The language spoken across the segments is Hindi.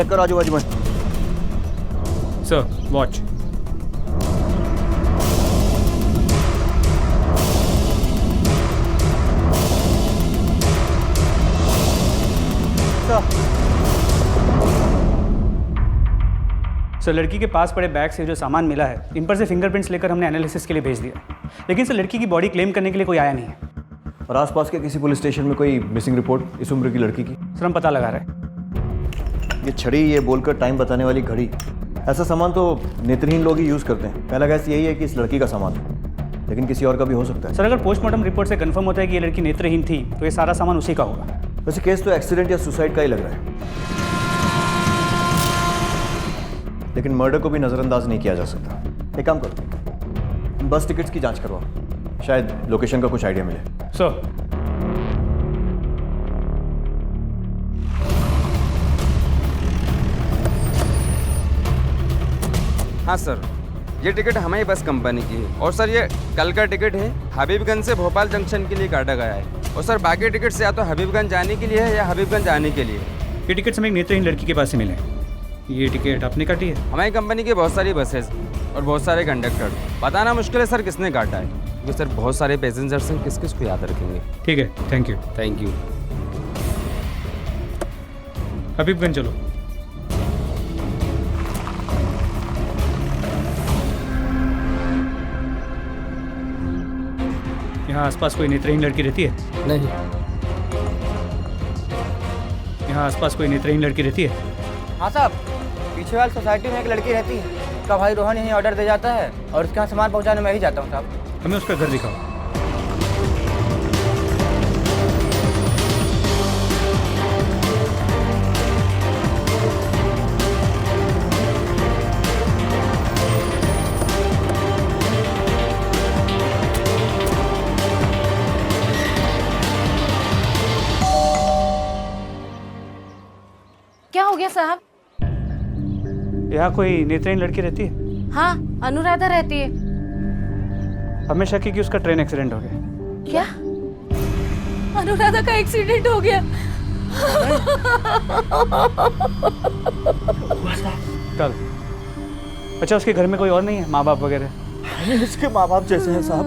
चेक करो आजू बाजू में। Sir watch. सर लड़की के पास पड़े बैग से जो सामान मिला है, इन पर से फिंगरप्रिंट्स लेकर हमने एनालिसिस के लिए भेज दिया, लेकिन सर लड़की की बॉडी क्लेम करने के लिए कोई आया नहीं है। और आसपास के किसी पुलिस स्टेशन में कोई मिसिंग रिपोर्ट इस उम्र की लड़की की? सर हम पता लगा रहे हैं। ये छड़ी, ये बोलकर टाइम बताने वाली घड़ी, ऐसा सामान तो नेत्रहीन लोग ही यूज़ करते हैं। पहला गैस यही है कि इस लड़की का सामान है, लेकिन किसी और का भी हो सकता है। सर अगर पोस्टमार्टम रिपोर्ट से कंफर्म होता है कि ये लड़की नेत्रहीन थी तो ये सारा सामान उसी का होगा। वैसे केस तो एक्सीडेंट या सुसाइड का ही लग रहा है, लेकिन मर्डर को भी नज़रअंदाज नहीं किया जा सकता। एक काम करो, बस टिकट्स की जांच करवाओ, शायद लोकेशन का कुछ आइडिया मिले। सर हाँ सर, ये टिकट हमारी बस कंपनी की है और सर ये कल का टिकट है। हबीबगंज से भोपाल जंक्शन के लिए काटा गया है और सर बाकी टिकट्स या तो हबीबगंज जाने के लिए है या हबीबगंज आने के लिए। ये टिकट्स हमें एक नेत्रहीन लड़की के पास से मिले। ये टिकट आपने काटी है? हमारी कंपनी की बहुत सारी बसेस और बहुत सारे कंडक्टर, बताना मुश्किल है सर किसने काटा है, क्योंकि सर बहुत सारे पैसेंजर्स हैं, किस किस को याद रखेंगे। ठीक है, thank you. Thank you. Habibganj चलो। यहाँ आसपास कोई नेत्रहीन लड़की रहती है? नहीं। यहाँ आसपास कोई नेत्रहीन लड़की रहती है? हाँ साहब, पीछे वाली सोसाइटी में एक लड़की रहती है, उसका भाई रोहन यहीं ऑर्डर दे जाता है और उसके यहाँ सामान पहुँचाने मैं ही जाता हूँ साहब। हमें उसका घर दिखाओ। क्या हो गया साहब? यहाँ कोई नेत्रहीन लड़की रहती है? हाँ, अनुराधा रहती है। हमें शक है कि उसका ट्रेन एक्सीडेंट हो गया। क्या? अनुराधा का एक्सीडेंट हो गया? कल? अच्छा उसके घर में कोई और नहीं है, माँ बाप वगैरह? इसके माँ बाप जैसे हैं साहब,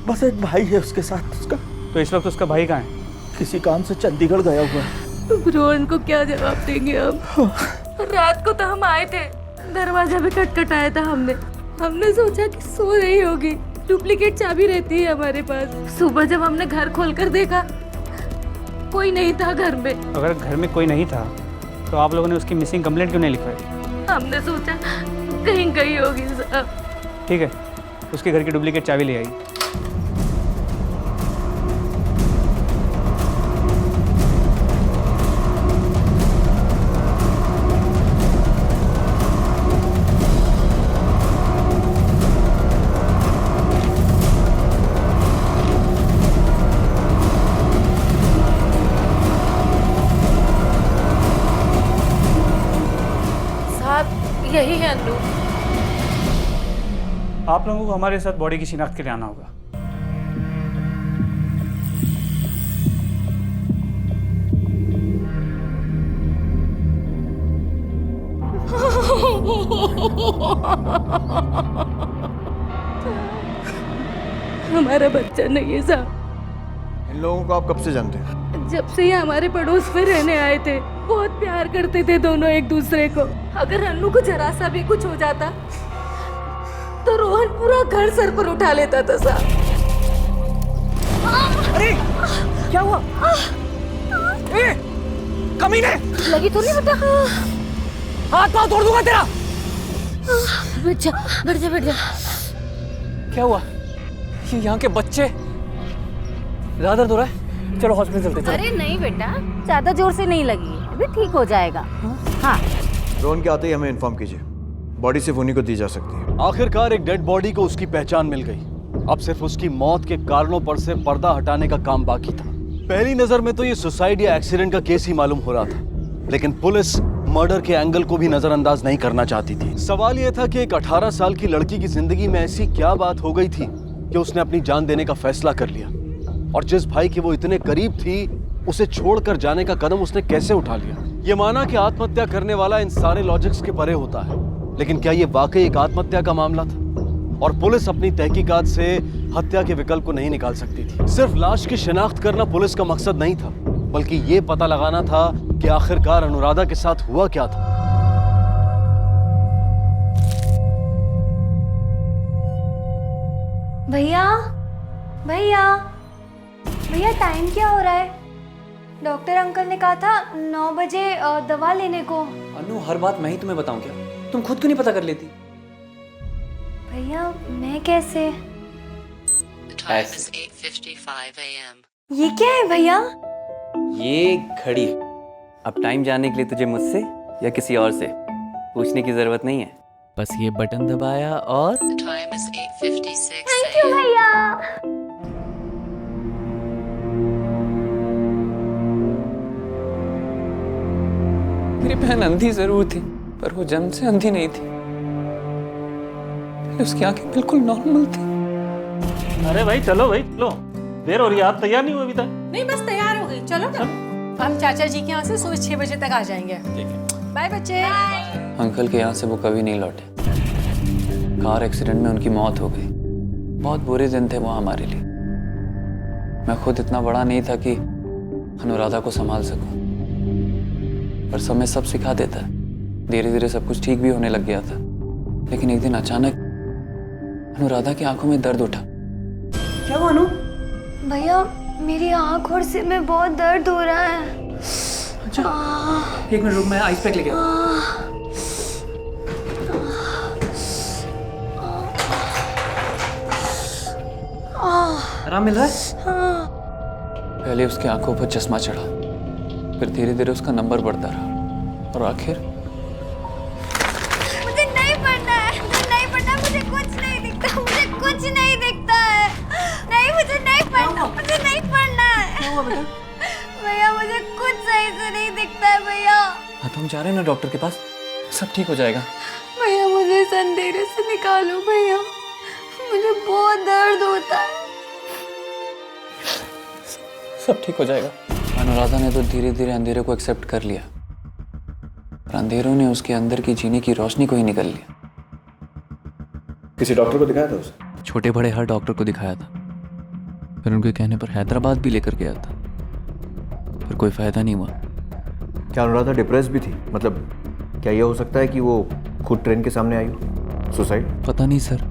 बस एक भाई है उसके साथ उसका। तो इस वक्त उसका भाई कहाँ है? किसी काम से चंडीगढ़ गया हुआ है। रोहन को क्या जवाब देंगे हम? रात को तो हम आए थे, दरवाजा भी खटखटाया था हमने सोचा कि सो रही होगी, डुप्लीकेट चाबी रहती है हमारे पास। सुबह जब हमने घर खोलकर देखा, कोई नहीं था घर में। अगर घर में कोई नहीं था तो आप लोगों ने उसकी मिसिंग कंप्लेंट क्यों नहीं लिखवाई? हमने सोचा कहीं गई होगी साहब। ठीक है, उसके घर की डुप्लीकेट चाबी ले आई। यही है अन्नू। आप लोगों को हमारे साथ बॉडी की शिनाख्त के लिए आना होगा। हमारा बच्चा नहीं है साहब। इन लोगों को आप कब से जानते हैं? जब से ये हमारे पड़ोस में रहने आए थे, बहुत प्यार करते थे दोनों एक दूसरे को। अगर अन्नू को जरा सा भी कुछ हो जाता तो रोहन पूरा घर सर पर उठा लेता था साहब। अरे क्या हुआ? कमीने! लगी तो नहीं बेटा? हाथ पाँव तोड़ दूंगा तेरा। बैठ जा, बैठ जा, बैठ जा। क्या हुआ? ये यहाँ के बच्चे, ज़्यादा दर्द हो रहा है? चलो हॉस्पिटल चलते हैं। अरे नहीं बेटा, ज्यादा जोर से नहीं लगी, अभी ठीक हो जाएगा। हाँ। रोहन के आते ही हमें इन्फॉर्म कीजिए, बॉडी सिर्फ उन्हीं को दी जा सकती है। आखिरकार एक डेड बॉडी को उसकी पहचान मिल गई। अब सिर्फ उसकी मौत के कारणों पर से पर्दा हटाने का काम बाकी था। पहली नजर में तो ये सुसाइड या एक्सीडेंट का केस ही मालूम हो रहा था, लेकिन पुलिस मर्डर के एंगल को भी नजरअंदाज नहीं करना चाहती थी। सवाल यह था कि एक 18 साल की लड़की की जिंदगी में ऐसी क्या बात हो गई थी कि उसने अपनी जान देने का फैसला कर लिया, और जिस भाई के वो इतने करीब थी उसे छोड़कर जाने का कदम उसने कैसे उठा लिया। ये माना कि आत्महत्या करने वाला इन सारे लॉजिक्स के परे होता है, लेकिन क्या ये वाकई एक आत्महत्या का मामला था? और पुलिस अपनी तहकीकात से हत्या के विकल्प को नहीं निकाल सकती थी। सिर्फ लाश की शिनाख्त करना पुलिस का मकसद नहीं था, बल्कि ये पता लगाना था कि आखिरकार अनुराधा के साथ हुआ क्या था। भैया भैया भैया, टाइम क्या हो रहा है? डॉक्टर अंकल ने कहा था 9 बजे दवा लेने को। अनु, हर बात मैं ही तुम्हें बताऊं क्या? तुम खुद क्यों नहीं पता कर लेती? भैया मैं कैसे? ऐसे। 8:55 a.m. ये क्या है भैया? ये घड़ी है। अब टाइम जानने के लिए तुझे मुझसे या किसी और से पूछने की जरूरत नहीं है, बस ये बटन दबाया और The time is 8:56 thank you a.m. भैया। मेरी बहन अंधी जरूर थी, पर वो जन्म से अंधी नहीं थी। उसकी आंखें बिल्कुल नॉर्मल थी। अरे भाई चलो भाई चलो, देर हो रही है, आप तैयार नहीं हुए अभी तक? नहीं बस तैयार हो गई, चलो ना। हम चाचा जी के यहाँ से सुबह 6 बजे तक आ जाएंगे। बाय बच्चे। अंकल के यहाँ से वो कभी नहीं लौटे। कार एक्सीडेंट में उनकी मौत हो गई। बहुत बुरे दिन थे वो हमारे लिए। मैं खुद इतना बड़ा नहीं था कि अनुराधा को संभाल सकूं, पर समय सब सिखा देता है। धीरे धीरे सब कुछ ठीक भी होने लग गया था, लेकिन एक दिन अचानक अनुराधा की आंखों में दर्द उठा। क्या हुआ अनु? भैया मेरी आँख और सिर में बहुत दर्द हो रहा है। अच्छा, एक मिनट रुक, मैं आइस पैक लेके आता हूं। आराम मिल रहा है? पहले उसकी आंखों पर चश्मा चढ़ा, फिर धीरे धीरे उसका नंबर बढ़ता रहा, और आखिर मुझे नहीं पढ़ना है, मुझे नहीं पढ़ना, मुझे कुछ नहीं दिखता, मुझे कुछ नहीं दिखता है। नहीं, मुझे नहीं पढ़ना, मुझे नहीं पढ़ना है। भैया मुझे कुछ सही से नहीं दिखता है भैया। हाँ तो हम जा रहे हैं ना डॉक्टर के पास, सब ठीक हो जाएगा। भैया मुझे इस अंधेरे से निकालो भैया, मुझे बहुत दर्द होता है। सब ठीक हो जाएगा। अनुराधा ने तो धीरे धीरे अंधेरे को एक्सेप्ट कर लिया, और अंधेरों ने उसके अंदर की जीने की रोशनी को ही निकल लिया। किसी डॉक्टर को दिखाया था उसे? छोटे बड़े हर डॉक्टर को दिखाया था, फिर उनके कहने पर हैदराबाद भी लेकर गया था, फिर कोई फायदा नहीं हुआ। क्या अनुराधा डिप्रेस भी थी? मतलब क्या यह हो सकता है कि वो खुद ट्रेन के सामने आई हो? सुसाइड? पता नहीं सर,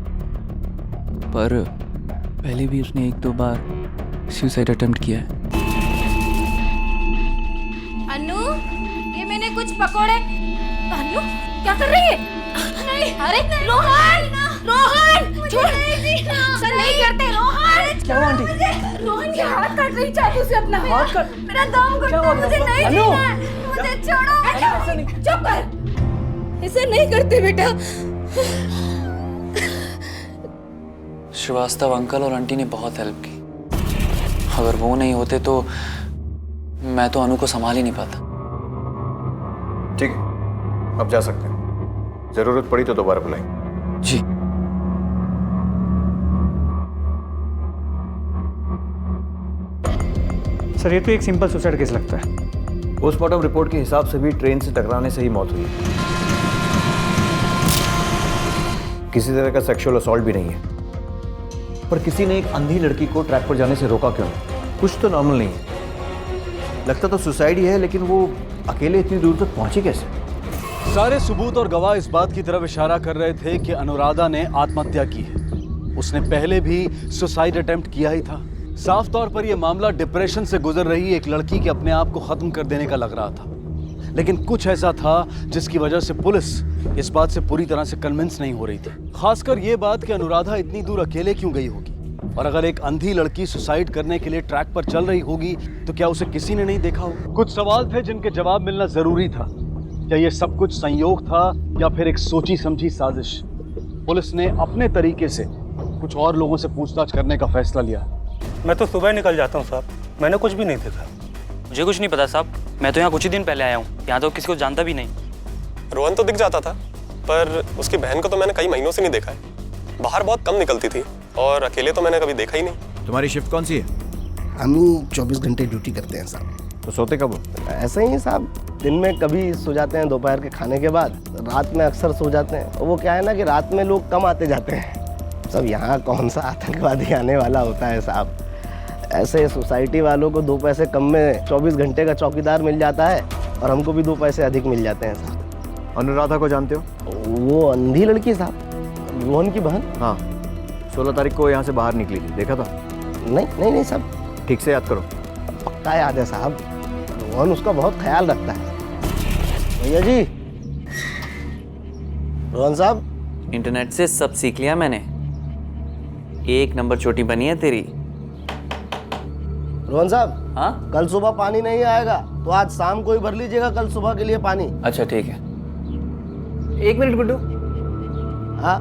पर पहले भी उसने 1-2 बार सुसाइड अटेम्प्ट किया है। अनु, ये मैंने कुछ पकौड़े। अनु क्या कर रही है? नहीं, अरे रोहन, रोहन छोड़। सर नहीं करते रोहन। क्या हुआ आंटी? रोहन के हाथ काट रही चाकू से अपना। हाथ काट? मेरा दम घुटता है, मुझे नहीं जीना है, मुझे छोड़ो। चुप कर, ऐसे नहीं करते बेटा। श्रीवास्तव अंकल और आंटी ने बहुत हेल्प की। अगर वो नहीं होते तो मैं तो अनु को संभाल ही नहीं पाता। ठीक है, अब जा सकते हैं। जरूरत पड़ी तो दोबारा बुलाएं। जी। सर ये तो एक सिंपल सुसाइड केस लगता है। पोस्टमार्टम रिपोर्ट के हिसाब से भी ट्रेन से टकराने से ही मौत हुई है। किसी तरह का सेक्सुअल असॉल्ट भी नहीं है। पर किसी ने एक अंधी लड़की को ट्रैक पर जाने से रोका क्यों? कुछ तो नॉर्मल नहीं है। लगता तो सुसाइड ही है, लेकिन वो अकेले इतनी दूर तक पहुंची कैसे? सारे सबूत और गवाह इस बात की तरफ इशारा कर रहे थे कि अनुराधा ने आत्महत्या की है। उसने पहले भी सुसाइड अटेम्प्ट किया ही था। साफ तौर पर यह मामला डिप्रेशन से गुजर रही एक लड़की के अपने आप को खत्म कर देने का लग रहा था, लेकिन कुछ ऐसा था जिसकी वजह से पुलिस इस बात से पूरी तरह से कन्विंस नहीं हो रही थी। खासकर ये बात कि अनुराधा इतनी दूर अकेले क्यों गई होगी, और अगर एक अंधी लड़की सुसाइड करने के लिए ट्रैक पर चल रही होगी तो क्या उसे किसी ने नहीं देखा होगा? कुछ सवाल थे जिनके जवाब मिलना जरूरी था। क्या ये सब कुछ संयोग था या फिर एक सोची समझी साजिश? पुलिस ने अपने तरीके से कुछ और लोगों से पूछताछ करने का फैसला लिया। मैं तो सुबह निकल जाता हूँ साहब, मैंने कुछ भी नहीं देखा। मुझे कुछ नहीं पता साहब, मैं तो यहाँ कुछ ही दिन पहले आया हूँ। यहाँ तो किसी को जानता भी नहीं। रोहन तो दिख जाता था, पर उसकी बहन को तो मैंने कई महीनों से नहीं देखा है। बाहर बहुत कम निकलती थी, और अकेले तो मैंने कभी देखा ही नहीं। तुम्हारी शिफ्ट कौन सी है? हम 24 घंटे ड्यूटी करते हैं साहब। तो सोते कब हो? ऐसे ही साहब, दिन में कभी सो जाते हैं दोपहर के खाने के बाद, रात में अक्सर सो जाते हैं। वो क्या है ना कि रात में लोग कम आते जाते हैं। सब यहाँ कौन सा आतंकवादी आने वाला होता है साहब। ऐसे सोसाइटी वालों को 2 पैसे कम में 24 घंटे का चौकीदार मिल जाता है और हमको भी 2 पैसे अधिक मिल जाते हैं साहब। अनुराधा को जानते हो? वो अंधी लड़की साहब, रोहन की बहन। हाँ, 16 तारीख को यहाँ से बाहर निकली थी, देखा था? नहीं साहब। ठीक से याद करो। पक्का याद है साहब, रोहन उसका बहुत ख्याल रखता है। भैया जी, रोहन साहब। इंटरनेट से सब सीख लिया मैंने, 1 नंबर चोटी बनी है तेरी। रोहन साहब, हाँ, कल सुबह पानी नहीं आएगा तो आज शाम को ही भर लीजिएगा कल सुबह के लिए पानी। अच्छा ठीक है। 1 मिनट गुड्डू। हाँ,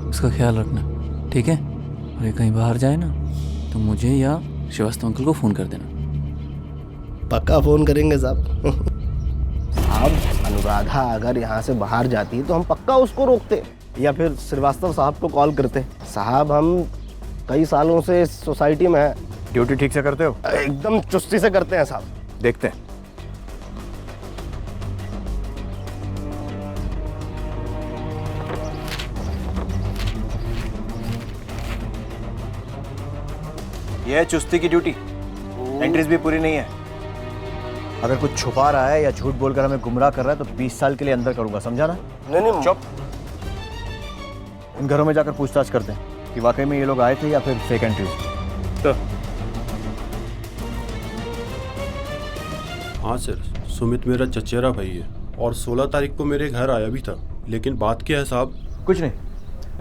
इसका ख्याल रखना, ठीक है? और ये कहीं बाहर जाए ना तो मुझे या श्रीवास्तव अंकल को फ़ोन कर देना। पक्का फ़ोन करेंगे साहब। साहब, अनुराधा अगर यहाँ से बाहर जाती तो हम पक्का उसको रोकते या फिर श्रीवास्तव साहब को कॉल करते। साहब, हम कई सालों से इस सोसाइटी में हैं। ड्यूटी ठीक से करते हो? एकदम चुस्ती से करते हैं साहब। देखते हैं। यह है चुस्ती की ड्यूटी। एंट्रीज भी पूरी नहीं है। अगर कुछ छुपा रहा है या झूठ बोलकर हमें गुमराह कर रहा है तो 20 साल के लिए अंदर करूंगा, समझा ना? नहीं चुप। इन घरों में जाकर पूछताछ करते हैं कि वाकई में ये लोग आए थे या फिर फेक एंट्रीज। तो हाँ सर, सुमित मेरा चचेरा भाई है और 16 तारीख को मेरे घर आया भी था। लेकिन बात क्या है साहब? कुछ नहीं,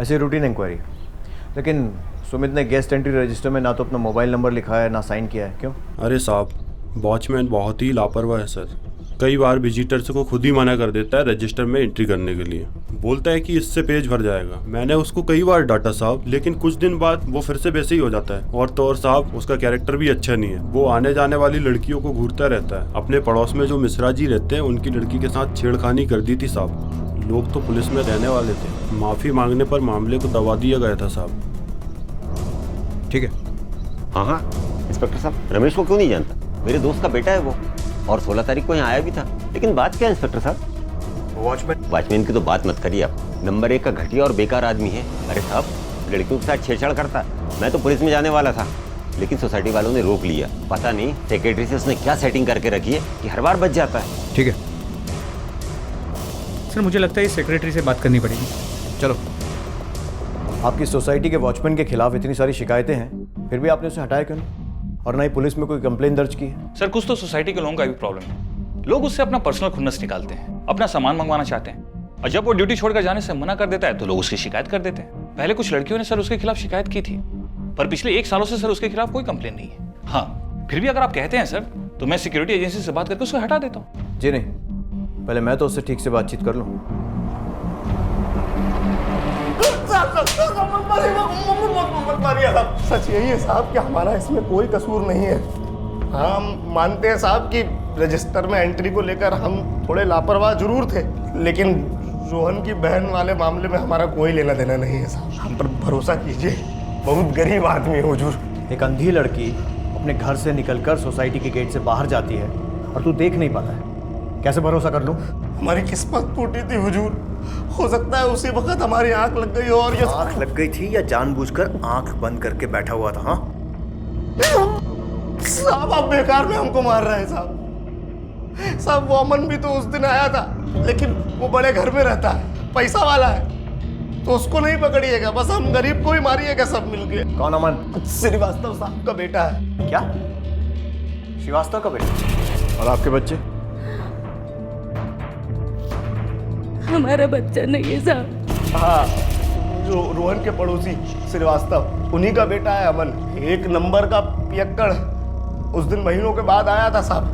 ऐसी रूटीन इंक्वायरी। लेकिन सुमित ने गेस्ट एंट्री रजिस्टर में ना तो अपना मोबाइल नंबर लिखा है ना साइन किया है। क्यों? अरे साहब, वॉचमैन बहुत ही लापरवाह है सर। कई बार विजिटर्स को खुद ही मना कर देता है रजिस्टर में एंट्री करने के लिए। बोलता है कि इससे पेज भर जाएगा। मैंने उसको कई बार डांटा साहब, लेकिन कुछ दिन बाद वो फिर से वैसे ही हो जाता है। और तो और साहब, उसका कैरेक्टर भी अच्छा नहीं है। वो आने जाने वाली लड़कियों को घूरता रहता है। अपने पड़ोस में जो मिश्रा जी रहते हैं उनकी लड़की के साथ छेड़खानी कर दी थी साहब। लोग तो पुलिस में रहने वाले थे। माफ़ी मांगने पर मामले को दबा दिया गया था साहब। ठीक है। हाँ, इंस्पेक्टर साहब, रमेश को क्यों नहीं जानता? मेरे दोस्त का बेटा है वो, और 16 तारीख को यहाँ आया भी था। लेकिन बात क्या है इंस्पेक्टर साहब? वॉचमैन की तो बात मत करिए आप। नंबर 1 का घटिया और बेकार आदमी है। अरे साहब, लड़कियों के साथ छेड़छाड़ करता है। मैं तो पुलिस में जाने वाला था, लेकिन सोसाइटी वालों ने रोक लिया। पता नहीं सेक्रेटरी से उसने क्या सेटिंग करके रखी है कि हर बार बच जाता है। ठीक है सर, मुझे लगता है इस सेक्रेटरी से बात करनी पड़ेगी। चलो। आपकी सोसाइटी के वॉचमैन के खिलाफ इतनी सारी शिकायतें हैं, फिर भी आपने उसे हटाया क्यों नहीं? और ना ही पुलिस में कोई कंप्लेन दर्ज की है? सर, कुछ तो सोसाइटी के लोगों का भी प्रॉब्लम है। लोग उससे अपना पर्सनल खुन्नस निकालते हैं, अपना सामान मंगवाना चाहते हैं, और जब वो ड्यूटी छोड़कर जाने से मना कर देता है तो लोग उसकी शिकायत कर देते हैं। पहले कुछ लड़कियों ने सर उसके खिलाफ शिकायत की थी, पर पिछले 1 सालों से सर उसके खिलाफ कोई कंप्लेन नहीं है। हाँ, फिर भी अगर आप कहते हैं सर तो मैं सिक्योरिटी एजेंसी से बात करके उसको हटा देता हूँ। जी नहीं, पहले मैं तो उससे ठीक से बातचीत कर लूँ। सच यही है साहब कि हमारा इसमें कोई कसूर नहीं है। हम मानते हैं साहब कि रजिस्टर में एंट्री को लेकर हम थोड़े लापरवाह जरूर थे, लेकिन रोहन की बहन वाले मामले में हमारा कोई लेना देना नहीं है साहब। हम पर भरोसा कीजिए, बहुत गरीब आदमी है हुजूर। एक अंधी लड़की अपने घर से निकलकर सोसाइटी के गेट से बाहर जाती है और तू देख नहीं पाता है, कैसे भरोसा कर लूं? हमारी किस्मत टूटी थी हुजूर। हो सकता है उसी वक्त हमारी आंख लग गई और ये आंख लग गई थी या जानबूझकर आंख बंद करके बैठा हुआ था? हाँ साहब, आप बेकार में हमको मार रहे हैं साहब। साहब, वो अमन भी तो उस दिन आया था, लेकिन वो बड़े घर में रहता है, पैसा वाला है, तो उसको नहीं पकड़िएगा। बस हम गरीब को ही मारिएगा सब मिलके। कौन अमन? श्रीवास्तव साहब का बेटा है। क्या? श्रीवास्तव का बेटा? और आपके बच्चे? हमारा बच्चा नहीं है साहब। हाँ, जो रोहन के पड़ोसी श्रीवास्तव, उन्हीं का बेटा है अमन। 1 नंबर का पियक्कड़। उस दिन महीनों के बाद आया था साहब।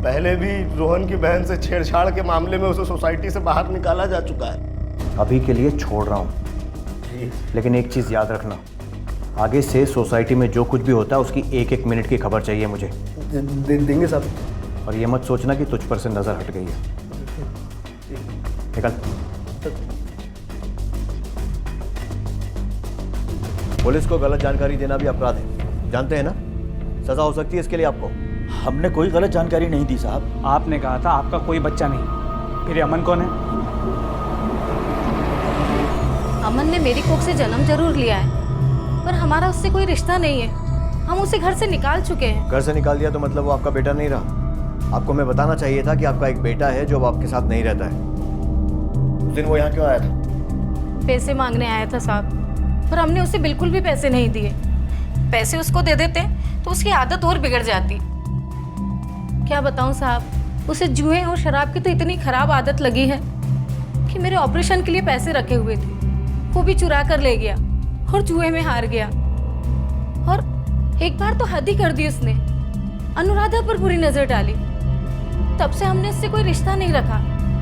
पहले भी रोहन की बहन से छेड़छाड़ के मामले में उसे सोसाइटी से बाहर निकाला जा चुका है। अभी के लिए छोड़ रहा हूँ, लेकिन एक चीज़ याद रखना, आगे से सोसाइटी में जो कुछ भी होता है उसकी 1-1 मिनट की खबर चाहिए मुझे। देंगे साहब। और ये मत सोचना कि तुझ पर से नज़र हट गई है। निकल। पुलिस को गलत जानकारी देना भी अपराध है, जानते हैं ना? सजा हो सकती है इसके लिए आपको। हमने कोई गलत जानकारी नहीं दी साहब। आपने कहा था आपका कोई बच्चा नहीं, फिर ये अमन कौन है? अमन ने मेरी कोख से जन्म जरूर लिया है, पर हमारा उससे कोई रिश्ता नहीं है। हम उसे घर से निकाल चुके हैं। घर से निकाल दिया तो मतलब वो आपका बेटा नहीं रहा। आपको मैं बताना चाहिए था कि आपका एक बेटा है जो अब आपके साथ नहीं रहता है। उस दिन वो यहाँ क्यों आया था? पैसे मांगने आया था साहब, पर हमने उसे बिल्कुल भी पैसे नहीं दिए। पैसे उसको दे देते तो उसकी आदत और बिगड़ जाती। क्या बताऊं साहब, उसे जुए और शराब की तो इतनी खराब आदत लगी है कि मेरे ऑपरेशन के लिए पैसे रखे हुए थे वो भी चुरा कर ले गया और जुए में हार गया। और एक बार तो हद ही कर दी उसने, अनुराधा पर बुरी नजर डाली। तब से हमने इससे कोई रिश्ता नहीं रखा,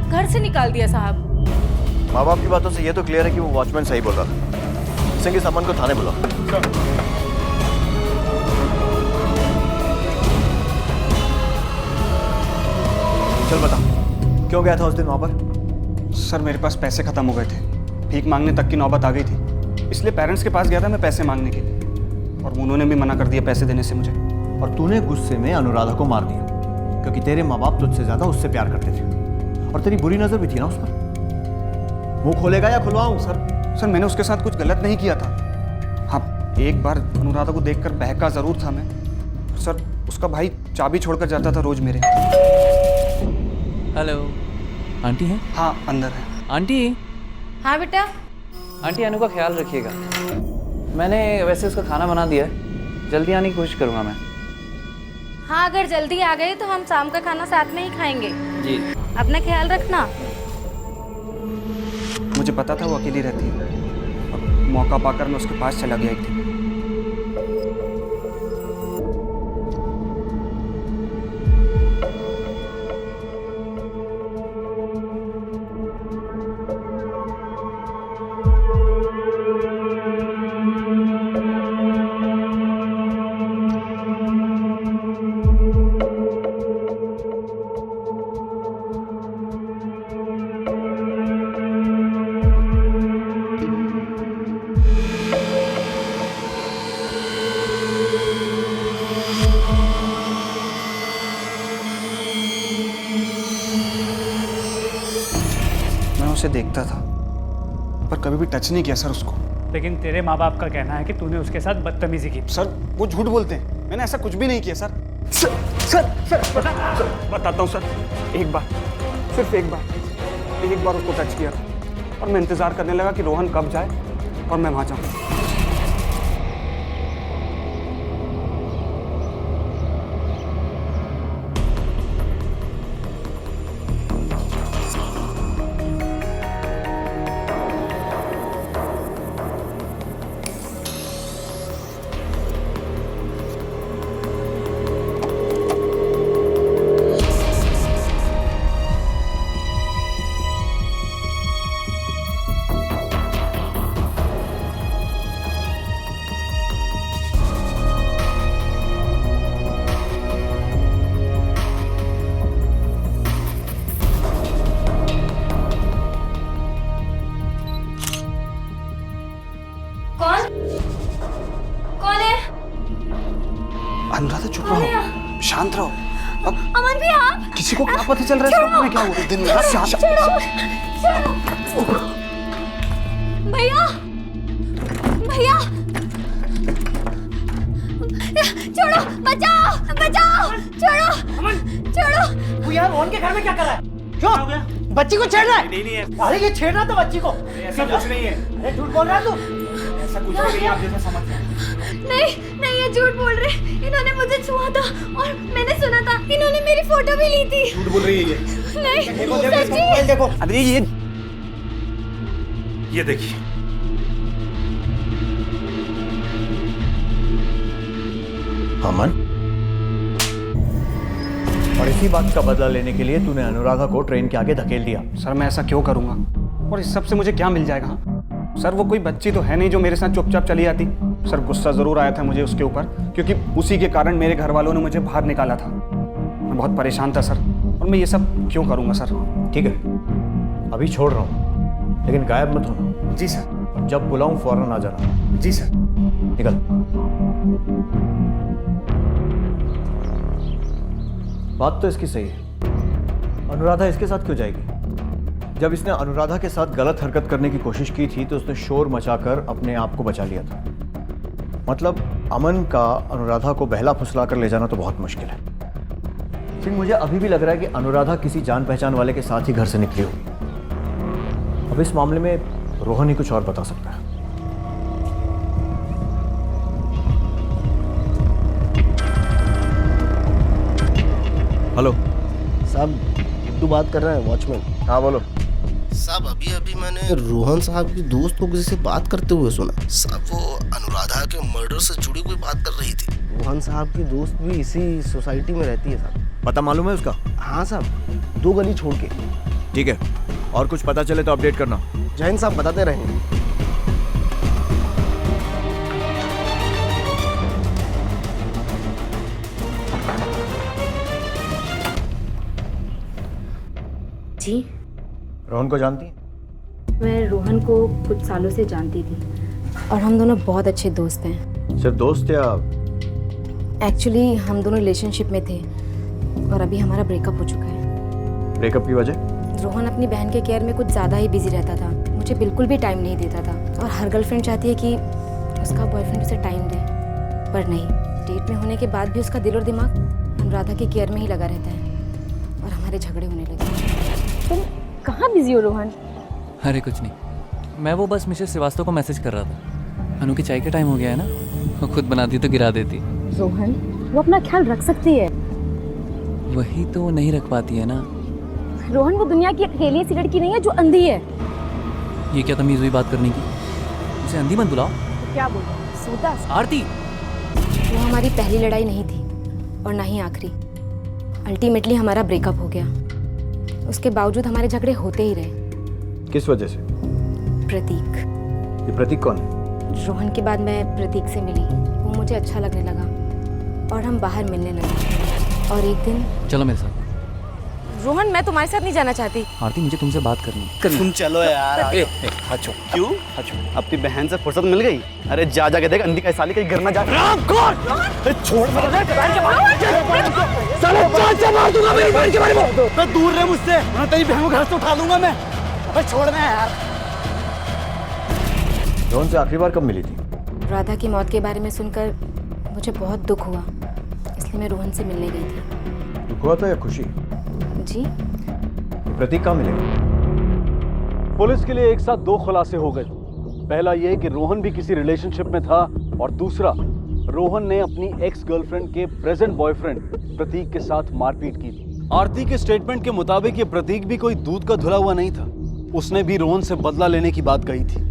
घर से निकाल दिया साहब। माँ बाप की बातों से ये तो क्लियर है कि वो वॉचमैन सही बोल रहा था। सिंह इस अमन को थाने बुलाओ। चल बता, क्यों गया था उस दिन वहां पर? सर मेरे पास पैसे खत्म हो गए थे, भीख मांगने तक की नौबत आ गई थी, इसलिए पेरेंट्स के पास गया था मैं पैसे मांगने के लिए, और उन्होंने भी मना कर दिया पैसे देने से मुझे। और तूने गुस्से में अनुराधा को मार दिया क्योंकि तेरे माँ बाप तुझसे ज्यादा उससे प्यार करते थे और तेरी बुरी नजर भी थी ना उस पर। मुंह खोलेगा या खुलवाऊं? सर मैंने उसके साथ कुछ गलत नहीं किया था। हाँ, एक बार अनुराधा को देखकर बहका जरूर था मैं। सर उसका भाई चाबी छोड़कर जाता था रोज मेरे। हेलो, आंटी हैं? हाँ अंदर है। आंटी? हाँ बेटा। आंटी अनु का ख्याल रखिएगा। मैंने वैसे उसका खाना बना दिया है, जल्दी आने की कोशिश करूँगा मैं। हाँ अगर जल्दी आ गए तो हम शाम का खाना साथ में ही खाएंगे। जी। अपना ख्याल रखना। मुझे पता था वो अकेली रहती है, और मौका पाकर मैं उसके पास चला गया एक दिन। उसे देखता था पर कभी भी टच नहीं किया सर उसको। लेकिन तेरे माँ बाप का कहना है कि तूने उसके साथ बदतमीजी की। सर वो झूठ बोलते हैं, मैंने ऐसा कुछ भी नहीं किया सर। सर बताता हूँ सर, एक बार, सिर्फ एक बार उसको टच किया था और मैं इंतजार करने लगा कि रोहन कब जाए और मैं वहां जाऊँ। अनुराधा चुप रहो, शांत रहो। अब अमन भी आप? किसी को क्या पता चल रहा है इसके में क्या हुआ? दिन में भैया भैया छोड़ो, बचाओ बचाओ, छोड़ो छोड़ो। तू यार रोहन के घर में क्या कर रहा है? क्यों? बच्ची को छेड़ रहा है? नहीं है। अरे ये छेड़ रहा था बच्ची को। ऐसा कुछ नहीं है। अरे झूठ बोल रहा है तू? ऐसा कुछ नहीं है, आप जैसा समझ रहे हैं। नहीं ये झूठ बोल रहे। इन्होंने मुझे छुआ था और मैंने सुना था इन्होंने मेरी फोटो भी ली थी। झूठ बोल रही है ये। नहीं सच्ची। देखो अरे ये देखिए, अमन, और इसी बात का बदला लेने के लिए तूने अनुराधा को ट्रेन के आगे धकेल दिया। सर मैं ऐसा क्यों करूंगा, और इस सब से मुझे क्या मिल जाएगा? सर वो कोई बच्ची तो है नहीं जो मेरे साथ चुपचाप चली आती। सर गुस्सा जरूर आया था मुझे उसके ऊपर, क्योंकि उसी के कारण मेरे घर वालों ने मुझे बाहर निकाला था। मैं बहुत परेशान था सर, और मैं ये सब क्यों करूंगा सर? ठीक है, अभी छोड़ रहा हूँ, लेकिन गायब मत होना। जी सर। जब बुलाऊं फौरन आ जाना। जी सर। निकल। बात तो इसकी सही है। अनुराधा इसके साथ क्यों जाएगी? जब इसने अनुराधा के साथ गलत हरकत करने की कोशिश की थी तो उसने शोर मचाकर अपने आप को बचा लिया था। मतलब अमन का अनुराधा को बहला फुसला कर ले जाना तो बहुत मुश्किल है। लेकिन मुझे अभी भी लग रहा है कि अनुराधा किसी जान पहचान वाले के साथ ही घर से निकली होगी। अब इस मामले में रोहन ही कुछ और बता सकता है। हेलो साहब, तू बात कर रहे हैं वॉचमैन? हाँ बोलो। साहब अभी अभी मैंने रोहन साहब की दोस्त को किसी से बात करते हुए सुना। साहब वो अनुराधा के मर्डर से जुड़ी कोई बात कर रही थी। रोहन साहब की दोस्त भी इसी सोसाइटी में रहती है साहब। पता मालूम है उसका? हाँ साहब, 2 गली छोड़ के। ठीक है, और कुछ पता चले तो अपडेट करना। जय हिंद साहब, बताते रहेंगे। जी, रोहन को जानती है? मैं रोहन को कुछ सालों से जानती थी और हम दोनों बहुत अच्छे दोस्त हैं। सिर्फ दोस्त या? एक्चुअली हम दोनों रिलेशनशिप में थे और अभी हमारा ब्रेकअप हो चुका है। ब्रेकअप की वजह? रोहन अपनी बहन के केयर में कुछ ज़्यादा ही बिजी रहता था, मुझे बिल्कुल भी टाइम नहीं देता था और हर गर्लफ्रेंड चाहती है कि उसका बॉयफ्रेंड उसे टाइम दे, पर नहीं। डेट में होने के बाद भी उसका दिल और दिमाग अनुराधा की केयर में ही लगा रहता है और हमारे झगड़े होने लगे। तुम कहाँ बिजी हो रोहन? अरे कुछ नहीं, मैं वो बस मिसेस श्रीवास्तव को मैसेज कर रहा था। अनु की चाय का टाइम हो गया है ना, वो खुद बनाती तो गिरा देती। रोहन, वो अपना ख्याल रख सकती है। वही तो वो नहीं रख पाती है ना। रोहन, वो दुनिया की अकेली सी लड़की नहीं है जो अंधी है। ये क्या तमीज हुई बात करने की? उसे अंधी मत बुलाओ। तो क्या बोल रहा है? सूता आरती, वो हमारी पहली लड़ाई नहीं थी और ना ही आखिरी। अल्टीमेटली हमारा ब्रेकअप हो गया। उसके बावजूद हमारे झगड़े होते ही रहे। किस वजह से? प्रतीक। ये प्रतीक कौन है? रोहन के बाद मैं प्रतीक से मिली, वो मुझे अच्छा लगने लगा और हम बाहर मिलने लगे। और एक दिन चलो मेरे साथ। रोहन, मैं तुम्हारे साथ नहीं जाना चाहती। आरती, मुझे तुमसे बात करनी है। तुम चलो यार। हाचो। क्यों? अपनी बहन से फुर्सत मिल गई? अरे जा के देख, अंधी का साली कहीं घर ना जा। छोड़ मैं दूर रहे मुझसे, मैं तेरी बहन को घर से उठा लूंगा मैं। छोड़ना यार। रोहन से आखिरी बार कब मिली थी? राधा की मौत के बारे में सुनकर मुझे बहुत दुख हुआ, इसलिए मैं रोहन से मिलने गई थी। दुख हुआ था या खुशी? जी। प्रतीक कहाँ मिलेगा? पुलिस के लिए एक साथ 2 खुलासे हो गए। पहला ये कि रोहन भी किसी रिलेशनशिप में था और दूसरा, रोहन ने अपनी एक्स गर्लफ्रेंड के प्रेजेंट बॉयफ्रेंड प्रतीक के साथ मारपीट की थी। आरती के स्टेटमेंट के मुताबिक ये प्रतीक भी कोई दूध का धुला हुआ नहीं था। उसने भी रोहन से बदला लेने की बात कही थी।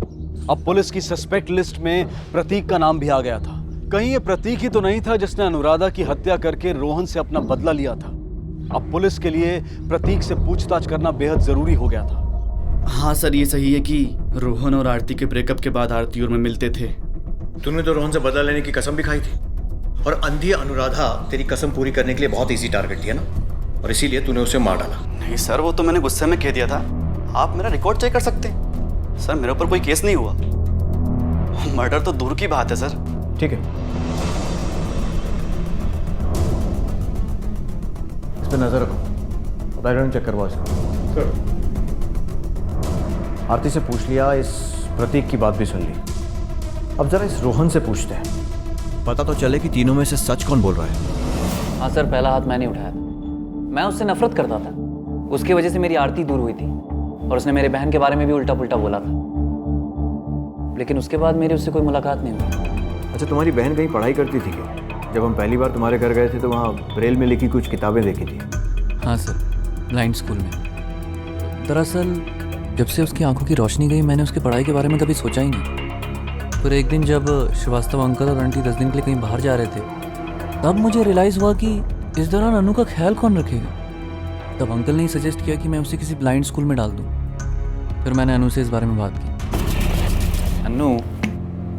अब पुलिस की सस्पेक्ट लिस्ट में प्रतीक का नाम भी आ गया था। कहीं ये प्रतीक ही तो नहीं था जिसने अनुराधा की हत्या करके रोहन से अपना बदला लिया था। अब पुलिस के लिए प्रतीक से पूछताछ करना बेहद जरूरी हो गया था। हाँ सर, ये सही है कि रोहन और आरती के ब्रेकअप के बाद आरती और मैं मिलते थे। तूने तो रोहन से बदला लेने की कसम भी खाई थी और अंधी अनुराधा तेरी कसम पूरी करने के लिए बहुत इजी टारगेट थी ना, और इसीलिए तूने उसे मार डाला। नहीं सर, वो तो मैंने गुस्से में कह दिया था। आप मेरा रिकॉर्ड चेक कर सकते हैं सर, मेरे ऊपर कोई केस नहीं हुआ। मर्डर तो दूर की बात है सर। ठीक है, इस पे नजर रखो, बैकग्राउंड चेक करवाओ इसका। सर, आरती से पूछ लिया, इस प्रतीक की बात भी सुन ली। अब जरा इस रोहन से पूछते हैं, पता तो चले कि तीनों में से सच कौन बोल रहा है। हाँ सर, पहला हाथ मैंने उठाया था। मैं उससे नफरत करता था, उसकी वजह से मेरी आरती दूर हुई थी और उसने मेरे बहन के बारे में भी उल्टा पुल्टा बोला था, लेकिन उसके बाद मेरी उससे कोई मुलाकात नहीं हुई। अच्छा, तुम्हारी बहन कहीं पढ़ाई करती थी क्या? जब हम पहली बार तुम्हारे घर गए थे तो वहाँ ब्रेल में लिखी कुछ किताबें देखी थी। हाँ सर, ब्लाइंड स्कूल में। दरअसल जब से उसकी आंखों की रोशनी गई, मैंने उसकी पढ़ाई के बारे में कभी सोचा ही नहीं। फिर एक दिन जब श्रीवास्तव अंकल और आंटी 10 दिन के लिए कहीं बाहर जा रहे थे, तब मुझे रियलाइज़ हुआ कि इस दौरान अनु का ख्याल कौन रखेगा। तब अंकल ने सजेस्ट किया कि मैं उसे किसी ब्लाइंड स्कूल में डाल दूँ। फिर मैंने अनु से इस बारे में बात की। अनु।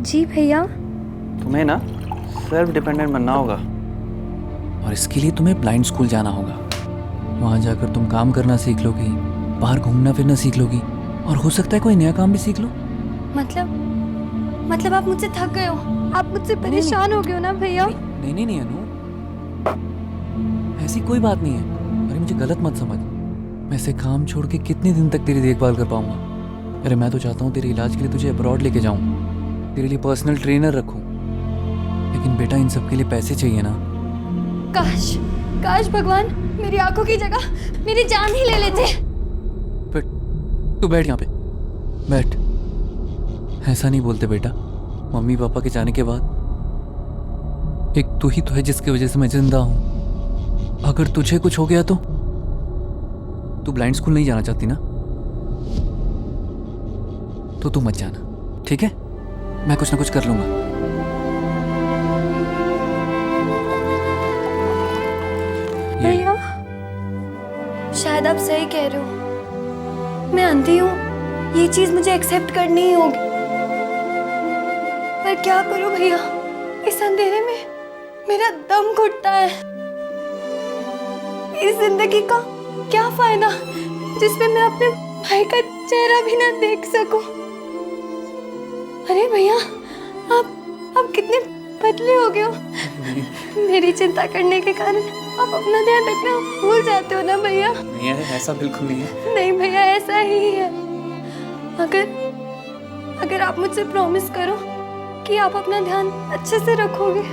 जी भैया। तुम्हें ना सेल्फ डिपेंडेंट बनना होगा और इसके लिए तुम्हें ब्लाइंड स्कूल जाना होगा। वहाँ जाकर तुम काम करना सीख लोगी, बाहर घूमना फिरना सीख लोगी और हो सकता है कोई नया काम भी सीख लो। मतलब आप मुझसे थक गए हो, आप मुझसे परेशान हो गए हो ना भैया? नहीं अनु, ऐसी कोई बात नहीं है। अरे मुझे गलत मत समझ, मैं ऐसे काम छोड़ के कितने दिन तक तेरी देखभाल कर पाऊंगा। अरे मैं तो चाहता हूँ तेरे इलाज के लिए तुझे अब्रॉड लेके जाऊँ, तेरे लिए पर्सनल ट्रेनर रखूँ, लेकिन बेटा इन सब के लिए पैसे चाहिए ना। काश काश भगवान मेरी आंखों की जगह मेरी जान ही ले लेते। तू बैठ यहाँ पे, बैठ। ऐसा नहीं बोलते बेटा, मम्मी पापा के जाने के बाद एक तू ही तो है जिसकी वजह से मैं जिंदा हूं। अगर तुझे कुछ हो गया तो तू ब्लाइंड स्कूल नहीं जाना चाहती ना, तो तू मत जाना, ठीक है? मैं कुछ ना कुछ कर लूंगा। भैया शायद आप सही कह रहे हो, मैं अंधी हूँ, ये चीज मुझे एक्सेप्ट करनी ही होगी। पर क्या करूं भैया, इस अंधेरे में मेरा दम घुटता है। इस जिंदगी का क्या फायदा जिसमें मैं अपने भाई का चेहरा भी ना देख सकूं। अरे भैया आप कितने पतले हो गए हो। मेरी चिंता करने के कारण आप अपना ध्यान रखना भूल जाते हो ना भैया। नहीं है, ऐसा बिल्कुल नहीं है। नहीं भैया ऐसा ही है। अगर आप मुझसे प्रॉमिस करो कि आप अपना ध्यान अच्छे से रखोगे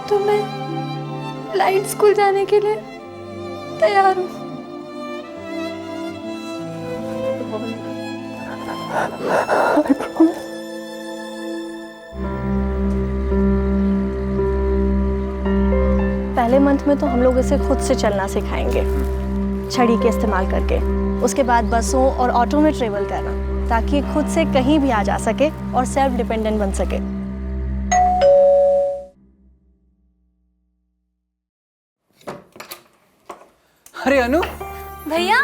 तो मैं ब्लाइंड स्कूल जाने के लिए तैयार हूँ। पहले मंथ में तो हम लोग इसे खुद से चलना सिखाएंगे, छड़ी के इस्तेमाल करके। उसके बाद बसों और ऑटो में ट्रेवल करना, ताकि खुद से कहीं भी आ जा सके और सेल्फ डिपेंडेंट बन सके। अरे अनु, भैया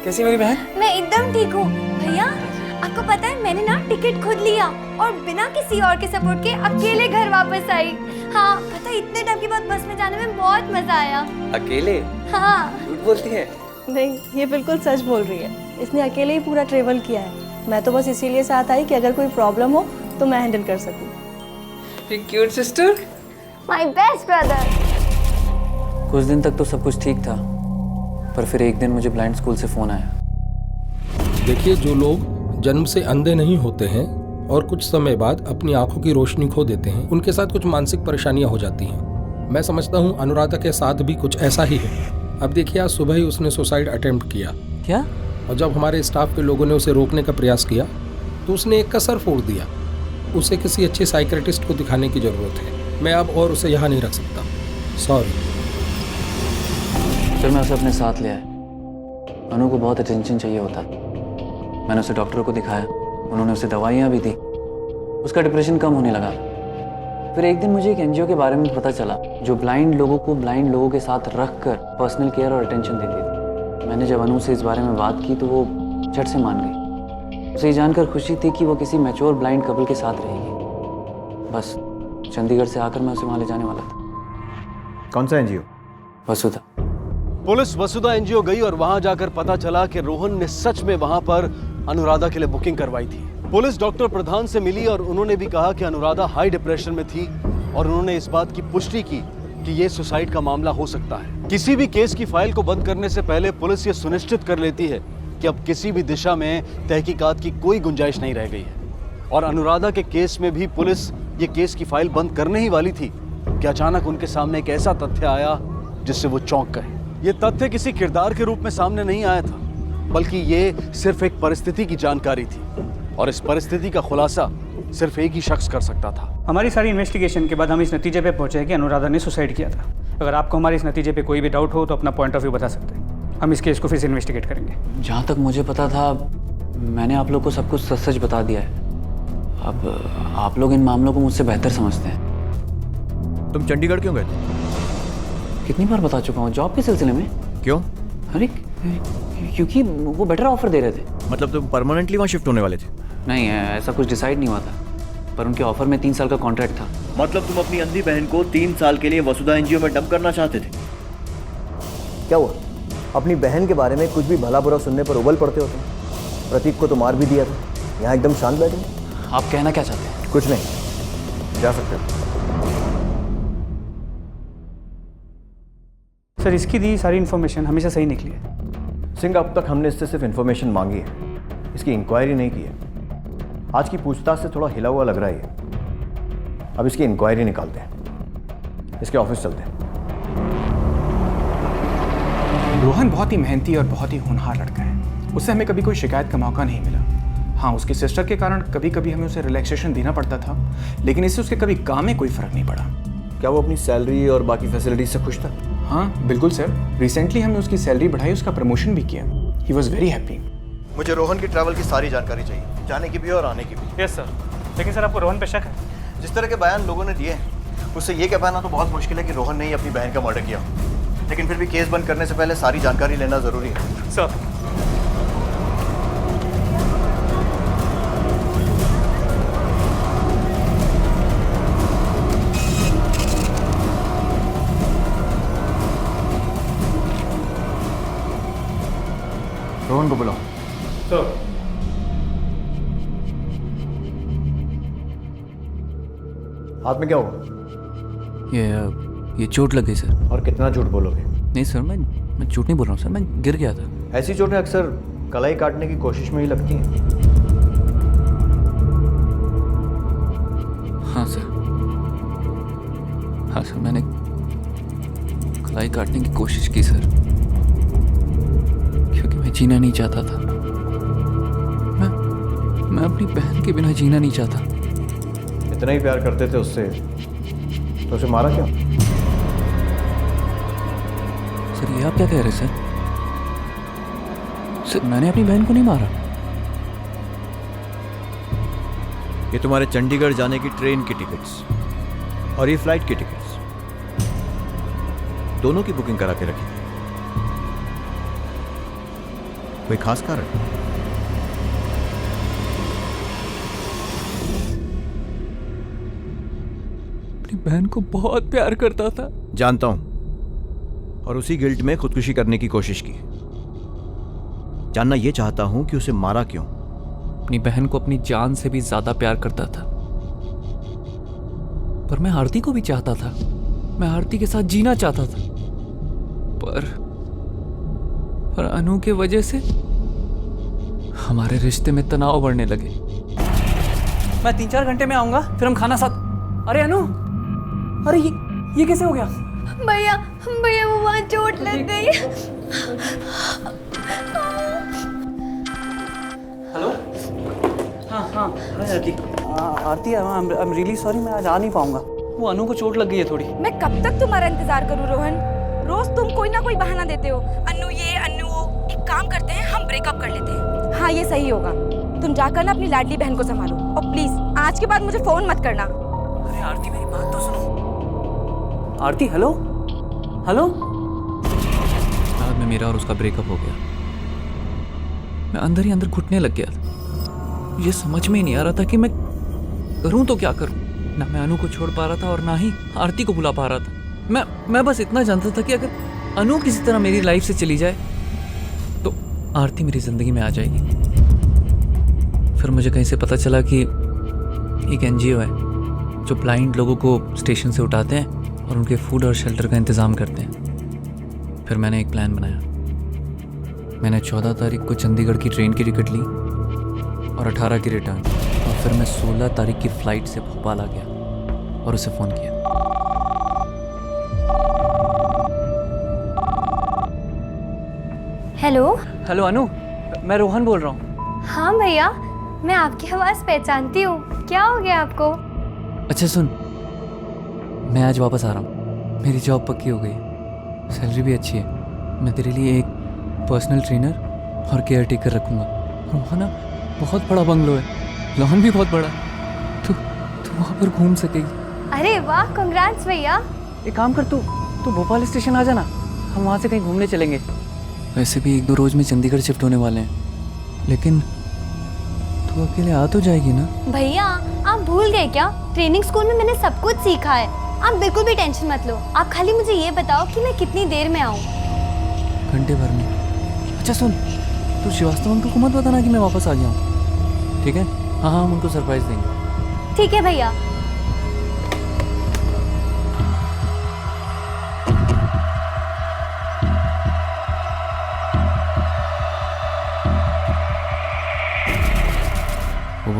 कैसी मेरी बहन? मैं एकदम ठीक हूँ। भैया आपको पता है मैंने ना टिकट खुद लिया और बिना किसी और के सपोर्ट के अकेले घर वापस आई। हाँ पता है इतने टाइम के बाद बस में जाने में बहुत मजा आया। अकेले? हाँ। झूठ बोलती है? नहीं, ये बिल्कुल सच बोल रही है। इसने अकेले ही पूरा ट्रेवल किया है। मैं तो बस इसीलिए साथ आई कि अगर कोई प्रॉब्लम हो तो मैं हैंडल कर सकूं। Cute sister, my best brother. कुछ दिन तक तो सब कुछ ठीक था, पर फिर एक दिन मुझे ब्लाइंड स्कूल से फोन आया। देखिए, जो लोग जन्म से अंधे नहीं होते हैं और कुछ समय बाद अपनी आंखों की रोशनी खो देते हैं, उनके साथ कुछ मानसिक परेशानियां हो जाती हैं। मैं समझता हूं अनुराधा के साथ भी कुछ ऐसा ही है। अब देखिए, आज सुबह ही उसने सुसाइड अटेम्प्ट किया। क्या? और जब हमारे स्टाफ के लोगों ने उसे रोकने का प्रयास किया तो उसने एक कसर फोड़ दिया। उसे किसी अच्छे साइकियाट्रिस्ट को दिखाने की जरूरत है। मैं अब और उसे यहाँ नहीं रख सकता, सॉरी। फिर मैं उसे अपने साथ ले आया। अनु को बहुत अटेंशन चाहिए होता। मैंने उसे डॉक्टर को दिखाया, उन्होंने उसे दवाइयाँ भी दी, उसका डिप्रेशन कम होने लगा। फिर एक दिन मुझे एक एनजीओ के बारे में पता चला जो ब्लाइंड लोगों को ब्लाइंड लोगों के साथ रखकर पर्सनल केयर और अटेंशन देती थी। मैंने जब अनु से इस बारे में बात की तो वो झट से मान गई। उसे ये जानकर खुशी थी कि वो किसी मैच्योर ब्लाइंड कपल के साथ रहेगी। बस चंडीगढ़ से आकर मैं उसे वहाँ ले जाने वाला था। कौन सा एनजीओ? वसुधा। पुलिस वसुधा एनजीओ गई और वहां जाकर पता चला कि रोहन ने सच में वहां पर अनुराधा के लिए बुकिंग करवाई थी। पुलिस डॉक्टर प्रधान से मिली और उन्होंने भी कहा कि अनुराधा हाई डिप्रेशन में थी और उन्होंने इस बात की पुष्टि की कि यह सुसाइड का मामला हो सकता है। किसी भी केस की फाइल को बंद करने से पहले पुलिस ये सुनिश्चित कर लेती है कि अब किसी भी दिशा में तहकीकात की कोई गुंजाइश नहीं रह गई है। और अनुराधा के केस में भी पुलिस ये केस की फाइल बंद करने ही वाली थी कि अचानक उनके सामने एक ऐसा तथ्य आया जिससे वो चौंक गए। ये तथ्य किसी किरदार के रूप में सामने नहीं आया था, बल्कि ये सिर्फ एक परिस्थिति की जानकारी थी और इस परिस्थिति का खुलासा सिर्फ एक ही शख्स कर सकता था। हमारी सारी इन्वेस्टिगेशन के बाद हम इस नतीजे पे पहुंचे कि अनुराधा ने सुसाइड किया था। अगर आपको हमारे इस नतीजे पे कोई भी डाउट हो तो अपना पॉइंट ऑफ व्यू बता सकते हैं। हम इस केस को फिर से इन्वेस्टिगेट करेंगे। जहाँ तक मुझे पता था मैंने आप लोग को सब कुछ सच सच बता दिया है। अब आप लोग इन मामलों को मुझसे बेहतर समझते हैं। तुम चंडीगढ़ क्यों गए थे? कितनी बार बता चुका हूँ, जॉब के सिलसिले में। क्यों? अरे क्योंकि वो बेटर ऑफर दे रहे थे। मतलब तुम परमानेंटली वहाँ शिफ्ट होने वाले थे? नहीं, ऐसा कुछ डिसाइड नहीं हुआ था, पर उनके ऑफर में 3 साल का कॉन्ट्रैक्ट था। मतलब तुम अपनी अंधी बहन को 3 साल के लिए वसुधा एनजीओ में डंप करना चाहते थे? क्या हुआ? अपनी बहन के बारे में कुछ भी भला बुरा सुनने पर उबल पड़ते हो तुम। प्रतीक को तो मार भी दिया था, यहाँ एकदम शांत बैठे। आप कहना क्या चाहते हैं? कुछ नहीं, जा सकते हो। सर इसकी दी सारी इन्फॉर्मेशन हमेशा सही निकली है। सिंह, अब तक हमने इससे सिर्फ इन्फॉर्मेशन मांगी है, इसकी इंक्वायरी नहीं की है। आज की पूछताछ से थोड़ा हिला हुआ लग रहा है ये। अब इसकी इंक्वायरी निकालते हैं, इसके ऑफिस चलते हैं। रोहन बहुत ही मेहनती और बहुत ही होनहार लड़का है। उससे हमें कभी कोई शिकायत का मौका नहीं मिला। हाँ, उसकी सिस्टर के कारण कभी कभी हमें उसे रिलैक्सेशन देना पड़ता था, लेकिन इससे उसके कभी काम में कोई फ़र्क नहीं पड़ा। क्या वो अपनी सैलरी और बाकी फैसिलिटीज से खुश था? हाँ बिल्कुल सर, रिसेंटली हमने उसकी सैलरी बढ़ाई, उसका प्रमोशन भी किया। He was very happy. मुझे रोहन की ट्रैवल की सारी जानकारी चाहिए, जाने की भी और आने की भी। Yes sir. लेकिन सर आपको रोहन पे शक है? जिस तरह के बयान लोगों ने दिए उससे ये कह पाना तो बहुत मुश्किल है कि रोहन ने ही अपनी बहन का मर्डर किया, लेकिन फिर भी केस बंद करने से पहले सारी जानकारी लेना जरूरी है। सर रोहन को बुलाओ। सर हाथ में क्या हुआ? ये चोट लग गई सर। और कितना झूठ बोलोगे? नहीं सर, मैं झूठ नहीं बोल रहा हूँ सर, मैं गिर गया था। ऐसी चोटें अक्सर कलाई काटने की कोशिश में ही लगती हैं। हाँ सर, हाँ सर, मैंने कलाई काटने की कोशिश की सर, क्योंकि मैं जीना नहीं चाहता था। मैं अपनी बहन के बिना जीना नहीं चाहता। इतना ही प्यार करते थे उससे तो उसे मारा क्यों? सर ये आप क्या कह रहे हैं सर, मैंने अपनी बहन को नहीं मारा। ये तुम्हारे चंडीगढ़ जाने की ट्रेन की टिकट्स और ये फ्लाइट की टिकट्स दोनों की बुकिंग करा के रखी थी। कोई खास कारण? अपनी बहन को बहुत प्यार करता था। जानता हूं, और उसी गिल्ट में खुदकुशी करने की कोशिश की। जानना यह चाहता हूं कि उसे मारा क्यों? अपनी बहन को अपनी जान से भी ज्यादा प्यार करता था, पर मैं आरती को भी चाहता था। मैं आरती के साथ जीना चाहता था, पर अनु के वजह से हमारे रिश्ते में तनाव बढ़ने लगे। मैं 3-4 घंटे में आऊंगा, फिर हम खाना साथ। अरे अनु, अरे ये कैसे हो गया? भैया भैया वो वहाँ चोट लग गई। हेलो। हाँ हाय आरती। आरती, आई एम रियली सॉरी, मैं आज आ नहीं पाऊंगा। वो अनु को चोट लग गई है थोड़ी। मैं कब तक तुम्हारा इंतजार करूं रोहन? रोज तुम कोई ना कोई बहाना देते हो, अनु ये अनु वो। एक काम करते हैं, हम ब्रेकअप कर लेते हैं। हाँ ये सही होगा। तुम जाकर ना अपनी लाडली बहन को संभालो, और प्लीज आज के बाद मुझे फोन मत करना। अरे आरती मेरी बात तो सुनो। आरती हेलो हेलो। बाद में मेरा और उसका ब्रेकअप हो गया। मैं अंदर ही अंदर घुटने लग गया था। ये समझ में ही नहीं आ रहा था कि मैं करूं तो क्या करूं। ना मैं अनु को छोड़ पा रहा था और ना ही आरती को भुला पा रहा था। मैं बस इतना जानता था कि अगर अनु किसी तरह मेरी लाइफ से चली जाए तो आरती मेरी जिंदगी में आ जाएगी। फिर मुझे कहीं से पता चला कि एक NGO है जो ब्लाइंड लोगों को स्टेशन से उठाते हैं और उनके फूड और शेल्टर का इंतज़ाम करते हैं। फिर मैंने एक प्लान बनाया। मैंने 14 तारीख को चंडीगढ़ की ट्रेन की टिकट ली और 18 की रिटर्न, और फिर मैं 16 तारीख की फ़्लाइट से भोपाल आ गया और उसे फ़ोन किया। हेलो। हेलो अनु, मैं रोहन बोल रहा हूँ। हाँ भैया, मैं आपकी आवाज़ पहचानती हूँ। क्या हो गया आपको? अच्छा सुन, मैं आज वापस आ रहा हूँ। मेरी जॉब पक्की हो गई, सैलरी भी अच्छी है। मैं तेरे लिए एक पर्सनल ट्रेनर और केयर टेकर रखूँगा। वहाँ ना बहुत बड़ा बंगलो है, लॉन भी बहुत बड़ा। तू वहाँ पर घूम सकेगी। अरे वाह, कांग्रेट्स भैया। एक काम कर, तू भोपाल स्टेशन आ जाना, हम वहाँ से कहीं घूमने चलेंगे। वैसे भी 1-2 रोज में चंडीगढ़ शिफ्ट होने वाले हैं, लेकिन तू अकेले आ तो जाएगी ना? भैया आप भूल गए क्या? ट्रेनिंग स्कूल में मैंने सब कुछ सीखा है। आप बिल्कुल भी टेंशन मत लो। आप खाली मुझे ये बताओ कि मैं कितनी देर में आऊँ? घंटे भर में। अच्छा सुन, तू श्रीवास्तव अंकल को मत बताना कि मैं वापस आ गया हूँ, ठीक है? हाँ हम उनको सरप्राइज देंगे। ठीक है भैया।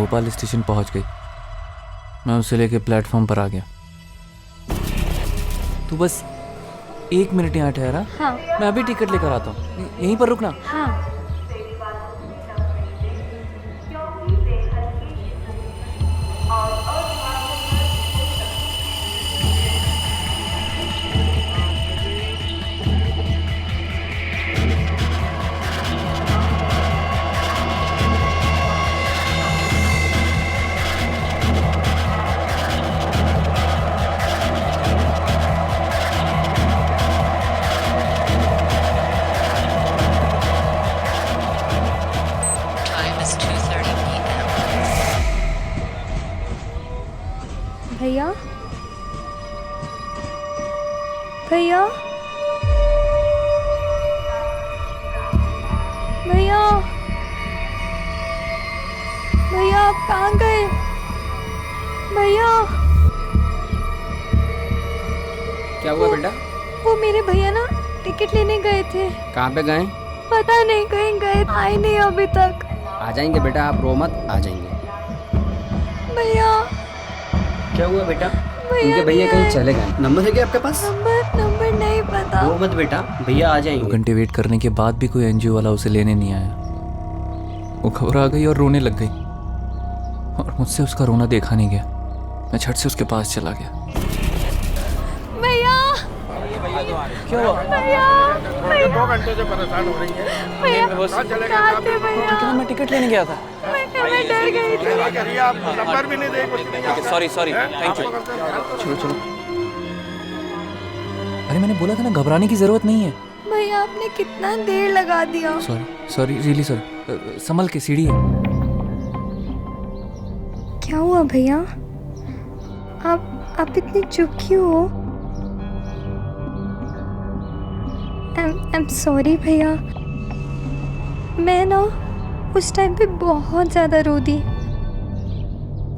भोपाल स्टेशन पहुंच गई। मैं उसे लेके प्लेटफॉर्म पर आ गया। तू बस 1 मिनट यहाँ ठहरा। हाँ। मैं अभी टिकट लेकर आता हूँ, यहीं पर रुकना। हाँ। Time is 2:30 p.m. भैया भैया भैया भैया आप कहाँ गए भैया? क्या हुआ बेटा? वो मेरे भैया ना टिकट लेने गए थे। कहाँ पे गए? पता नहीं कहीं गए, आए नहीं अभी तक। आ जाएंगे बेटा, आप रो मत, आ जाएंगे। भैया क्या हुआ बेटा? भैया उनके भैया नहीं कहीं आए। चले गए? नंबर है क्या आपके पास? नंबर नहीं पता। रो मत बेटा, भैया आ जाएंगे। 2 घंटे वेट करने के बाद भी कोई एनजीओ वाला उसे लेने नहीं आया। वो घबरा गई और रोने लग गई, और मुझसे उसका रोना देखा नहीं गया। मैं झट से उसके पास चला गया। भैया क्या हुआ? भैया 2 घंटे से परेशान हो रही है। भैया कहाँ थे भैया? मैं टिकट लेने गया था। मैं डर गई थी। आप नंबर भी नहीं दे, कुछ नहीं। Sorry thank you. चलो। अरे मैंने बोला था ना, घबराने की जरूरत नहीं है। भैया आपने कितना देर लगा दिया। Sorry really sorry. संभल के, सीढ़ी है। क्या हुआ भैया? आप इतने चुप क्यों हो? I'm sorry भैया, मैं ना उस टाइम पे बहुत ज़्यादा रो दी,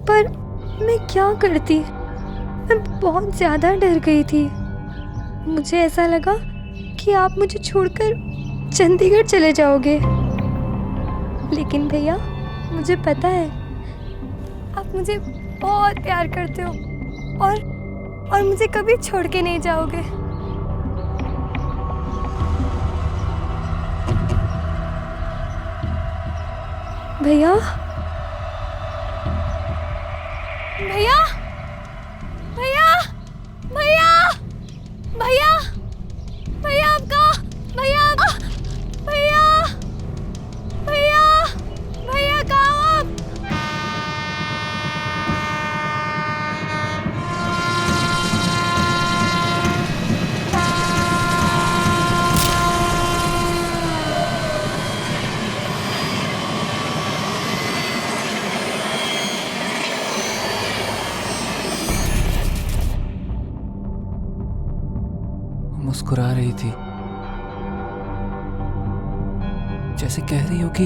पर मैं क्या करती, मैं बहुत ज़्यादा डर गई थी। मुझे ऐसा लगा कि आप मुझे छोड़कर चंडीगढ़ चले जाओगे, लेकिन भैया मुझे पता है आप मुझे बहुत प्यार करते हो और मुझे कभी छोड़ के नहीं जाओगे। भैया भैया भैया भैया भैया भैया आपका भैया भैया भैया भैया कहाँ आप? मुस्कुरा रही थी, जैसे कह रही हो कि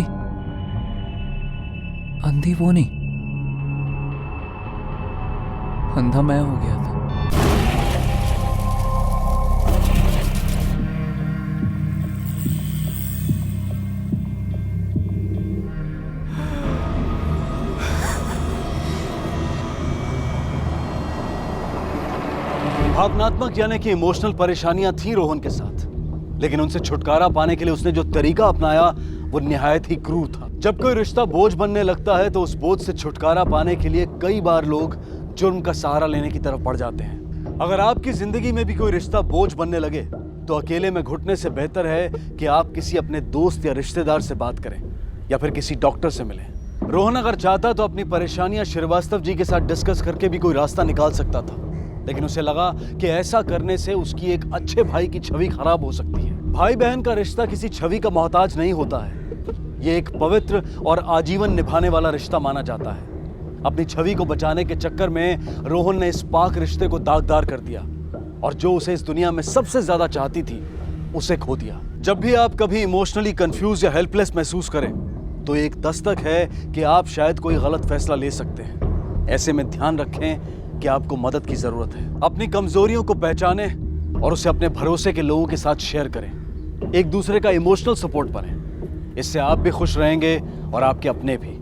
अंधी वो नहीं, अंधा मैं हो गया था। भावनात्मक यानी कि इमोशनल परेशानियां थी रोहन के साथ, लेकिन उनसे छुटकारा पाने के लिए उसने जो तरीका अपनाया वो निहायत ही क्रूर था। जब कोई रिश्ता बोझ बनने लगता है तो उस बोझ से छुटकारा पाने के लिए कई बार लोग जुर्म का सहारा लेने की तरफ बढ़ जाते हैं। अगर आपकी जिंदगी में भी कोई रिश्ता बोझ बनने लगे तो अकेले में घुटने से बेहतर है कि आप किसी अपने दोस्त या रिश्तेदार से बात करें या फिर किसी डॉक्टर से मिलें। रोहन अगर चाहता तो अपनी परेशानियां श्रीवास्तव जी के साथ डिस्कस करके भी कोई रास्ता निकाल सकता था, लेकिन उसे लगा कि ऐसा करने से उसकी एक अच्छे भाई की छवि खराब हो सकती है। भाई बहन का रिश्ता किसी छवि का मोहताज नहीं होता है, ये एक पवित्र और आजीवन निभाने वाला रिश्ता माना जाता है। अपनी छवि को बचाने के चक्कर में रोहन ने इस पाक रिश्ते को दागदार कर दिया और जो उसे इस दुनिया में सबसे ज्यादा चाहती थी उसे खो दिया। जब भी आप कभी इमोशनली कंफ्यूज या हेल्पलेस महसूस करें तो एक दस्तक है कि आप शायद कोई गलत फैसला ले सकते हैं। ऐसे में ध्यान रखें कि आपको मदद की जरूरत है। अपनी कमजोरियों को पहचानें और उसे अपने भरोसे के लोगों के साथ शेयर करें। एक दूसरे का इमोशनल सपोर्ट बने, इससे आप भी खुश रहेंगे और आपके अपने भी।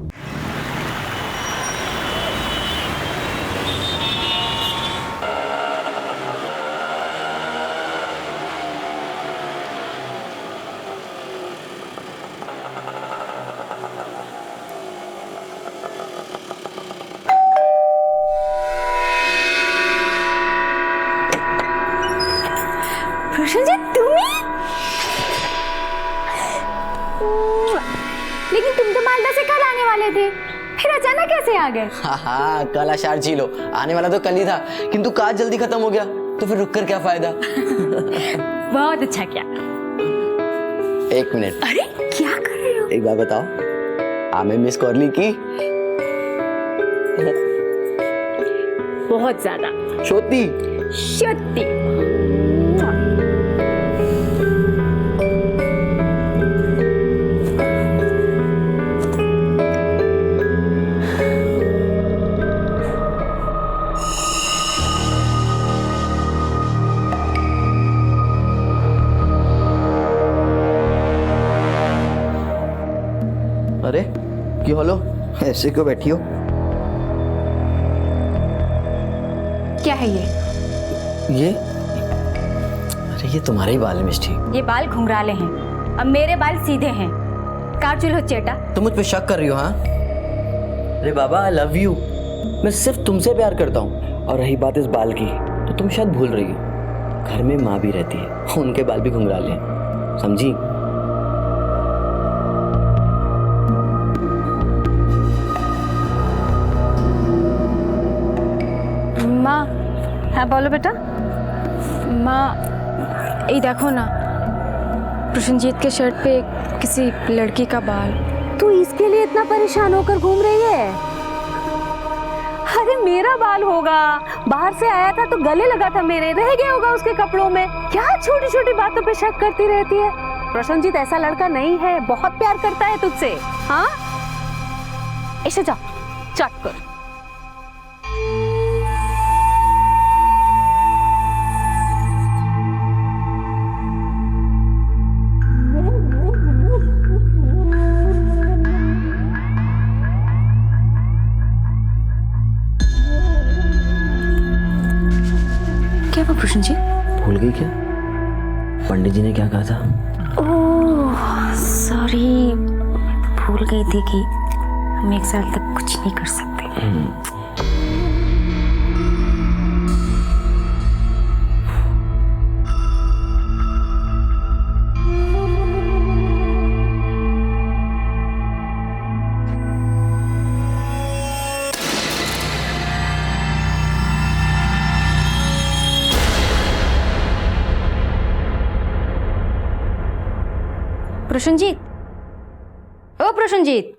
प्रशंजित तुम्ही? लेकिन तुम तो मालदा से कल आने वाले थे, फिर अचानक कैसे आ गए? हाँ कल आषाढ़ झीलो, आने वाला तो कल ही था, किंतु काज जल्दी खत्म हो गया तो फिर रुककर क्या फायदा। बहुत अच्छा किया। एक मिनट। अरे क्या कर रहे हो? एक बात बताओ, हमें मिस कॉर्ली की? बहुत ज्यादा। छोटी छोटी। अरे क्यों हलो, ऐसे क्यों बैठी हो? क्या है ये? अरे ये तुम्हारे ही बाल है मिष्टी। ये बाल घुंघराले हैं, अब मेरे बाल सीधे हैं। काजल हो चेटा। तुम मुझ पे शक कर रही हो? हाँ अरे बाबा आई लव यू, मैं सिर्फ तुमसे प्यार करता हूँ। और रही बात इस बाल की तो तुम शायद भूल रही हो, घर में माँ भी रहती है, उनके बाल भी घुंघराले हैं, समझी? माँ। हाँ बोलो बेटा। माँ ये देखो ना, प्रशंजीत के शर्ट पे किसी लड़की का बाल। तू इसके लिए इतना परेशान होकर घूम रही है? अरे मेरा बाल होगा, बाहर से आया था तो गले लगा था मेरे, रह गया होगा उसके कपड़ों में। क्या छोटी छोटी बातों पे शक करती रहती है? प्रशंजीत ऐसा लड़का नहीं है, बहुत प्यार करता है तुझसे। हाँ ऐसे जाओ चट कर। प्रशंजीत भूल गई क्या पंडित जी ने क्या कहा था? ओह सॉरी, भूल गई थी कि हम एक साल तक कुछ नहीं कर सकते। प्रशंजीत, ओ प्रशंजीत,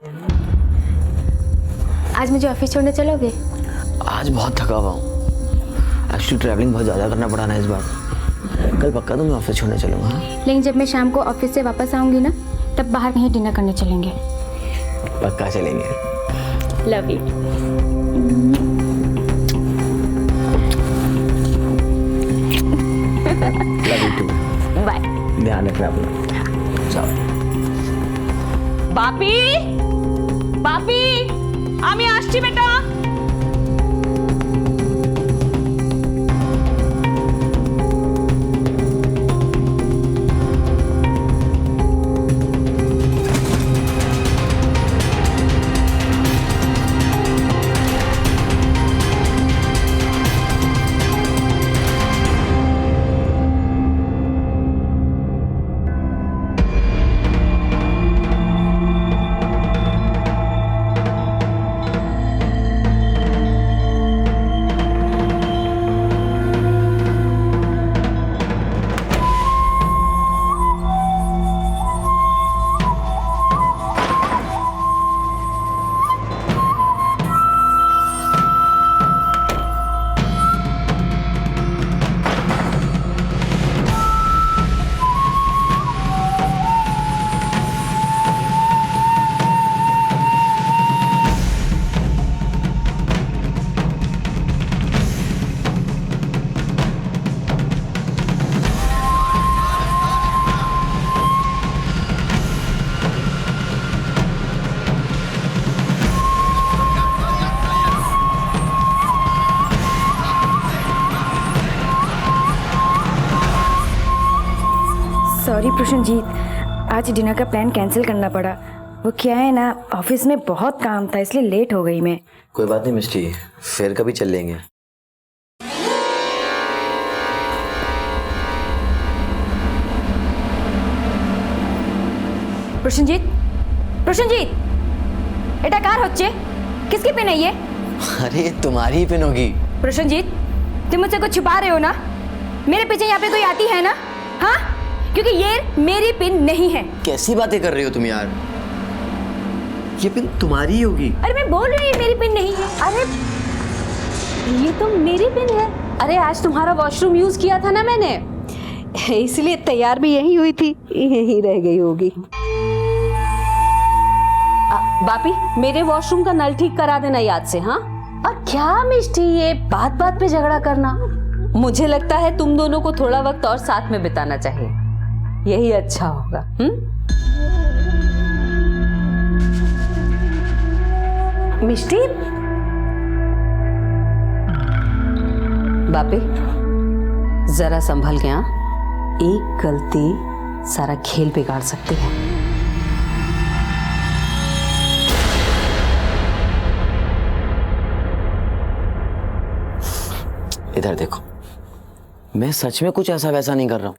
आज मुझे ऑफिस छोड़ने चलोगे? आज बहुत थका हुआ हूँ, एक्चुअली ट्रैवलिंग बहुत ज़्यादा करना पड़ा ना इस बार। कल पक्का तो मैं ऑफिस छोड़ने चलूँगा। लेकिन जब मैं शाम को ऑफिस से वापस आऊंगी ना, तब बाहर कहीं डिनर करने चलेंगे। पक्का चलेंगे। Love you. Love you too. Bye. ध्यान रखना अपना। जाओ। बापी, बापी, आमी आसছি बेटा। सॉरी प्रशंजीत, आज डिनर का प्लान कैंसिल करना पड़ा। वो क्या है ना, ऑफिस में बहुत काम था इसलिए लेट हो गई मैं। कोई बात नहीं मिस्टी, फिर कभी चल लेंगे। প্রসেনজিৎ, প্রসেনজিৎ, এটা কার হচ্ছে? किसकी पिन है ये? अरे तुम्हारी पिन होगी। प्रसन्नजीत, तुम मुझसे कुछ छुपा रहे हो ना? मेरे पीछे यहाँ पे कोई आती है ना? हाँ? क्योंकि ये मेरी पिन नहीं है। कैसी बातें कर रही हो तुम यार? ये पिन तुम्हारी होगी। अरे मैं बोल रही हूँ मेरी पिन नहीं है। अरे ये तो मेरी पिन है। अरे आज तुम्हारा वॉशरूम यूज किया था ना मैंने, इसलिए तैयार भी यही हुई थी, यही रह गई होगी। बापी, मेरे वॉशरूम का नल ठीक करा देना याद से, हाँ? और क्या मिष्टी ये बात बात पे झगड़ा करना? मुझे लगता है तुम दोनों को थोड़ा वक्त और साथ में बिताना चाहिए, यही अच्छा होगा। मिष्टी, बापी जरा संभल के, हाँ? एक गलती सारा खेल बिगाड़ सकती है। इधर देखो, मैं सच में कुछ ऐसा वैसा नहीं कर रहा हूँ।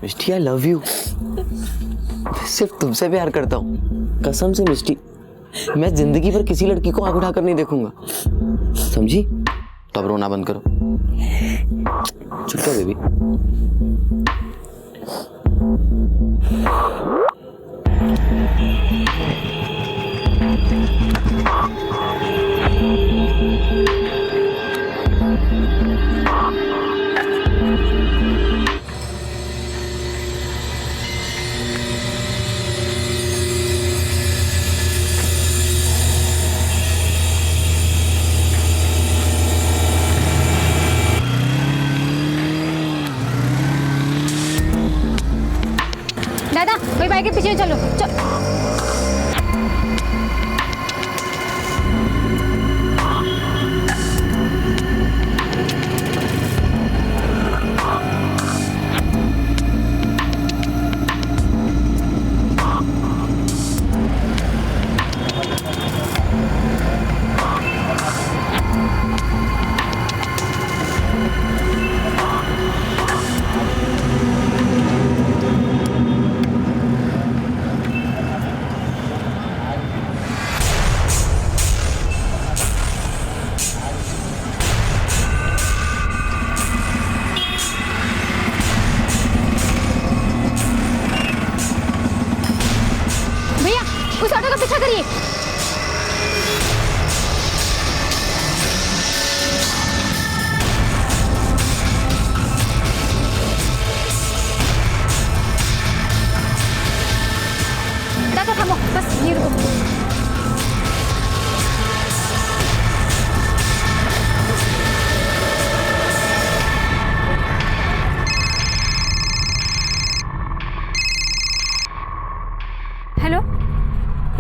मिष्टी, आई लव यू। मैं सिर्फ तुमसे प्यार करता हूँ, कसम से मिष्टी। मैं जिंदगी भर किसी लड़की को आंख उठाकर नहीं देखूंगा, समझी? तो अब रोना बंद करो। चुप कर बेबी। दादा, कोई बाइक के पीछे चलो, चलो। उस ऑटो का पीछा करिए। दादा थामो, बस ये रुको। हेलो,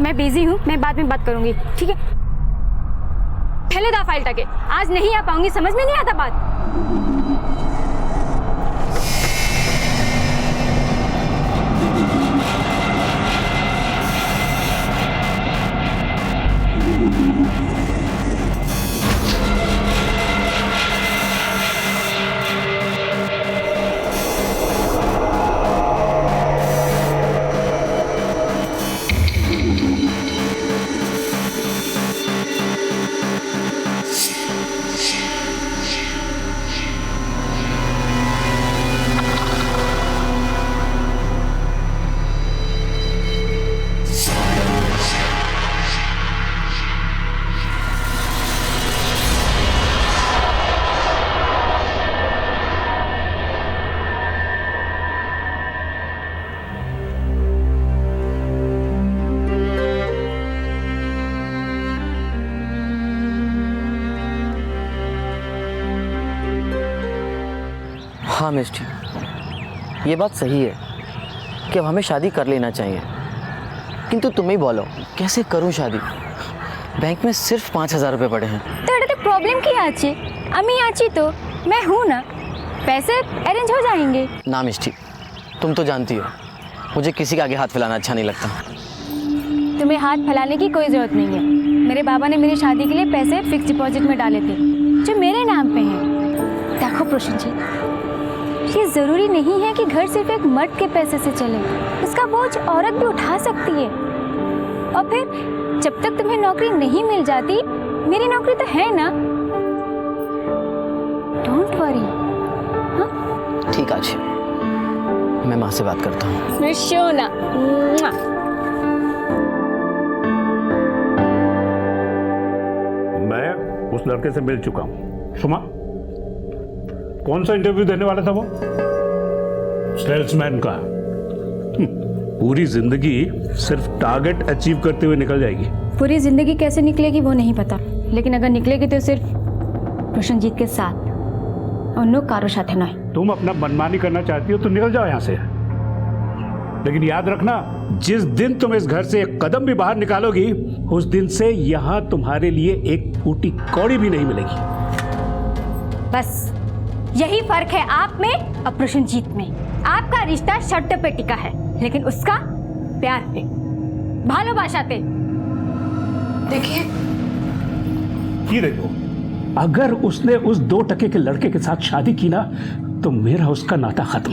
मैं बिजी हूँ, मैं बाद में बात करूंगी, ठीक है? पहले दा फाइल टके, आज नहीं आ पाऊंगी, समझ में नहीं आता बात। हाँ मिष्टी, ये बात सही है कि अब हमें शादी कर लेना चाहिए, किंतु तुम ही बोलो कैसे करूं शादी? बैंक में सिर्फ 5,000 रुपये पड़े हैं। तो এটা प्रॉब्लम কি আছে? আমি আছি তো, मैं हूँ ना, पैसे अरेंज हो जाएंगे। ना मिष्टी, तुम तो जानती हो मुझे किसी के आगे हाथ फैलाना अच्छा नहीं लगता। तुम्हें हाथ फैलाने की कोई जरूरत नहीं है। मेरे बाबा ने मेरी शादी के लिए पैसे फिक्स डिपॉजिट में डाले थे जो मेरे नाम पे हैं। देखो प्रसन्नजीत, ये जरूरी नहीं है कि घर सिर्फ एक मर्द के पैसे से चले, उसका बोझ औरत भी उठा सकती है। और फिर जब तक तुम्हें नौकरी नहीं मिल जाती, मेरी नौकरी तो है ना, डोंट वरी। ठीक आज मैं माँ से बात करता हूँ। सोना मैं उस लड़के से मिल चुका हूँ। सुमा, कौन सा इंटरव्यू देने वाला था वो? सेल्समैन का। पूरी जिंदगी सिर्फ टारगेट अचीव करते हुए निकल जाएगी। पूरी जिंदगी कैसे निकलेगी वो नहीं पता, लेकिन अगर निकलेगी तो सिर्फ प्रसन्नजीत के साथ, अन्नो कारो साथे नहीं। तुम अपना मनमानी करना चाहती हो तो निकल जाओ यहाँ से, लेकिन याद रखना, जिस दिन तुम इस घर से एक कदम भी बाहर निकालोगी, उस दिन से यहाँ तुम्हारे लिए एक फूटी कौड़ी भी नहीं मिलेगी। बस यही फर्क है आप में और प्रसन्नजीत में। आपका रिश्ता शर्त पे टिका है, लेकिन उसका प्यार पे, भालोबाशा पे। देखिए, ये देखो, अगर उसने उस 2 टके के लड़के के साथ शादी की ना, तो मेरा उसका नाता खत्म।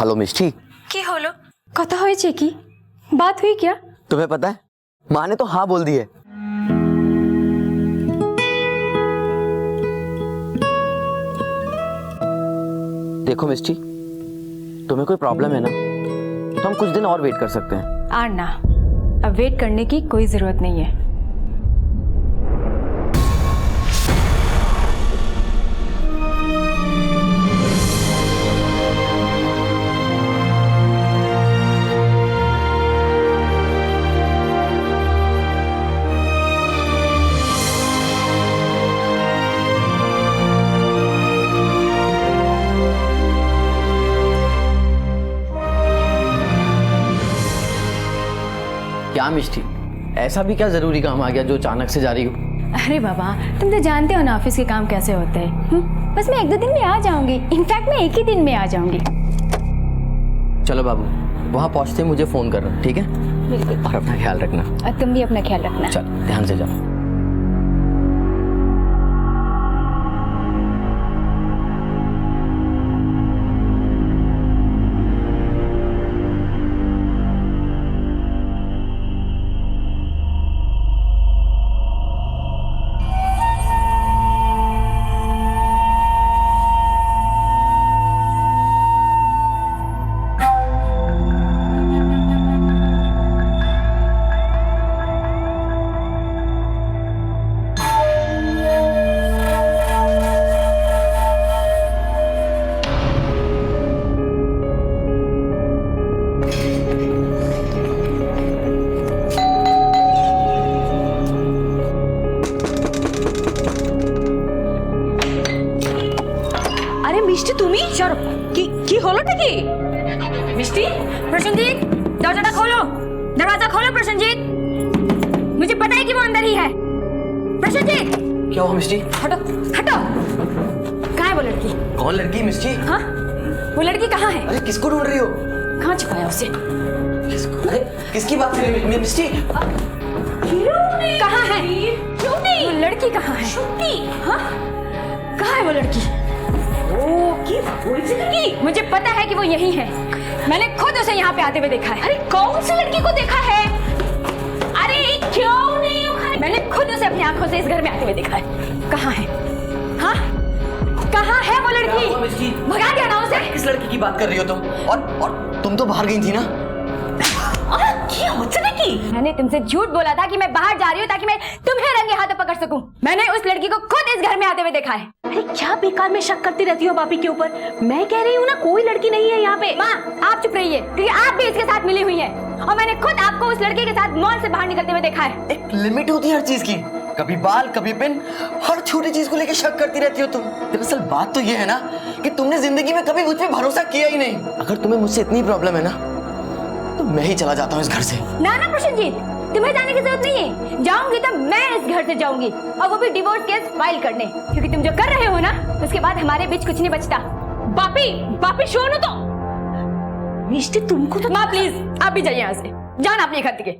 हेलो मिष्टी। की होलो कथा होइछे की बात हुई क्या? तुम्हें पता है, माँ ने तो हाँ बोल दी है। देखो मिष्टी, तुम्हें कोई प्रॉब्लम है ना, तो हम कुछ दिन और वेट कर सकते हैं। आना, अब वेट करने की कोई जरूरत नहीं है। क्या मिष्टी, ऐसा भी क्या जरूरी काम आ गया जो अचानक से जा रही हो? अरे बाबा, तुम तो जानते हो ना ऑफिस के काम कैसे होते हैं। बस मैं 1-2 दिन में आ जाऊंगी। इनफैक्ट मैं एक ही दिन में आ जाऊंगी। चलो बाबू, वहाँ पहुँचते मुझे फोन करना, ठीक है? बिल्कुल। और अपना ख्याल रखना। और तुम भी अपना ख्याल रखना। चलो, ध्यान से जाओ। प्रसन्नजीत, दरवाजा खोलो, दरवाजा खोलो प्रसन्नजीत। मुझे पता है कि वो अंदर ही है। प्रसन्नजीत। क्या हुआ मिष्टी? हटो, हटो। कहाँ है वो लड़की? कौन लड़की मिष्टी? हाँ, वो लड़की कहाँ है? अरे किसको ढूंढ रही हो? कहाँ छुपाया उसे? अरे किसकी बात कर रही हो मिष्टी? कहाँ है? वो लड़की कहाँ है? हाँ, कहाँ है वो लड़की? मुझे पता है कि वो यही है। मैंने खुद उसे यहाँ पे आते हुए देखा है। अरे कौन सी लड़की को देखा है? अरे क्यों नहीं? मैंने खुद उसे अपनी आंखों से इस घर में आते हुए देखा है। कहाँ है? हाँ, कहाँ है वो लड़की? भगा दिया ना उसे। किस लड़की की बात कर रही हो तुम? और तुम तो बाहर गई थी ना? मैंने तुमसे झूठ बोला था कि मैं बाहर जा रही हूँ ताकि मैं तुम्हें रंगे हाथों पकड़ सकूं। मैंने उस लड़की को खुद इस घर में आते हुए देखा है। अरे क्या बेकार में शक करती रहती हो पापी के ऊपर? मैं कह रही हूँ ना, कोई लड़की नहीं है यहाँ पे। माँ, आप चुप रहिए, क्योंकि आप भी इसके साथ मिली हुई हैं और मैंने खुद आपको उस लड़के के साथ मॉल से बाहर निकलते हुए देखा है। एक लिमिट होती है हर चीज की। कभी बाल, कभी पिन, हर छोटी चीज को लेकर शक करती रहती हो तुम। दरअसल बात तो ये है ना कि तुमने जिंदगी में कभी मुझ पे भरोसा किया ही नहीं। अगर तुम्हें मुझसे इतनी प्रॉब्लम है ना, तो मैं ही चला जाता हूँ इस घर से। ना ना प्रसन्नजीत, तुम्हें जाने की जरूरत नहीं है। जाऊंगी तो मैं इस घर से जाऊंगी, और वो भी डिवोर्स केस फाइल करने, क्योंकि तुम जो कर रहे हो ना, उसके बाद हमारे बीच कुछ नहीं बचता। पापी सुनो तो। मिष्टी तुमको तो। माँ प्लीज, आप भी जाइए यहाँ से, जान अपने घर के।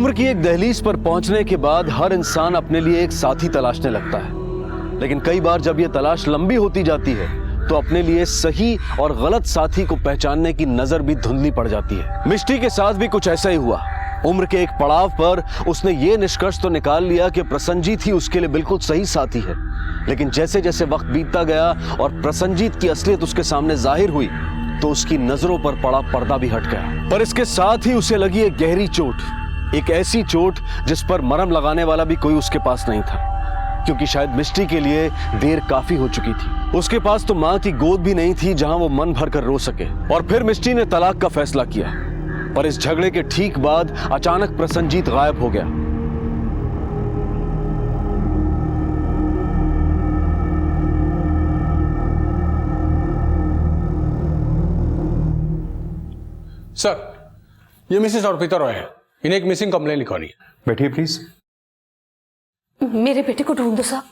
उम्र की एक दहलीज पर पहुंचने के बाद हर इंसान अपने लिए एक साथी तलाशने लगता है, लेकिन कई बार जब यह तलाश लंबी होती जाती है तो अपने लिए सही और गलत साथी को पहचानने की नजर भी धुंधली पड़ जाती है। मिष्टी के साथ भी कुछ ऐसा ही हुआ। उम्र के एक पड़ाव पर उसने ये निष्कर्ष तो निकाल लिया कि प्रसन्नजीत ही उसके लिए बिल्कुल सही साथी है, लेकिन जैसे जैसे वक्त बीतता गया और प्रसन्नजीत की असलियत उसके सामने जाहिर हुई तो उसकी नजरों पर पड़ा पर्दा भी हट गया। पर इसके साथ ही उसे लगी एक गहरी चोट, एक ऐसी चोट जिस पर मरहम लगाने वाला भी कोई उसके पास नहीं था, क्योंकि शायद मिष्टी के लिए देर काफी हो चुकी थी। उसके पास तो मां की गोद भी नहीं थी जहां वो मन भर कर रो सके। और फिर मिष्टी ने तलाक का फैसला किया, पर इस झगड़े के ठीक बाद अचानक प्रसन्नजीत गायब हो गया। सर, ये मिसेस अर्पिता रॉय है, इन्हें एक मिसिंग कंप्लेन लिखवानी है। बैठिए प्लीज। मेरे बेटे को ढूंढ दो साहब,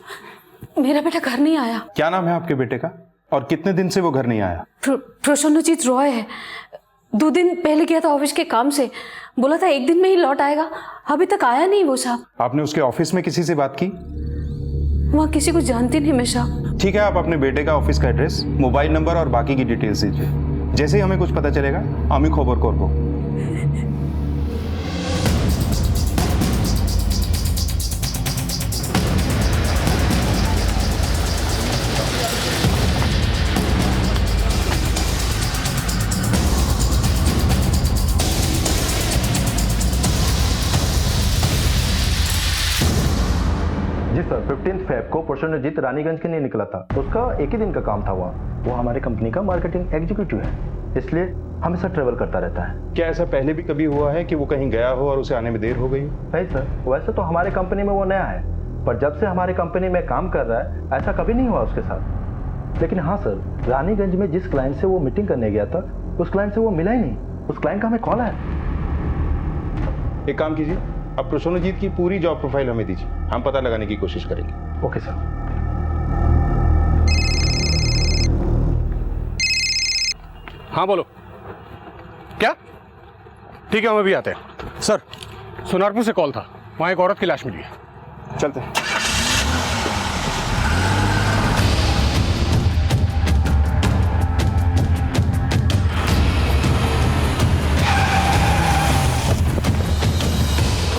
मेरा बेटा घर नहीं आया। क्या नाम है आपके बेटे का और कितने दिन से वो घर नहीं आया? प्रसन्नजीत रॉय है। 2 दिन पहले गया था ऑफिस के काम से, बोला था 1 दिन में ही लौट आएगा, अभी तक आया नहीं वो साहब। आपने उसके ऑफिस में किसी से बात की? वहाँ किसी को जानती नहीं मैं साहब। ठीक है, आप अपने बेटे का ऑफिस का एड्रेस, मोबाइल नंबर और बाकी की डिटेल्स दीजिए। जैसे ही हमें कुछ पता चलेगा हमें खबर करबो। जी सर, 15 फेब को प्रसन्नजीत रानीगंज के लिए निकला था। उसका एक ही दिन का काम था वहाँ। वो हमारे कंपनी का मार्केटिंग एग्जीक्यूटिव है, इसलिए हमेशा ट्रेवल करता रहता है। क्या ऐसा पहले भी कभी हुआ है कि वो कहीं गया हो और उसे आने में देर हो गई? नहीं सर, वैसे तो हमारे कंपनी में वो नया है, पर जब से हमारे कंपनी में काम कर रहा है ऐसा कभी नहीं हुआ उसके साथ। लेकिन हाँ सर, रानीगंज में जिस क्लाइंट से वो मीटिंग करने गया था उस क्लाइंट से वो मिला ही नहीं। उस क्लाइंट का हमें कॉल है। एक काम कीजिए, अब प्रसन्नजीत की पूरी जॉब प्रोफाइल हमें दीजिए, हम पता लगाने की कोशिश करेंगे। Okay sir. हाँ बोलो। क्या? ठीक है, हम अभी आते हैं। सर, सोनारपुर से कॉल था, वहाँ एक औरत की लाश मिली है। चलते हैं।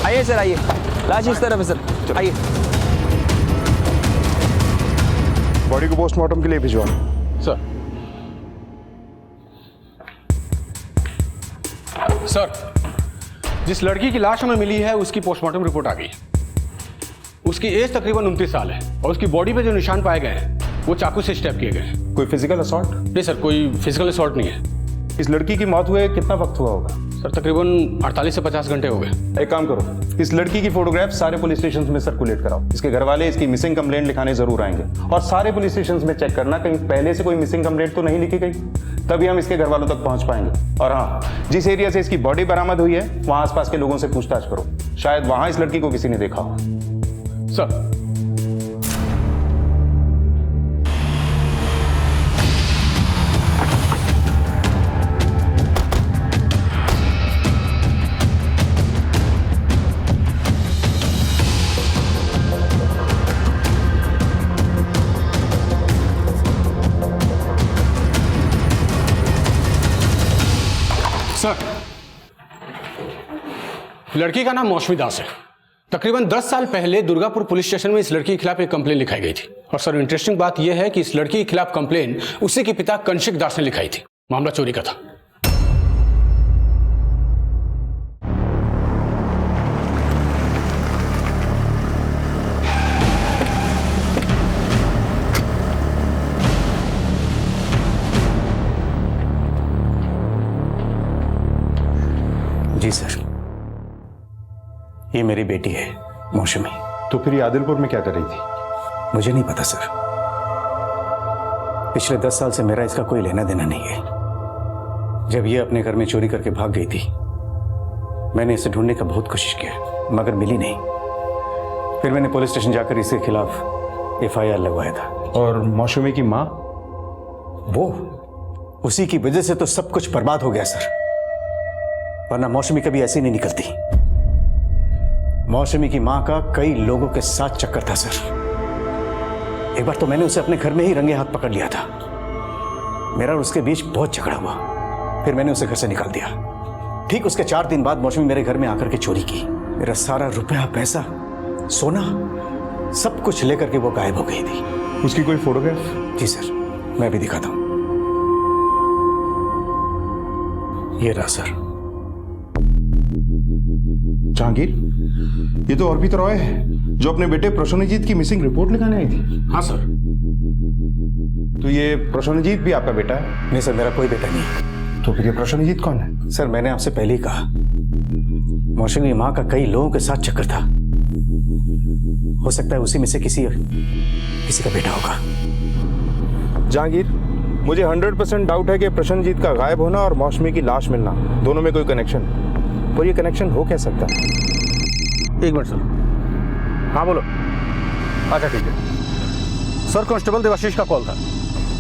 आइए सर, आइए। लाश इस तरफ है सर, आइए। बॉडी को पोस्टमार्टम के लिए भिजवा सर। सर, जिस लड़की की लाश हमें मिली है उसकी पोस्टमार्टम रिपोर्ट आ गई है। उसकी एज तकरीबन 29 साल है और उसकी बॉडी पे जो निशान पाए गए हैं वो चाकू से स्टैब किए गए हैं। कोई फिजिकल असॉल्ट? नहीं सर, कोई फिजिकल असॉल्ट नहीं है। इस लड़की की मौत हुए कितना वक्त हुआ होगा? सर, तकरीबन 48 से 50 घंटे हो गए। एक काम करो, इस लड़की की फोटोग्राफ सारे पुलिस स्टेशन में सर्कुलेट कराओ। इसके घर वाले इसकी मिसिंग कंप्लेंट लिखाने जरूर आएंगे और सारे पुलिस स्टेशन में चेक करना कहीं पहले से कोई मिसिंग कंप्लेंट तो नहीं लिखी गई, तभी हम इसके घर वालों तक पहुंच पाएंगे। और हाँ, जिस एरिया से इसकी बॉडी बरामद हुई है वहां आसपास के लोगों से पूछताछ करो, शायद वहां इस लड़की को किसी ने देखा हो। सर, सर, लड़की का नाम मौसमी दास है। तकरीबन 10 साल पहले दुर्गापुर पुलिस स्टेशन में इस लड़की के खिलाफ एक कंप्लेन लिखाई गई थी। और सर, इंटरेस्टिंग बात यह है कि इस लड़की के खिलाफ कंप्लेन उसी के पिता कौशिक दास ने लिखाई थी। मामला चोरी का था। जी सर, ये मेरी बेटी है मौसमी। तो फिर ये आदिलपुर में क्या कर रही थी? मुझे नहीं पता सर, पिछले 10 साल से मेरा इसका कोई लेना देना नहीं है। जब ये अपने घर में चोरी करके भाग गई थी, मैंने इसे ढूंढने का बहुत कोशिश किया मगर मिली नहीं। फिर मैंने पुलिस स्टेशन जाकर इसके खिलाफ FIR लगवाया था। और मौसमी की माँ? वो उसी की वजह से तो सब कुछ बर्बाद हो गया सर, वरना मौसमी कभी ऐसी नहीं निकलती। मौसमी की माँ का कई लोगों के साथ चक्कर था सर। एक बार तो मैंने उसे अपने घर में ही रंगे हाथ पकड़ लिया था। मेरा और उसके बीच बहुत झगड़ा हुआ, फिर मैंने उसे घर से निकाल दिया। ठीक उसके 4 दिन बाद मौसमी मेरे घर में आकर के चोरी की। मेरा सारा रुपया, पैसा, सोना, सब कुछ लेकर के वो गायब हो गई थी। उसकी कोई फोटोग्राफ? जी सर, मैं भी दिखाता हूं। ये रहा सर। जहांगीर, ये तो अर्पिता रॉय है जो अपने बेटे प्रसन्नजीत की मिसिंग रिपोर्ट लिखाने आई थी। हाँ सर। तो ये प्रसन्नजीत भी आपका बेटा है? नहीं सर, मेरा कोई बेटा नहीं। तो फिर ये प्रसन्नजीत कौन है? सर, मैंने आपसे पहले ही कहा, मौसमी की माँ का कई लोगों के साथ चक्कर था। हो सकता है उसी में से किसी का बेटा होगा। जहांगीर, मुझे 100% डाउट है कि प्रसन्नजीत का गायब होना और मौसमी की लाश मिलना, दोनों में कोई कनेक्शन है। पर ये कनेक्शन हो क्या सकता है? एक मिनट सर। हाँ बोलो। अच्छा ठीक है सर, कांस्टेबल देवाशीष का कॉल था।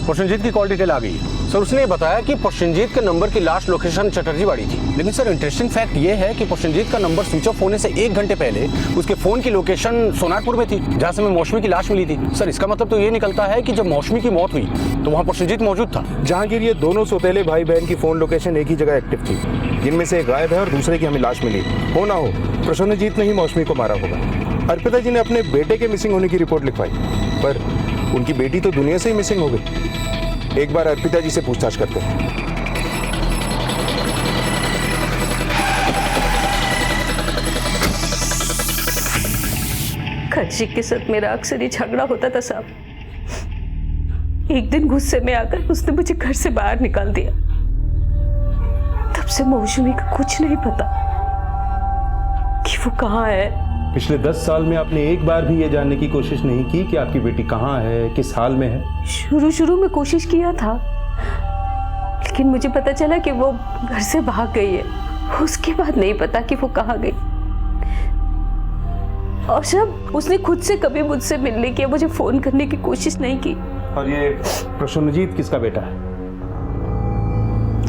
प्रसन्नजीत की कॉल डिटेल आ गई है सर। उसने बताया कि प्रसन्नजीत के नंबर की लाश लोकेशन चटर्जी बाड़ी थी। लेकिन सर इंटरेस्टिंग फैक्ट ये है कि प्रसन्नजीत का नंबर स्विच ऑफ होने से 1 घंटे पहले उसके फोन की लोकेशन सोनारपुर में थी, जहां से मौसमी की लाश मिली थी। सर इसका मतलब तो ये निकलता है कि जब मौसमी की मौत हुई तो वहां प्रसन्नजीत मौजूद था। जहांगीर, ये दोनों सौतेले भाई बहन की फोन लोकेशन एक ही जगह एक्टिव थी, जिनमें से एक गायब है और दूसरे की हमें लाश मिली। हो ना हो प्रसन्नजीत ने ही मौसमी को मारा होगा। अर्पिता जी ने अपने बेटे के मिसिंग होने की रिपोर्ट लिखवाई, पर उनकी बेटी तो दुनिया से ही मिसिंग हो गई। एक बार अर्पिता जी से पूछताछ करते हैं। कौशिक के साथ मेरा अक्सर ही झगड़ा होता था साहब। एक दिन गुस्से में आकर उसने मुझे घर से बाहर निकाल दिया। तब से मौसमी का कुछ नहीं पता कि वो कहाँ है। पिछले 10 साल में आपने एक बार भी ये जानने की कोशिश नहीं की कि आपकी बेटी कहाँ है, किस हाल में है? शुरू में कोशिश किया था, लेकिन मुझे पता चला कि वो घर से भाग गई है। उसके बाद नहीं पता कि वो कहाँ गई। और जब उसने खुद से कभी मुझसे मिलने की, मुझे फोन करने की कोशिश नहीं की। और ये प्रसन्नजीत किसका बेटा है?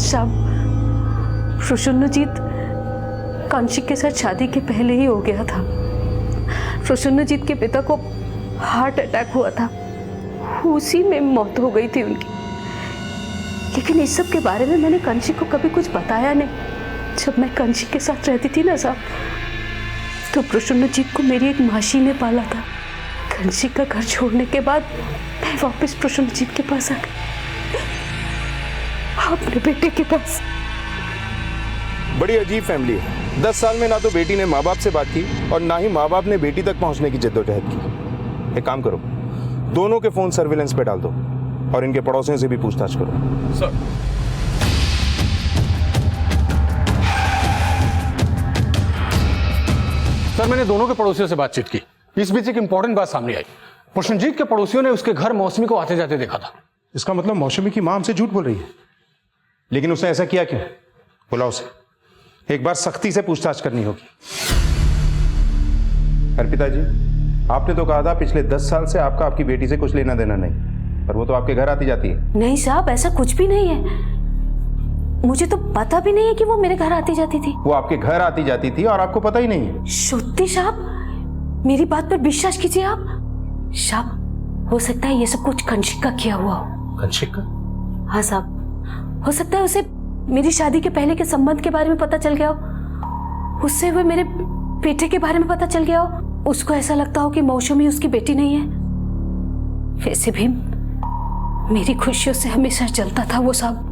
साहब, प्रसन्नजीत कौशिक के साथ शादी के पहले ही हो गया था। प्रसन्नजीत के पिता को हार्ट अटैक हुआ था, उसी में मौत हो गई थी उनकी। लेकिन इस सब के बारे में मैंने कौशिक को कभी कुछ बताया नहीं। जब मैं कौशिक के साथ रहती थी ना साहब, तो प्रसन्नजीत को मेरी एक मासी ने पाला था। कौशिक का घर छोड़ने के बाद मैं वापस प्रसन्नजीत के पास आ गई, अपने बेटे के पास। बड़ी अजीब फैमिली है। 10 साल में ना तो बेटी ने माँ बाप से बात की और ना ही माँ बाप ने बेटी तक पहुंचने की जद्दोजहद की। एक काम करो, दोनों के फोन सर्विलेंस पे डाल दो और इनके पड़ोसियों से भी पूछताछ करो। सर मैंने दोनों के पड़ोसियों से बातचीत की। इस बीच एक इंपॉर्टेंट बात सामने आई। प्रसन्नजीत के पड़ोसियों ने उसके घर मौसमी को आते जाते देखा था। इसका मतलब मौसमी की माँ हमसे झूठ बोल रही है। लेकिन उसने ऐसा किया क्यों? बुलाओ उसे, एक बार सख्ती से पूछताछ करनी होगी। अर्पिता जी, आपने तो कहा था पिछले 10 साल से आपका आपकी बेटी से कुछ लेना देना नहीं, पर वो तो आपके घर आती जाती है। नहीं साहब, ऐसा कुछ भी नहीं है। मुझे तो पता भी नहीं है कि वो मेरे घर आती जाती थी। वो आपके घर आती जाती थी और आपको पता ही नहीं है? शुद्धि साहब, मेरी बात पर विश्वास कीजिए आप। साहब, हो सकता है ये सब कुछ कौशिक का किया हुआ हो। कौशिक का? हाँ साहब, हो सकता है उसे मेरी शादी के पहले के संबंध के बारे में पता चल गया हो, उससे वो मेरे बेटे के बारे में पता चल गया हो। उसको ऐसा लगता हो कि मौसमी उसकी बेटी नहीं है। वैसे भी मेरी खुशियों से हमेशा जलता था वो साहब।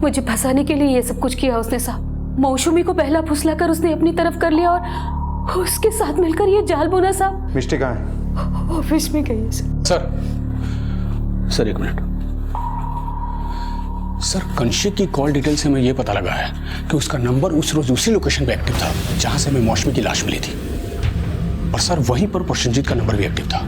मुझे फंसाने के लिए ये सब कुछ किया उसने साहब। मौसमी को पहला फुसलाकर उसने अपनी तरफ कर लिया और उसके साथ मिलकर ये जाल बुना साहब। मिस्टी कहाँ है? ऑफिस में गई है सर। सर एक मिनट सर, कौशिक की कॉल डिटेल से हमें यह पता लगा है कि उसका नंबर उस रोज उसी लोकेशन पे एक्टिव था जहां से हमें मौसमी की लाश मिली थी। और सर वहीं पर प्रसन्नजीत का नंबर भी एक्टिव था।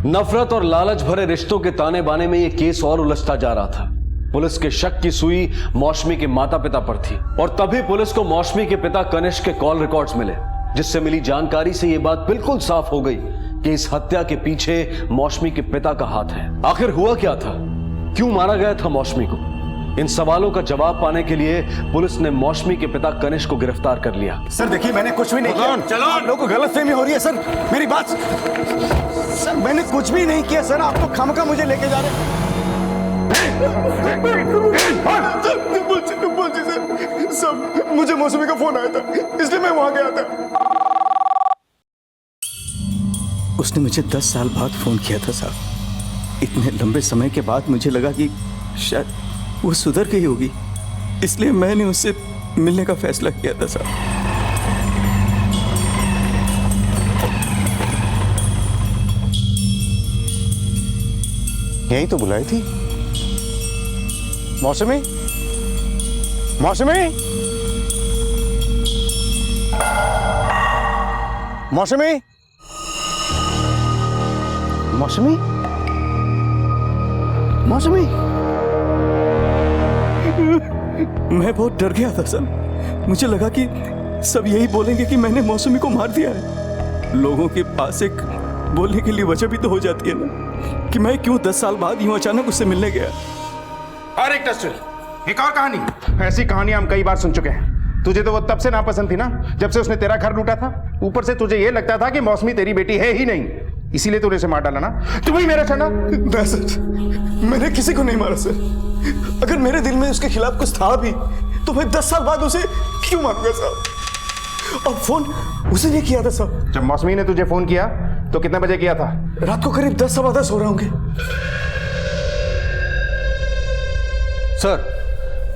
नफरत और लालच भरे रिश्तों के ताने बाने में यह केस और उलझता जा रहा था। पुलिस के शक की सुई मौसमी के माता पिता पर थी और तभी पुलिस को मौसमी के पिता कनिष्क के कॉल रिकॉर्ड्स मिले, जिससे मिली जानकारी से यह बात बिल्कुल साफ हो गई कि इस हत्या के पीछे मौसमी के पिता का हाथ है। आखिर हुआ क्या था? क्यों मारा गया था मौसमी को? इन सवालों का जवाब पाने के लिए पुलिस ने मौसमी के पिता कनिष्क को गिरफ्तार कर लिया। सर देखिए, मैंने कुछ भी नहीं किया। चलो, आप लोगों को गलतफहमी हो रही है सर। मेरी बात सर, मैंने कुछ भी नहीं किया सर। आप तो खामखा मुझे लेके जा रहे हैं। सर, मुझे मौसमी का फोन आया था, इसलिए मैं वहां गया था। उसने मुझे 10 साल बाद फोन किया था साहब। इतने लंबे समय के बाद मुझे लगा कि शायद वो सुधर गई होगी, इसलिए मैंने उससे मिलने का फैसला किया था साहब। यही तो बुलाई थी। मौसमी, मौसमी, मौसमी, मौसमी, मौसमी। मैं बहुत डर गया था सर। मुझे लगा कि सब यही बोलेंगे कि मैंने मौसमी को मार दिया है। लोगों के पास एक बोलने के लिए वजह भी तो हो जाती है ना, कि मैं क्यों 10 साल बाद यूं अचानक उससे मिलने गया। और एक टेस्ट, एक और कहानी। ऐसी कहानी हम कई बार सुन चुके हैं। तुझे तो वो तब से नापसंद थी ना, जब से उसने तेरा घर लूटा था। ऊपर से तुझे ये लगता था कि मौसमी तेरी बेटी है ही नहीं, इसीलिए तूने उसे मार डाला ना। तुम ही मेरा छना। ना सर, मैंने किसी को नहीं मारा सर। अगर मेरे दिल में उसके खिलाफ कुछ था भी, तो मैं 10 साल बाद उसे क्यों मारूंगा साहब? और फोन उसे नहीं किया था साहब। जब मौसमी ने तुझे फोन किया तो कितने बजे किया था? रात को करीब 10 सवा 10 हो रहे होंगे सर।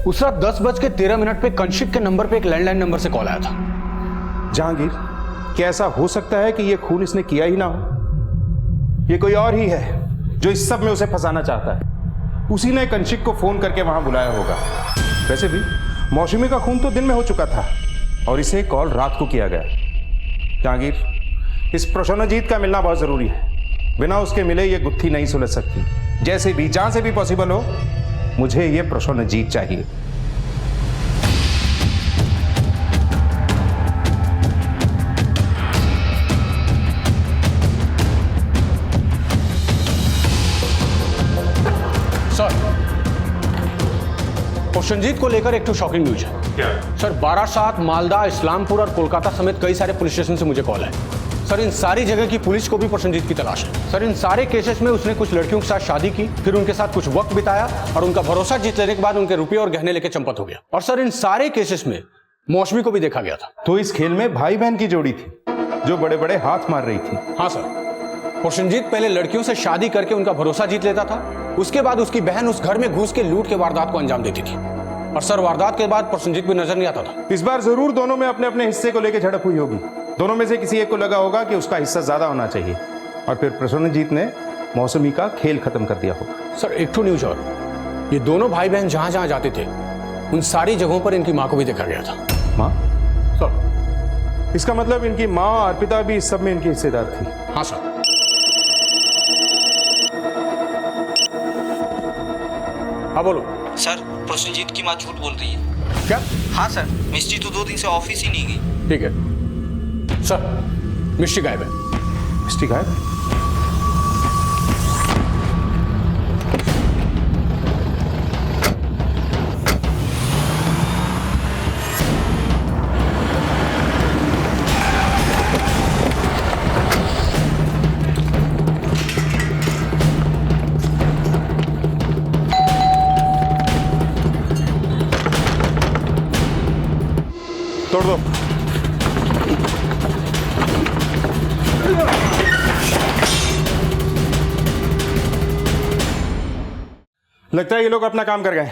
उस रात 10:13 पे कनिष्क के नंबर पे एक लैंडलाइन नंबर से कॉल आया था। जहांगीर, क्या ऐसा हो सकता है कि ये खून इसने किया ही ना हो? ये कोई और ही है जो इस सब में उसे फंसाना चाहता है। उसी ने कनिष्क को फोन करके वहां बुलाया होगा। वैसे भी मौसमी का खून तो दिन में हो चुका था और इसे कॉल रात को किया गया। जहांगीर, इस प्रसन्नजीत का मिलना बहुत जरूरी है। बिना उसके मिले ये गुत्थी नहीं सुलझ सकती। जैसे भी, जहां से भी पॉसिबल हो, मुझे ये प्रसन्नजीत चाहिए। सर, प्रसन्नजीत को लेकर एक तो शॉकिंग न्यूज है। क्या सर? बारासात, मालदा, इस्लामपुर और कोलकाता समेत कई सारे पुलिस स्टेशन से मुझे कॉल है। सर, इन सारी जगह की पुलिस को भी प्रसन्नजीत की तलाश है। सर, इन सारे केसेस में उसने कुछ लड़कियों के साथ शादी की, फिर उनके साथ कुछ वक्त बिताया और उनका भरोसा जीत लेने के बाद उनके रुपये और गहने लेके चंपत हो गया। और सर, इन सारे केसेस में मौसमी को भी देखा गया था। तो इस खेल में भाई बहन की जोड़ी थी जो बड़े बड़े हाथ मार रही थी। हाँ सर, प्रसन्नजीत पहले लड़कियों से शादी करके उनका भरोसा जीत लेता था। उसके बाद उसकी बहन उस घर में घुस के लूट के वारदात को अंजाम देती थी। और सर, वारदात के बाद प्रसन्नजीत भी नजर नहीं आता था। इस बार जरूर दोनों में अपने अपने हिस्से को लेकर झड़प हुई होगी। दोनों में से किसी एक को लगा होगा कि उसका हिस्सा ज्यादा होना चाहिए और फिर प्रसन्नजीत ने मौसमी का खेल खत्म कर दिया होगा। सर, एक तो न्यूज और, ये दोनों भाई बहन जहां जहां जाते थे उन सारी जगहों पर इनकी मां को भी देखा गया था। मां? सर, इसका मतलब इनकी मां अर्पिता भी इस सब में इनकी हिस्सेदार थी। हाँ सर। हाँ बोलो सर, प्रसन्नजीत की माँ झूठ बोल रही है। क्या? हाँ सर, मिस्टी तो 2 दिन से ऑफिस ही नहीं गई। ठीक है सर, मिस्टी गायब है। मिस्टी गायब? तोड़ दो। लगता है ये लोग अपना काम कर गए।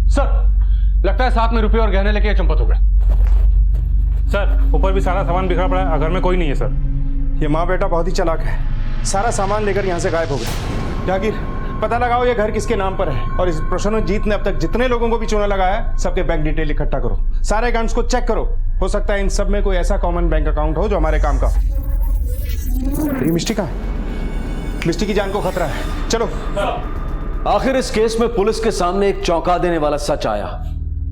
सर, लगता है साथ में रुपए और गहने लेके चंपत हो गए। सर, ऊपर भी सारा सामान बिखरा पड़ा है, घर में कोई नहीं है सर। ये माँ बेटा बहुत ही चालाक है। सारा सामान लेकर यहाँ से गायब हो गए। जहांगीर, पता लगाओ ये घर किसके नाम पर है और इस प्रसन्नजीत ने अब तक जितने लोगों को भी चूना लगाया सबके बैंक डिटेल इकट्ठा करो। सारे अकाउंट्स को चेक करो। हो सकता है इन सब में कोई ऐसा कॉमन बैंक अकाउंट हो जो हमारे काम का। ये मिस्टी कहाँ है? मिस्टी की जान को खतरा है। चलो। आखिर इस केस में पुलिस के सामने एक चौंका देने वाला सच आया।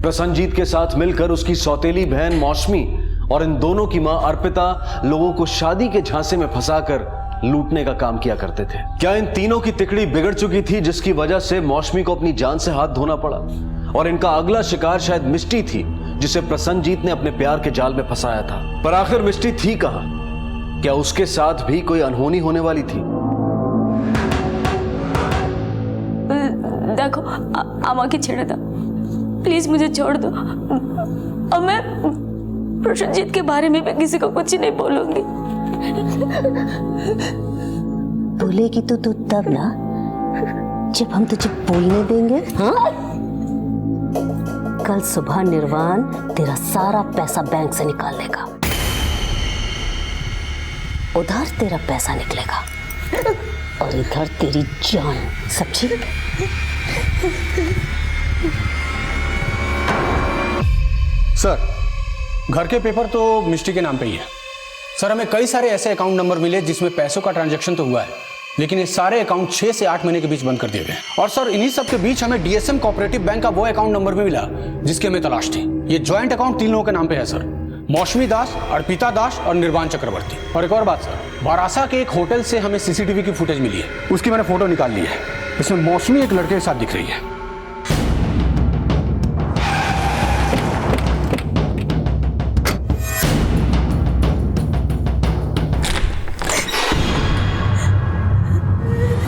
प्रसन्नजीत के साथ मिलकर उसकी सौतेली बहन मौसमी और इन दोनों की मां अर्पिता लोगों को शादी के झांसे में फंसाकर लूटने का काम किया करते थे। क्या इन तीनों की तिकड़ी बिगड़ चुकी थी जिसकी वजह से मौसमी को अपनी जान से हाथ धोना पड़ा? और इनका अगला शिकार शायद मिष्टी थी जिसे प्रसन्नजीत ने अपने प्यार के जाल में फंसाया था। पर आखिर मिष्टी थी कहां? क्या उसके साथ भी कोई अनहोनी होने वाली थी? देखो अम्मा की छेड़ा था, प्लीज मुझे छोड़ दो। अब मैं प्रसन्नजीत के बारे में भी किसी को कुछ नहीं बोलूंगी। बोलेगी तो तू तब ना जब हम तुझे बोलने देंगे। हाँ? कल सुबह निर्वाण तेरा सारा पैसा बैंक से निकाल लेगा, उधर तेरा पैसा निकलेगा और इधर तेरी जान। सब ठीक? सर, घर के पेपर तो मिष्टी के नाम पे ही है। सर, हमें कई सारे ऐसे अकाउंट नंबर मिले जिसमें पैसों का ट्रांजैक्शन तो हुआ है, लेकिन ये सारे अकाउंट 6 से 8 महीने के बीच बंद कर दिए गए। और सर, इन्हीं सब के बीच हमें डीएसएम कोऑपरेटिव बैंक का वो अकाउंट नंबर भी मिला जिसकी हमें तलाश थी। ये ज्वाइंट अकाउंट 3 लोगों के नाम पे है सर, मौसमी दास, अर्पिता दास और निर्वाण चक्रवर्ती। और एक और बात सर, बारासा के एक होटल से हमें सीसीटीवी की फुटेज मिली है, उसकी मैंने फोटो निकाल ली है। इसमें मौसमी एक लड़के के साथ दिख रही है।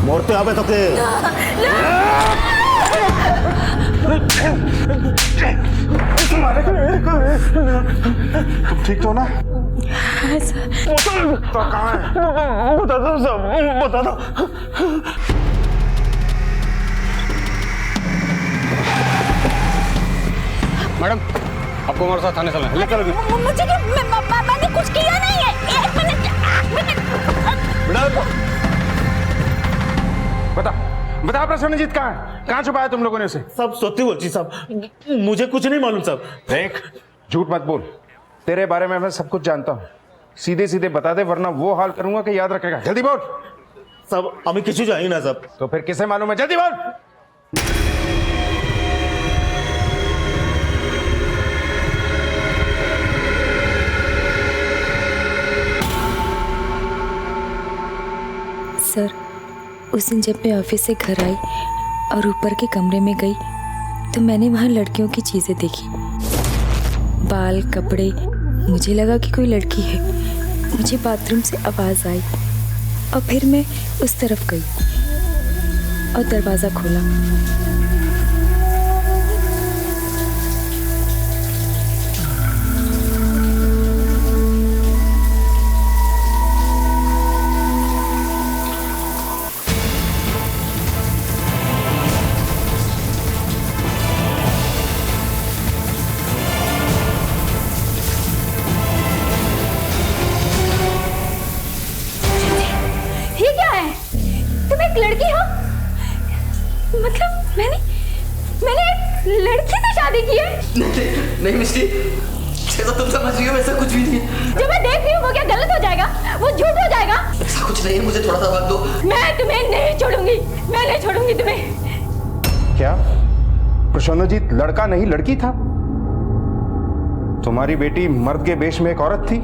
मोड़ते आवे तो के तुम ठीक तो ना? तो कहाँ है? बता दो सब, बता दो। मैडम, आपको हमारे साथ थाने चलना है। लेकर मुझे मैंने कुछ किया नहीं है। एक मिनट। बता प्रसन्नजीत कहाँ है? कहाँ छुपाया तुम लोगों ने उसे? सब सत्य बोलती साहब, मुझे कुछ नहीं मालूम साहब। देख, झूठ मत बोल, तेरे बारे में मैं सब कुछ जानता हूँ। सीधे सीधे बता दे वरना वो हाल करूंगा कि याद रखेगा। जल्दी बोल। साहब हमें किसी जाएंगे ना साहब। तो फिर किसे मालूम है? जल्दी बोल। सर, उस दिन जब मैं ऑफिस से घर आई और ऊपर के कमरे में गई तो मैंने वहाँ लड़कियों की चीज़ें देखी, बाल, कपड़े। मुझे लगा कि कोई लड़की है। मुझे बाथरूम से आवाज़ आई और फिर मैं उस तरफ गई और दरवाज़ा खोला। लड़की हो? मतलब मैंने एक लड़की से शादी की है? नहीं मिष्टी, जैसा तुम समझ रही हो वैसा कुछ भी नहीं है। जो मैं देख रही हूँ वो क्या गलत हो जाएगा? वो झूठ हो जाएगा? ऐसा कुछ नहीं है, मुझे थोड़ा सा वक्त दो। मैं तुम्हें नहीं छोड़ूंगी, मैं नहीं छोड़ूंगी तुम्हें। क्या प्रसन्नजीत लड़का नहीं लड़की था? तुम्हारी बेटी मर्द के वेश में एक औरत थी?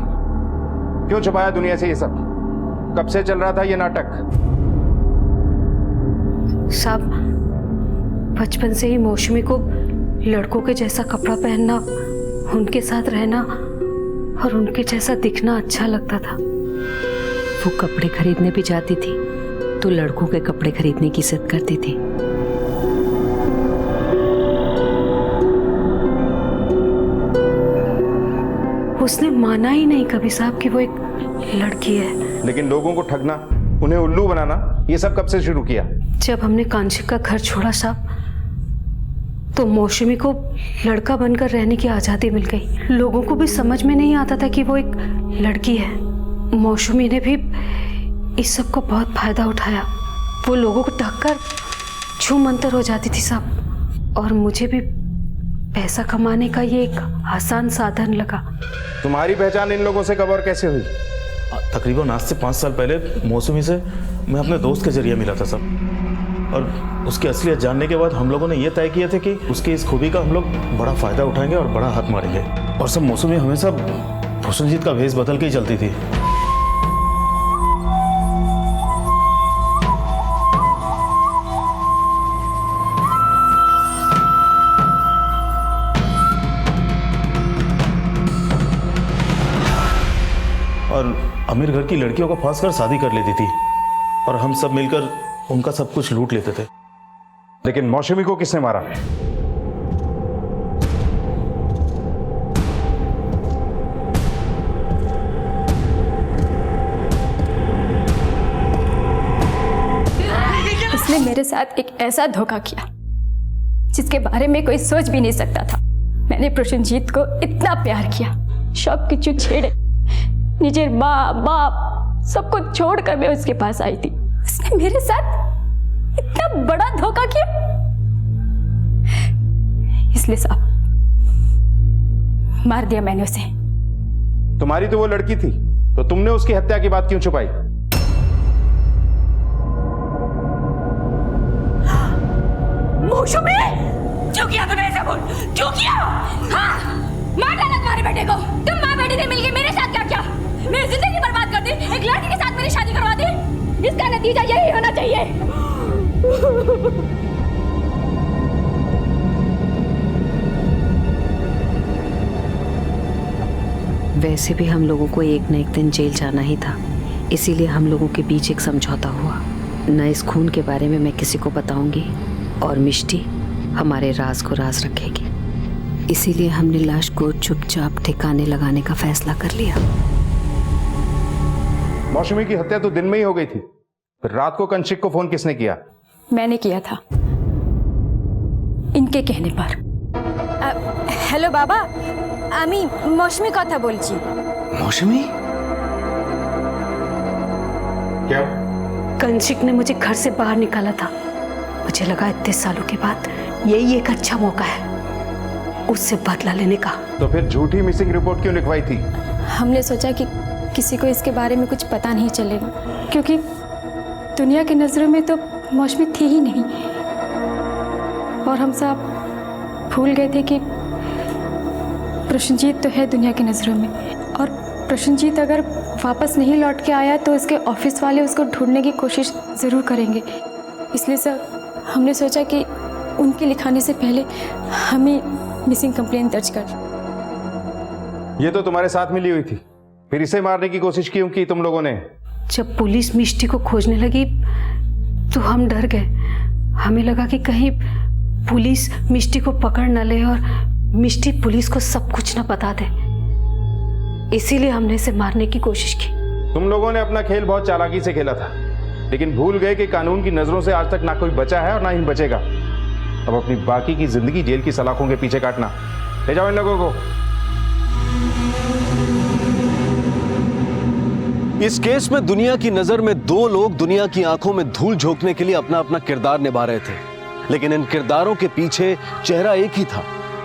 क्यों छुपाया दुनिया से ये सब? कब से चल रहा था ये नाटक? साहब, बचपन से ही मौसमी को लड़कों के जैसा कपड़ा पहनना, उनके साथ रहना और उनके जैसा दिखना अच्छा लगता था। वो कपड़े खरीदने भी जाती थी तो लड़कों के कपड़े खरीदने की जिद करती थी। उसने माना ही नहीं कभी साहब कि वो एक लड़की है। लेकिन लोगों को ठगना, उन्हें उल्लू बनाना, ये सब कब से शुरू किया? जब हमने कांची का घर छोड़ा साहब तो मौसमी को लड़का बनकर रहने की आज़ादी मिल गई। लोगों को भी समझ में नहीं आता था कि वो एक लड़की है। मौसमी ने भी इस सब को बहुत फायदा उठाया। वो लोगों को ढककर छूमंतर हो जाती थी साहब, और मुझे भी पैसा कमाने का ये एक आसान साधन लगा। तुम्हारी पहचान इन लोगों से कब और कैसे हुई? तकरीबन आज से 5 साल पहले मौसमी से मैं अपने दोस्त के जरिए मिला था सब, और उसकी असलियत जानने के बाद हम लोगों ने यह तय किया था कि उसकी इस खूबी का हम लोग बड़ा फायदा उठाएंगे और बड़ा हाथ मारेंगे। और सब मौसमी हमेशा प्रसन्नजीत का भेष बदल के ही चलती थी। और अमीर घर की लड़कियों को फांस कर शादी कर लेती थी और हम सब मिलकर उनका सब कुछ लूट लेते थे। लेकिन मौसमी को किसने मारा? उसने मेरे साथ एक ऐसा धोखा किया जिसके बारे में कोई सोच भी नहीं सकता था। मैंने प्रसन्नजीत को इतना प्यार किया, सब कुछ छेड़े, निजे माँ बाप सबको छोड़कर मैं उसके पास आई थी। उसने मेरे साथ इतना बड़ा धोखा किया। इसलिए साहब मार दिया मैंने उसे। तुम्हारी तो वो लड़की थी, तो तुमने उसकी हत्या की बात क्यों छुपाई? मौसमी, क्यों किया तूने ऐसा? बोल, क्यों किया? हाँ, मार डाला तुम्हारे बेटे को। तुम माँ बेटी ने मिलकर मेरे साथ क्या किया? मेरी जिंदगी बर्बाद कर दी, एक लड़की के साथ मेरी शादी करवा दी। इसका नतीजा यही होना चाहिए। वैसे भी हम लोगों को एक न एक दिन जेल जाना ही था, इसीलिए हम लोगों के बीच एक समझौता हुआ। न इस खून के बारे में मैं किसी को बताऊंगी और मिष्टी हमारे राज को राज रखेगी। इसीलिए हमने लाश को चुपचाप ठिकाने लगाने का फैसला कर लिया। मौसमी की हत्या तो दिन में ही हो गई थी, फिर रात को कंचिक को फोन किसने किया? मैंने किया था, इनके कहने पर। हेलो बाबा, আমি मौसमी কথা বলছি। मौसमी? क्या? कंचिक ने मुझे घर से बाहर निकाला था। मुझे लगा इतने सालों के बाद यही एक अच्छा मौका है उससे बदला लेने का। तो फिर झूठी मिसिंग रिपोर्ट क्यों लिखवाई थी? हमने सोचा कि किसी को इसके बारे में कुछ पता नहीं चलेगा, क्योंकि दुनिया की नज़रों में तो मौसमी थी ही नहीं। और हम सब भूल गए थे कि प्रसन्नजीत तो है दुनिया की नज़रों में, और प्रसन्नजीत अगर वापस नहीं लौट के आया तो उसके ऑफिस वाले उसको ढूंढने की कोशिश ज़रूर करेंगे। इसलिए सर हमने सोचा कि उनके लिखाने से पहले हम ही मिसिंग कंप्लेंट दर्ज कर। ये तो तुम्हारे साथ मिली हुई थी, फिर इसे मारने की कोशिश क्यों की तुम लोगों ने? जब पुलिस मिष्टी को खोजने लगी तो हम डर गए। हमें लगा कि कहीं पुलिस मिष्टी को पकड़ न ले और मिष्टी पुलिस को सब कुछ न बता दे, इसीलिए हमने इसे मारने की कोशिश की। तुम लोगों ने अपना खेल बहुत चालाकी से खेला था, लेकिन भूल गए कि कानून की नजरों से आज तक ना कोई बचा है और ना ही बचेगा। अब अपनी बाकी की जिंदगी जेल की सलाखों के पीछे काटना। ले जाओ इन लोगों को। इस केस में दुनिया की नजर में दो लोग दुनिया की आंखों में धूल झोंकने के लिए अपना अपना किरदार निभा रहे थे, लेकिन इन किरदारों के पीछे चेहरा एक ही था,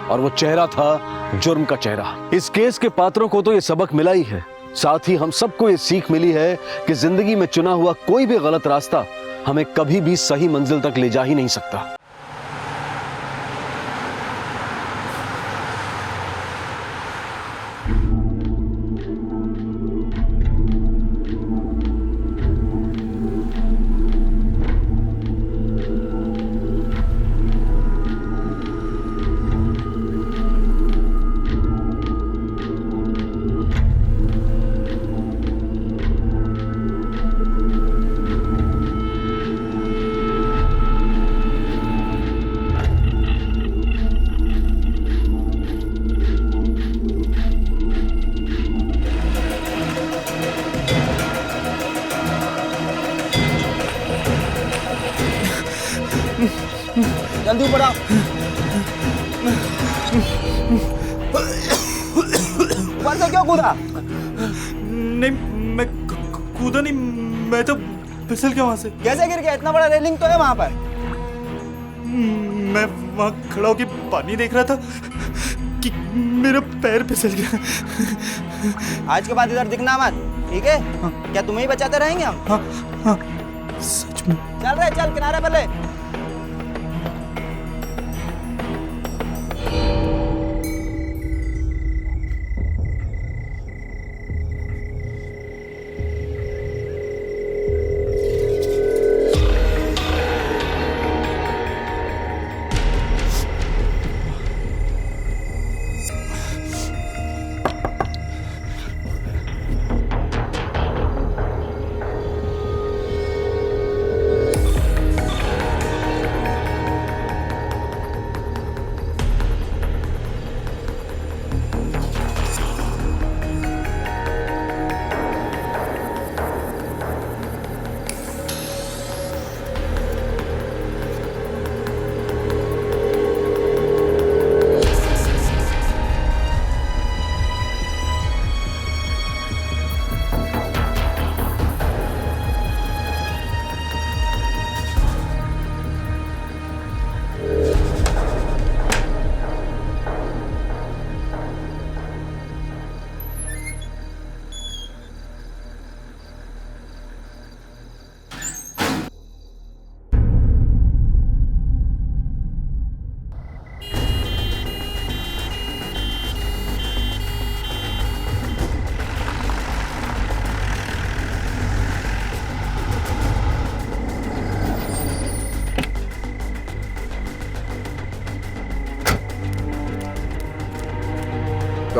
और वो चेहरा था जुर्म का चेहरा। इस केस के पात्रों को तो ये सबक मिला ही है, साथ ही हम सबको ये सीख मिली है कि जिंदगी में चुना हुआ कोई भी गलत रास्ता हमें कभी भी सही मंजिल तक ले जा ही नहीं सकता। जल्दी ऊपर आओ। ऊपर से क्यों कूदा? नहीं मैं कूदा नहीं, मैं तो फिसल गया वहां से। कैसे गिर गया? इतना बड़ा रेलिंग तो है वहां पर। मैं वहां खड़ा होकर पानी देख रहा था कि मेरा पैर फिसल गया। आज के बाद इधर दिखना मत, ठीक है? हाँ। क्या तुम्हें ही बचाते रहेंगे हम? हाँ, हाँ, सच में। चल रहे, चल किनारे पर ले।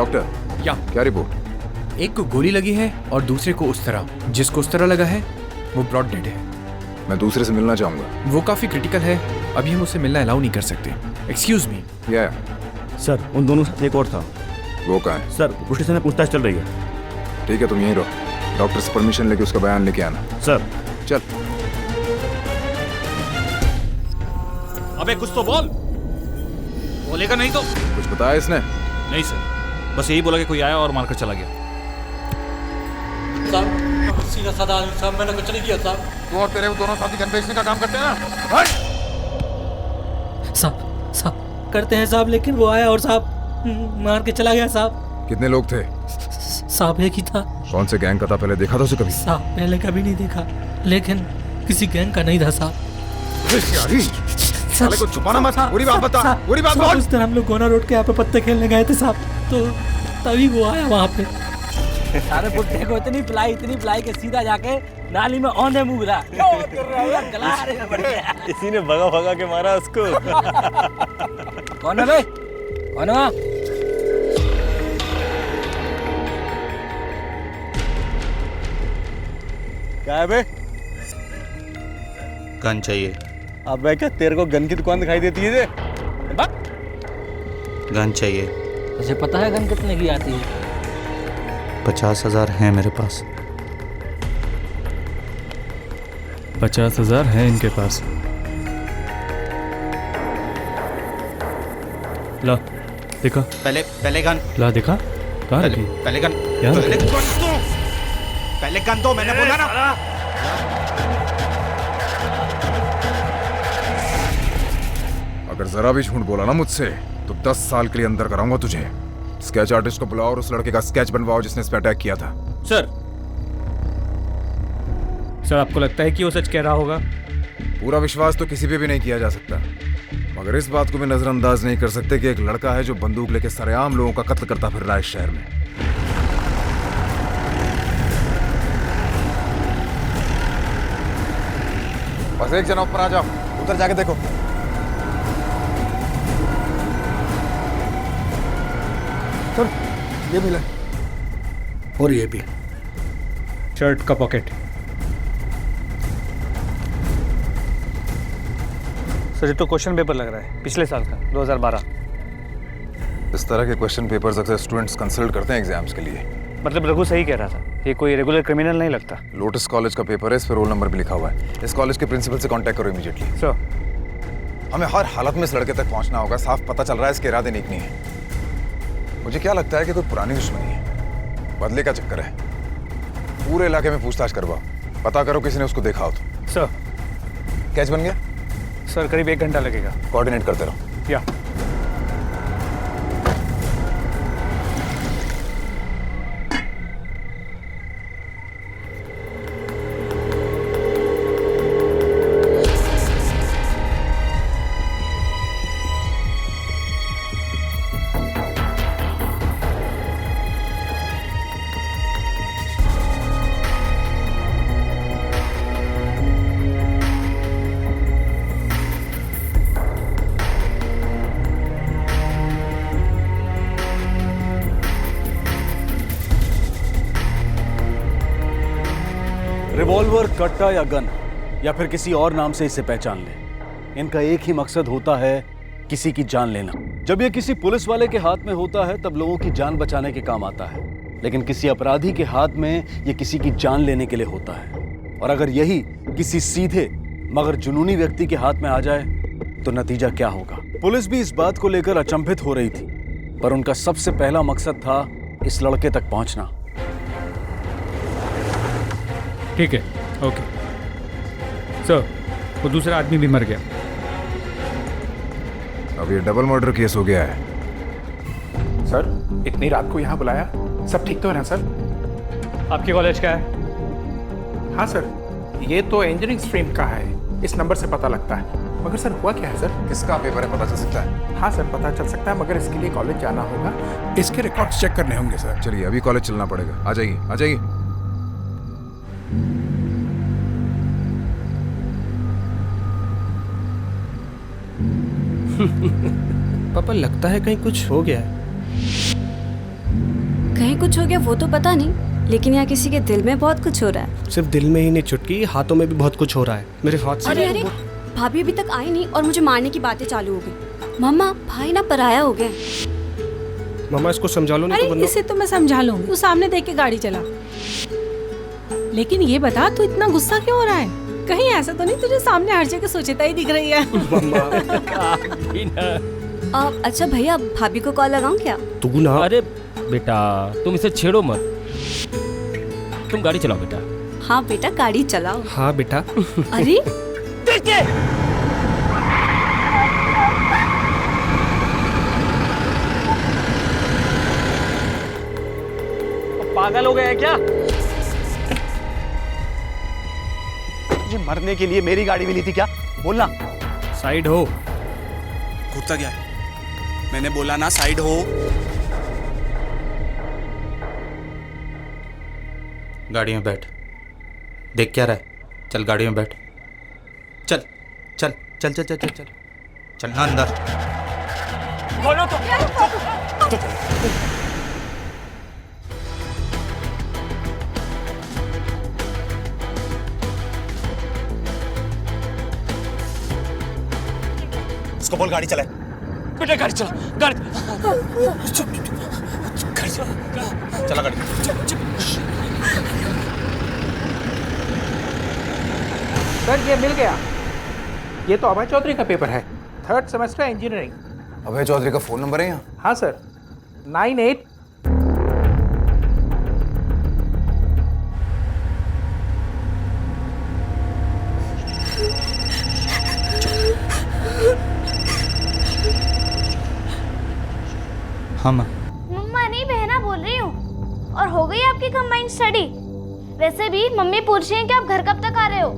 डॉक्टर या क्या रिपोर्ट? एक को गोली लगी है और दूसरे को उस तरह, जिसको उस तरह लगा है वो ब्रॉड डेड है। मैं दूसरे से मिलना चाहूंगा। वो काफी क्रिटिकल है, अभी हम उससे मिलना अलाउ नहीं कर सकते। Excuse me. या सर उन दोनों से एक और था। वो कहाँ है? सर पुलिस स्टेशन में पूछताछ चल रही है। ठीक है, तुम यहीं रहो, डॉक्टर से परमिशन लेके उसका बयान लेके आना। सर चल। अबे कुछ तो बोल, बोलेगा नहीं तो। कुछ बताया इसने? नहीं सर, बस यही बोला कि कोई आया और मारकर चला गया। साहब सीधा साधा आदमी साहब, मैंने कुछ नहीं किया साहब। तू और तेरे दोनों साथी गन बेचने का काम करते हैं ना? साहब करते हैं साहब, लेकिन वो आया और साहब मार के चला गया साहब। कितने लोग थे? साहब एक ही था। कौन से गैंग का था? पहले देखा था उसे कभी? साहब पहले कभी नहीं देखा, लेकिन किसी गैंग का नहीं था साहब। साले को छुपाना मत, पूरी बात बता, पूरी बात बोल। उस दिन हम लोग गोना रोड के यहाँ पे पत्ते खेलने गए थे साहब, तो तभी वो आया वहाँ पे। सारे बुड्ढे को इतनी पिलाई के सीधा जाके नाली में औंधे मुँह गिरा। इसी ने भगा भगा के मारा उसको। कौन है बे? कौन है? क्या है बे? गन चाहिए। अबे क्या तेरे को गन की दुकान दिखाई देती है? गन चाहिए। तुझे पता है गन कितने की आती है? 50,000 है मेरे पास। 50,000 है इनके पास। ला देखा? पहले गन। ला देखा? कहाँ रखी? पहले गन। यहाँ पहले रखी? गन दो। पहले गन दो, मैंने बोला ना। अगर जरा भी झूठ बोला ना मुझसे तो 10 साल के लिए अंदर कराऊंगा तुझे। स्केच आर्टिस्ट को बुलाओ और उस लड़के का स्केच बनवाओ जिसने इस पे अटैक किया था। सर आपको लगता है कि वो सच कह रहा होगा? पूरा विश्वास तो किसी पे भी नहीं किया जा सकता, मगर इस बात को भी नजरअंदाज नहीं कर सकते कि एक लड़का है जो बंदूक लेके सरेआम लोगों का कत्ल करता फिर रहा है इस शहर में। बस एक जना ऊपर आ जाओ, उधर जाके देखो। सर ये मिला और ये भी शर्ट का पॉकेट। सर ये तो क्वेश्चन पेपर लग रहा है, पिछले साल का 2012। इस तरह के क्वेश्चन पेपर्स अक्सर स्टूडेंट्स कंसल्ट करते हैं एग्जाम्स के लिए। मतलब रघु सही कह रहा था, ये कोई रेगुलर क्रिमिनल नहीं लगता। लोटस कॉलेज का पेपर है, इस पर रोल नंबर भी लिखा हुआ है। इस कॉलेज के प्रिंसिपल से कांटेक्ट करो इमीडिएटली। सर हमें हर हालत में इस लड़के तक पहुंचना होगा। साफ पता चल रहा है इसके इरादे नेक नहीं है। मुझे क्या लगता है कि कोई पुरानी दुश्मनी है, बदले का चक्कर है। पूरे इलाके में पूछताछ करवाओ, पता करो किसी ने उसको देखा हो तो। सर कैच बन गया? सर करीब 1 घंटा लगेगा। कोऑर्डिनेट करते रहो। या रिवॉल्वर, कट्टा या गन या फिर किसी और नाम से इसे पहचान ले, इनका एक ही मकसद होता है, किसी की जान लेना। जब ये किसी पुलिस वाले के हाथ में होता है तब लोगों की जान बचाने के काम आता है, लेकिन किसी अपराधी के हाथ में ये किसी की जान लेने के लिए होता है। और अगर यही किसी सीधे मगर जुनूनी व्यक्ति के हाथ में आ जाए तो नतीजा क्या होगा? पुलिस भी इस बात को लेकर अचंभित हो रही थी, पर उनका सबसे पहला मकसद था इस लड़के तक पहुंचना। ठीक है, ओके सर। वो दूसरा आदमी भी मर गया। अब ये डबल मर्डर केस हो गया है। सर इतनी रात को यहाँ बुलाया, सब ठीक तो है ना सर? आपके कॉलेज का है? हाँ सर, ये तो इंजीनियरिंग स्ट्रीम का है, इस नंबर से पता लगता है। मगर सर हुआ क्या है सर? किसका पेपर है पता चल सकता है? हाँ सर पता चल सकता है, मगर इसके लिए कॉलेज जाना होगा, इसके रिकॉर्ड्स चेक करने होंगे सर। चलिए अभी कॉलेज चलना पड़ेगा। आ जाइए, आ जाइए। पापा लगता है कहीं कुछ हो गया है। कहीं कुछ हो गया वो तो पता नहीं, लेकिन यहाँ किसी के दिल में बहुत कुछ हो रहा है। सिर्फ दिल में ही नहीं चुटकी, हाथों में भी बहुत कुछ हो रहा है मेरे हाथ से। अरे अरे, भाभी अभी तक आई नहीं और मुझे मारने की बातें चालू हो गई। मम्मा भाई ना पराया हो गए। मामा इसको समझा लो, नहीं तो अरे इसे तो मैं समझा लूंगी, तू सामने देख के गाड़ी चला। लेकिन ये बता तू इतना गुस्सा क्यों हो रहा है? कहीं ऐसा तो नहीं तुझे सामने हर जगह सोचता ही दिख रही है? अच्छा भैया, भाभी को कॉल लगाऊं क्या? तू ना। अरे बेटा तुम इसे छेड़ो मत, तुम गाड़ी चलाओ बेटा। हाँ बेटा गाड़ी चलाओ। हाँ बेटा। अरे पागल हो गए हैं क्या? मुझे मरने के लिए मेरी गाड़ी मिली थी क्या? बोलना। साइड हो। घुटता क्या है? मैंने बोला ना साइड हो। गाड़ी में बैठ। देख क्या रहा है? चल गाड़ी में बैठ। चल चल चल चल चल चल चल चलना अंदर। बोलो तो। उसको बोल गाड़ी चलाए। बेटा गाड़ी चला, गाड़ी चला, चला गाड़ी। सर ये मिल गया। ये तो अभय चौधरी का पेपर है, 3rd सेमेस्टर इंजीनियरिंग। अभय चौधरी का फोन नंबर है यहाँ? हाँ सर, 98। हाँ माँ। मम्मा नहीं बहना बोल रही हूँ। और हो गई आपकी कंबाइंड स्टडी? वैसे भी मम्मी पूछ रही हैं कि आप घर कब तक आ रहे हो?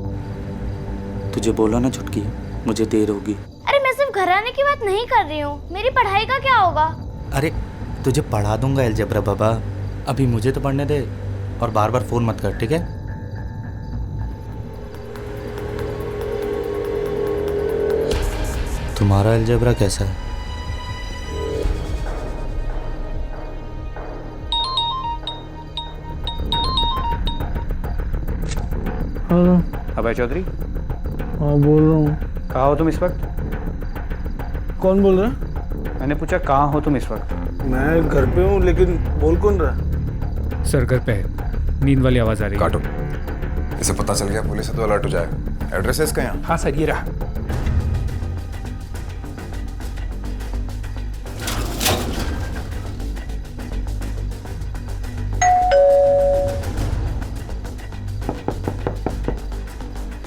तुझे बोला ना छुटकी, मुझे देर होगी। अरे मैं सिर्फ घर आने की बात नहीं कर रही हूँ, मेरी पढ़ाई का क्या होगा? अरे तुझे पढ़ा दूंगा अलजेब्रा बाबा, अभी मुझे तो पढ़ने दे और बार बार फोन मत कर, ठीक है? तुम्हारा अलजेब्रा कैसा है? अभय चौधरी। हाँ बोल रहा हूँ। कहाँ हो तुम इस वक्त? कौन बोल रहा है? मैंने पूछा कहाँ हो तुम इस वक्त? मैं घर पे हूँ, लेकिन बोल कौन रहा? सर घर पे है, नींद वाली आवाज आ रही है। काटो। इसे पता चल गया पुलिस से तो अलर्ट हो जाएगा। एड्रेस है इसका यहाँ? हाँ सर ये रहा।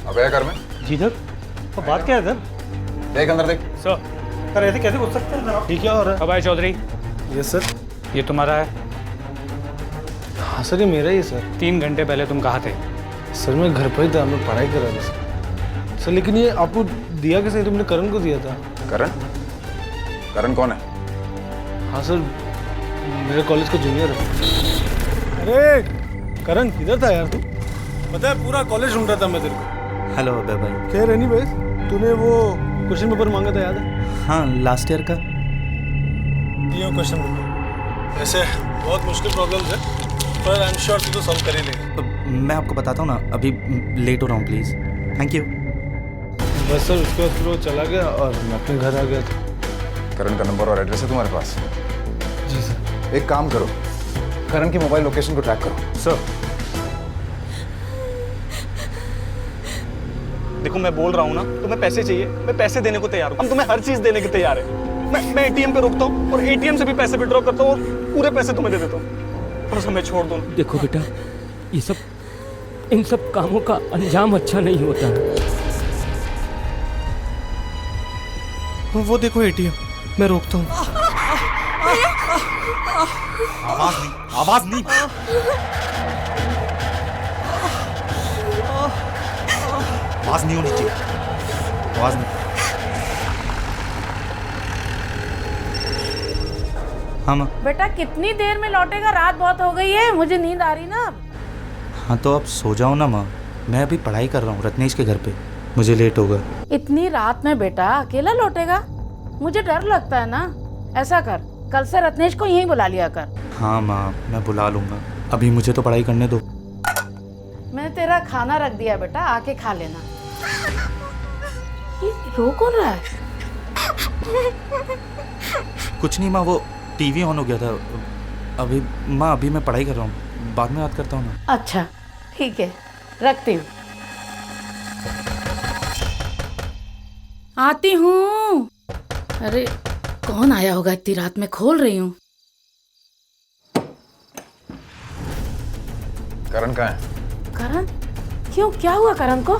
अबे घर में? जी सर। तो बात क्या है सर? देख अंदर देख। सर ऐसे कैसे घुस सकते हैं? ठीक है। और अभय चौधरी। Yes sir. ये तुम्हारा है? हाँ सर ये मेरा ही है सर। 3 घंटे पहले तुम कहाँ थे? सर मैं घर पर ही था, मैं पढ़ाई कर रहा था सर। लेकिन ये आपको दिया कैसे? तुमने करण को दिया था। करण? करण कौन है? हाँ सर मेरे कॉलेज का जूनियर है। अरे करण किधर था यार तू? पता है पूरा कॉलेज ढूंढ रहा था मैं तेरे को। हेलो अबे भाई। खैर एनीवेज, तूने वो क्वेश्चन पेपर मांगा था याद है? हाँ लास्ट ईयर का। ये क्वेश्चन पेपर ऐसे बहुत मुश्किल प्रॉब्लम्स है, पर आई एम श्योर तू तो सॉल्व कर ही लेगा। मैं आपको बताता हूँ ना, अभी लेट हो रहा हूँ प्लीज़। Thank you. बस सर उसके बाद फिर वो चला गया और मैं अपने घर आ गया था। करण का नंबर और एड्रेस है तुम्हारे पास? जी सर। एक काम करो, करण की मोबाइल लोकेशन को ट्रैक करो। सर देखो मैं बोल रहा हूँ ना, तुम्हें पैसे चाहिए, मैं पैसे देने को तैयार हूँ। हम तुम्हें हर चीज देने के तैयार है। मैं एटीएम पे रुकता हूँ और एटीएम से भी पैसे विड्रॉ करता हूँ और पूरे पैसे तुम्हें दे देता हूँ। बस हमें छोड़ दो। देखो बेटा, ये सब इन सब कामों का अंजाम अच्छा नहीं होता है। वो देखो एटीएम, मैं रोकता हूँ। आवाज नहीं, आवाज नहीं। आवाज नहीं होनी चाहिए, आवाज नहीं। हाँ माँ। बेटा कितनी देर में लौटेगा? रात बहुत हो गई है, मुझे नींद आ रही ना। हाँ तो आप सो जाओ ना माँ, मैं अभी पढ़ाई कर रहा हूँ रत्नेश के घर पे, मुझे लेट होगा। इतनी रात में बेटा अकेला लौटेगा? मुझे डर लगता है ना। ऐसा कर, कल से रत्नेश को यहीं बुला लिया कर। हाँ माँ, मैं बुला लूँगा। अभी मुझे तो पढ़ाई करने दो। मैंने तेरा खाना रख दिया बेटा, आके खा लेना। ये रो कौन रहा है? कुछ नहीं माँ, वो टीवी ऑन हो गया था। अभी माँ, अभी मैं पढ़ाई कर रहा हूँ, बाद में याद करता हूँ ना। अच्छा ठीक है, रखती हूँ। आती हूँ। अरे कौन आया होगा इतनी रात में, खोल रही हूँ। करण कहाँ है? करण? क्यों, क्या हुआ करण को?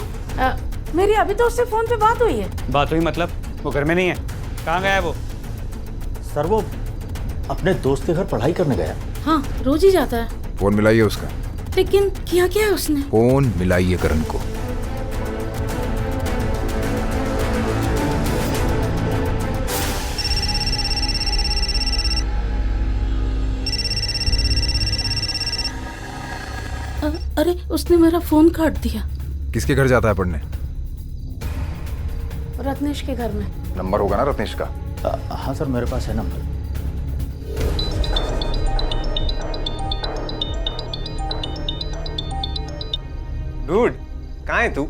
मेरी अभी तो उससे फोन पे बात हुई है। बात हुई मतलब? वो घर में नहीं है। कहाँ गया है वो? सर वो अपने दोस्त के घर पढ़ाई करने गया। हाँ, रोज ही जाता है। फोन मिलाइए उसका। लेकिन किया क्या है उसने? फोन मिलाइए करण को। अरे उसने मेरा फोन काट दिया। किसके घर जाता है पढ़ने? रत्नेश के घर में। नंबर होगा ना रत्नेश का? हाँ सर, मेरे पास है नंबर। डूड, कहाँ है तू?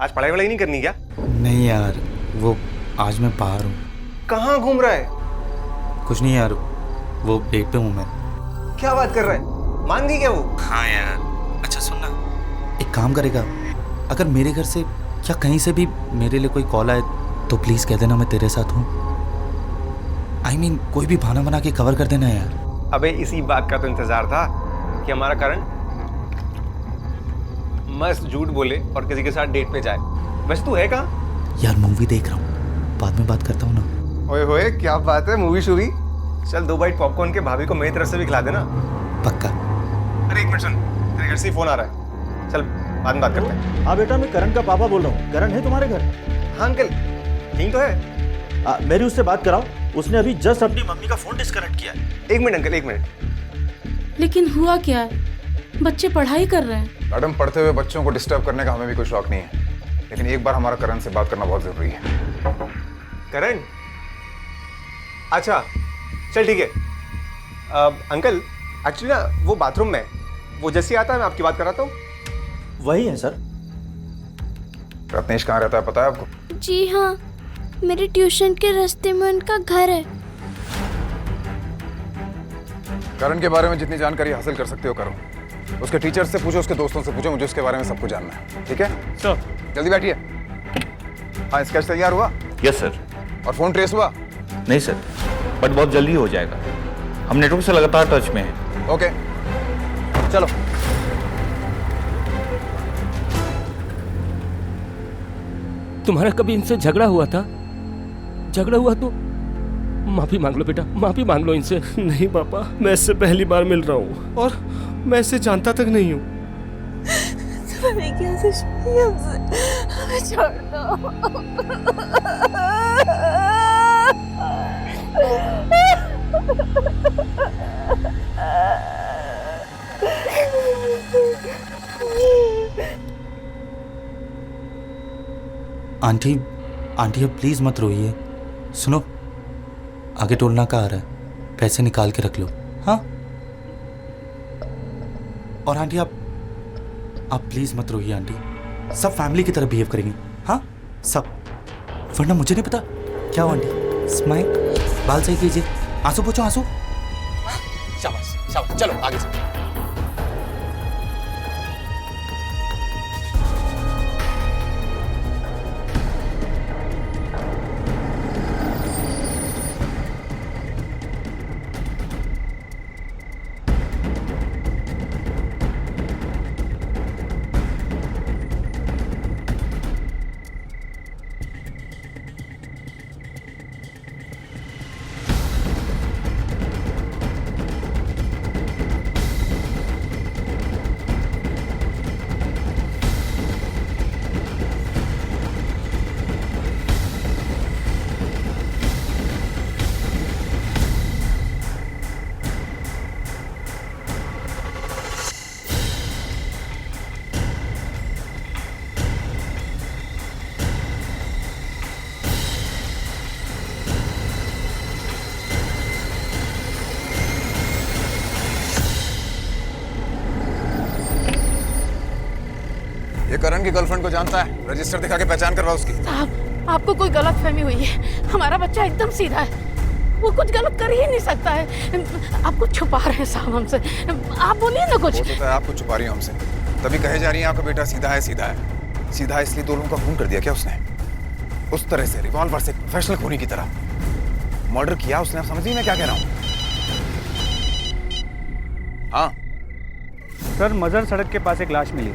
आज पढ़ाई वढ़ाई नहीं करनी क्या? नहीं यार, वो आज मैं बाहर हूँ। कहाँ घूम रहा है? कुछ नहीं यार, वो डेट पे हूँ मैं। क्या बात कर रहा है? मान गई क्या वो? हाँ यार। अच्छा सुनना, एक काम करेगा, अगर मेरे घर से या कहीं से भी मेरे लिए कोई कॉल आए तो प्लीज़ कह देना मैं तेरे साथ हूँ। I mean, कोई भी बहाना बना के कवर कर देना यार। अबे इसी बात का तो इंतजार था कि हमारा करण मस्त झूठ बोले और किसी के साथ डेट पे जाए। बस तू है कहाँ? यार मूवी देख रहा हूँ, बाद में बात करता हूँ ना। ओए होए, क्या बात है, मूवी शूवी? चल 2 बाइट पॉपकॉर्न के भाभी को मेरी तरफ से भी खिला देना। पक्का। अरे एक मिनट सुन, तेरे घर से ही फोन आ रहा है। चल बाद में बात करते हैं। हाँ बेटा, मैं करण का पापा बोल रहा हूँ। करण है तुम्हारे घर? हाँ अंकल, यहीं तो है। मेरी उससे बात कराओ, उसने अभी जस्ट अपनी मम्मी का फोन डिस्कनेक्ट किया है। 1 मिनट अंकल, 1 मिनट। लेकिन हुआ क्या है? बच्चे पढ़ाई कर रहे हैं। मैडम, पढ़ते हुए बच्चों को डिस्टर्ब करने का हमें भी कोई शौक नहीं है, लेकिन एक बार हमारा करण से बात करना बहुत जरूरी है। करण? अच्छा चल ठीक है। अंकल एक्चुअली ना वो बाथरूम में, वो जैसे आता है मैं आपकी बात कराता हूँ। वही है सर। रत्नेश कहाँ रहता है पता है आपको? जी हाँ, मेरे ट्यूशन के रास्ते में उनका घर है। करण के बारे में जितनी जानकारी हासिल कर सकते हो करो। उसके टीचर से पूछो, उसके दोस्तों से पूछो, मुझे उसके बारे में सब कुछ जानना है। ठीक है सर? जल्दी बैठिए। हाँ, स्केच तैयार हुआ? Yes sir. और फोन ट्रेस हुआ? नहीं सर, बट बहुत जल्दी हो जाएगा। हम नेटवर्क से लगातार टच में हैं। ओके चलो। तुम्हारा कभी इनसे झगड़ा हुआ था? झगड़ा हुआ तो माफी मांग लो बेटा, माफी मांग लो इनसे। नहीं पापा, मैं इससे पहली बार मिल रहा हूँ और मैं इसे जानता तक नहीं हूँ। तुम्हारी क्या दुश्मनी है हमसे? हमें छोड़ दो। आंटी, आंटी अब प्लीज़ मत रोइए। सुनो, आगे टोल नाका आ रहा है, पैसे निकाल के रख लो। हाँ? और आंटी आप प्लीज़ मत रोइए आंटी, सब फैमिली की तरह बिहेव करेंगे। हाँ सब, वरना मुझे नहीं पता क्या हो। आंटी स्माइल, बाल सही कीजिए, आंसू पोछो, आंसू। शाबाश शाबाश, चलो आगे चलो। करण की गर्लफ्रेंड को जानता है, रजिस्टर दिखा के पहचान करवा उसकी। साहब आपको कोई गलत फहमी हुई है, हमारा बच्चा एकदम सीधा है, वो कुछ गलत कर ही नहीं सकता है। आप कुछ छुपा रहे हैं साहब हमसे, आप बोलिए ना कुछ। वो तो है, आप कुछ छुपा रही हो हमसे, तभी कहे जा रही है आपका बेटा सीधा है। सीधा है, सीधा है इसलिए 2 लोगों का खून कर दिया क्या उसने? उस तरह से रिवॉल्वर से प्रोफेशनल खूनी की तरह मर्डर किया उसने। आप समझिए मैं क्या कह रहा हूँ? हाँ सर, मजर सड़क के पास एक लाश मिली।